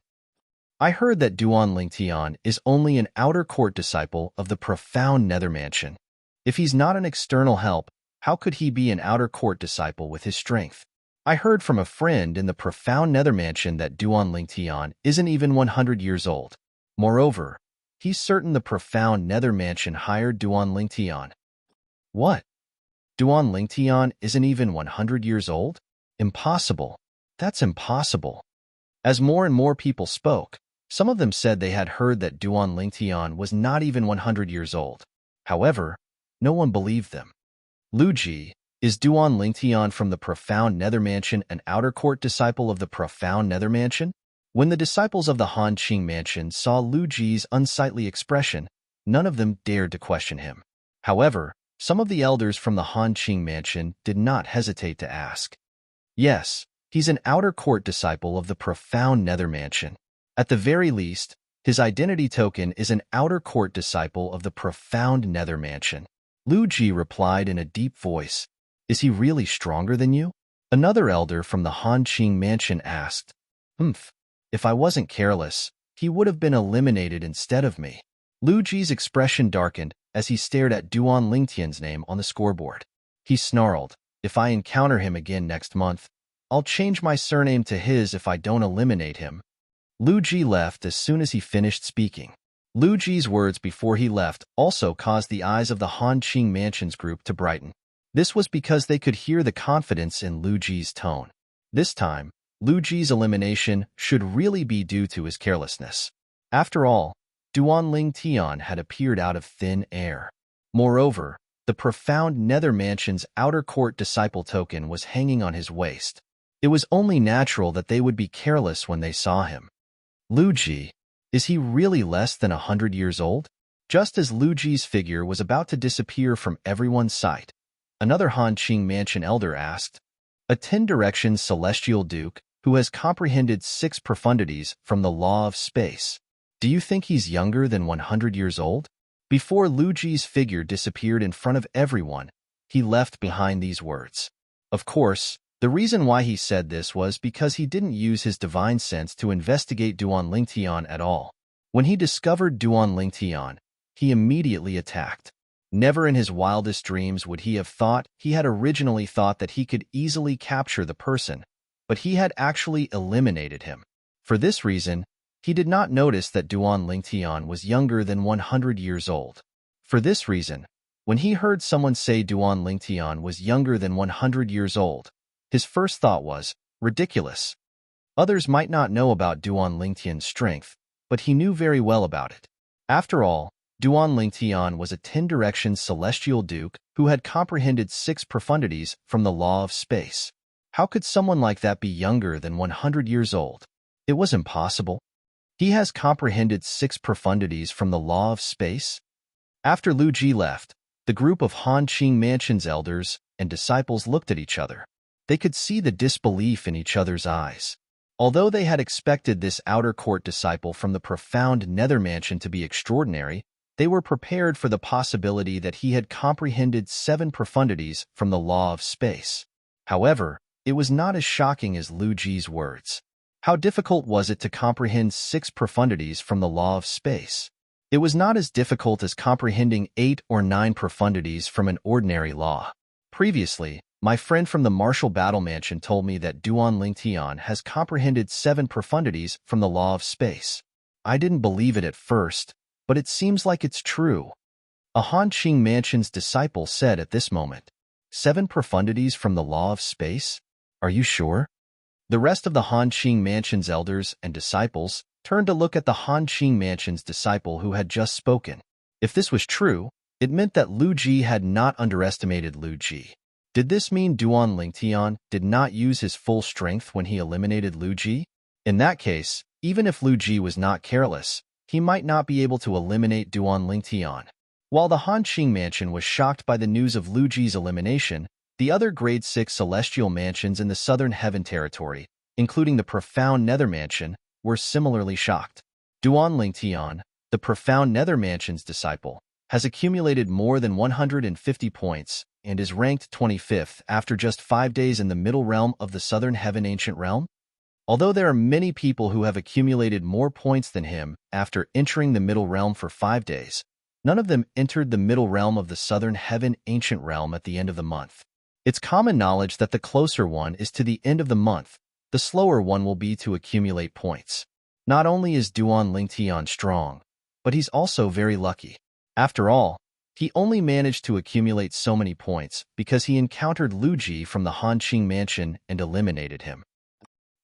I heard that Duan Lingtian is only an outer court disciple of the Profound Nether Mansion. If he's not an external help, how could he be an outer court disciple with his strength? I heard from a friend in the Profound Nether Mansion that Duan Lingtian isn't even 100 years old. Moreover, he's certain the Profound Nether Mansion hired Duan Lingtian. What? Duan Lingtian isn't even 100 years old? Impossible. That's impossible. As more and more people spoke, some of them said they had heard that Duan Lingtian was not even 100 years old. However, no one believed them. Lu Ji, is Duan Lingtian from the Profound Nether Mansion an outer court disciple of the Profound Nether Mansion? When the disciples of the Hanqing Mansion saw Lu Ji's unsightly expression, none of them dared to question him. However, some of the elders from the Hanqing Mansion did not hesitate to ask. Yes, he's an outer court disciple of the Profound Nether Mansion. At the very least, his identity token is an outer court disciple of the Profound Nether Mansion. Lu Ji replied in a deep voice. Is he really stronger than you? Another elder from the Hanqing Mansion asked. If I wasn't careless, he would have been eliminated instead of me. Lu Ji's expression darkened as he stared at Duan Lingtian's name on the scoreboard. He snarled, if I encounter him again next month, I'll change my surname to his if I don't eliminate him. Lu Ji left as soon as he finished speaking. Lu Ji's words before he left also caused the eyes of the Hanqing Mansion's group to brighten. This was because they could hear the confidence in Lu Ji's tone. This time, Lu Ji's elimination should really be due to his carelessness. After all, Duan Lingtian had appeared out of thin air. Moreover, the Profound Nether Mansion's outer court disciple token was hanging on his waist. It was only natural that they would be careless when they saw him. Lu Ji, is he really less than 100 years old? Just as Lu Ji's figure was about to disappear from everyone's sight, another Hanqing Mansion elder asked, a 10-direction celestial duke who has comprehended 6 profundities from the law of space. Do you think he's younger than 100 years old? Before Lu Ji's figure disappeared in front of everyone, he left behind these words. Of course, the reason why he said this was because he didn't use his divine sense to investigate Duan Lingtian at all. When he discovered Duan Lingtian, he immediately attacked. Never in his wildest dreams would he have thought he had originally thought that he could easily capture the person, but he had actually eliminated him. For this reason, he did not notice that Duan Lingtian was younger than 100 years old. For this reason, when he heard someone say Duan Lingtian was younger than 100 years old, his first thought was, ridiculous. Others might not know about Duan Lingtian's strength, but he knew very well about it. After all, Duan Lingtian was a 10-direction celestial duke who had comprehended 6 profundities from the law of space. How could someone like that be younger than 100 years old? It was impossible. He has comprehended 6 profundities from the law of space? After Lu Ji left, The group of Han Qing Mansion's elders and disciples looked at each other. They could see the disbelief in each other's eyes. Although they had expected this outer court disciple from the profound nether mansion to be extraordinary, they were prepared for the possibility that he had comprehended 7 profundities from the law of space. However, it was not as shocking as Lu Ji's words. How difficult was it to comprehend 6 profundities from the law of space? It was not as difficult as comprehending 8 or 9 profundities from an ordinary law. Previously, my friend from the Martial Battle Mansion told me that Duan Lingtian has comprehended 7 profundities from the law of space. I didn't believe it at first, but it seems like it's true. A Han Qing Mansion's disciple said at this moment, 7 profundities from the law of space? Are you sure? The rest of the Han Qing Mansion's elders and disciples turned to look at the Han Qing Mansion's disciple who had just spoken. If this was true, it meant that Lu Ji had not underestimated Lu Ji. Did this mean Duan Lingtian did not use his full strength when he eliminated Lu Ji? In that case, even if Lu Ji was not careless, he might not be able to eliminate Duan Lingtian. While the Han Qing Mansion was shocked by the news of Lu Ji's elimination, the other Grade 6 celestial mansions in the Southern Heaven Territory, including the Profound Nether Mansion, were similarly shocked. Duan Lingtian, the Profound Nether Mansion's disciple, has accumulated more than 150 points and is ranked 25th after just 5 days in the middle realm of the Southern Heaven Ancient Realm. Although there are many people who have accumulated more points than him after entering the middle realm for 5 days, none of them entered the middle realm of the Southern Heaven Ancient Realm at the end of the month. It's common knowledge that the closer one is to the end of the month, the slower one will be to accumulate points. Not only is Duan Lingtian strong, but he's also very lucky. After all, he only managed to accumulate so many points because he encountered Lu Ji from the Han Qing Mansion and eliminated him.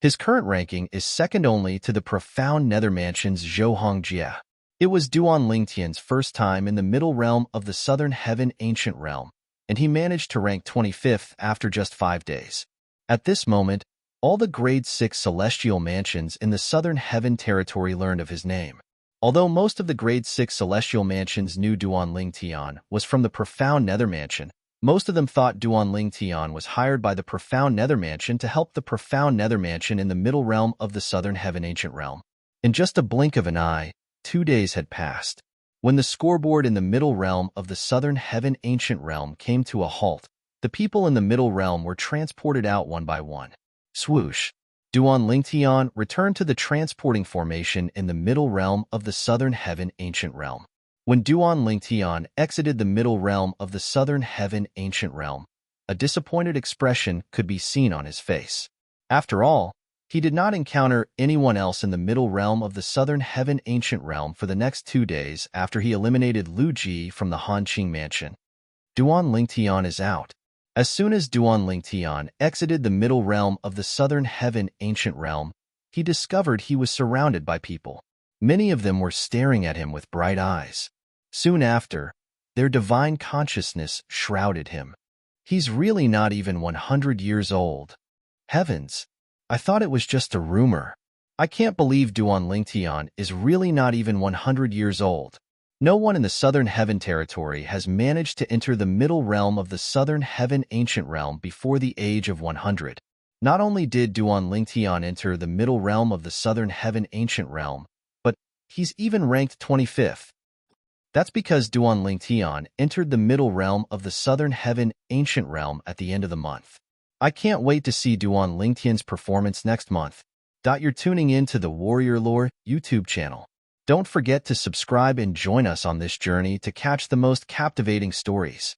His current ranking is second only to the Profound Nether Mansion's Zhou Hongjie. It was Duan Lingtian's first time in the middle realm of the Southern Heaven Ancient Realm, and he managed to rank 25th after just 5 days. At this moment, all the Grade 6 celestial mansions in the Southern Heaven Territory learned of his name. Although most of the Grade 6 celestial mansions knew Duan Lingtian was from the Profound Nether Mansion, most of them thought Duan Lingtian was hired by the Profound Nether Mansion to help the Profound Nether Mansion in the middle realm of the Southern Heaven Ancient Realm. In just a blink of an eye, 2 days had passed. When the scoreboard in the middle realm of the Southern Heaven Ancient Realm came to a halt, the people in the middle realm were transported out one by one. Swoosh! Duan Lingtian returned to the transporting formation in the middle realm of the Southern Heaven Ancient Realm. When Duan Lingtian exited the middle realm of the Southern Heaven Ancient Realm, a disappointed expression could be seen on his face. After all, he did not encounter anyone else in the middle realm of the Southern Heaven Ancient Realm for the next 2 days after he eliminated Lu Ji from the Han Qing Mansion. Duan Lingtian is out. As soon as Duan Lingtian exited the middle realm of the Southern Heaven Ancient Realm, he discovered he was surrounded by people. Many of them were staring at him with bright eyes. Soon after, their divine consciousness shrouded him. He's really not even 100 years old. Heavens! I thought it was just a rumor. I can't believe Duan Lingtian is really not even 100 years old. No one in the Southern Heaven Territory has managed to enter the middle realm of the Southern Heaven Ancient Realm before the age of 100. Not only did Duan Lingtian enter the middle realm of the Southern Heaven Ancient Realm, but he's even ranked 25th. That's because Duan Lingtian entered the middle realm of the Southern Heaven Ancient Realm at the end of the month. I can't wait to see Duan Lingtian's performance next month. You're tuning in to the Warrior Lore YouTube channel. Don't forget to subscribe and join us on this journey to catch the most captivating stories.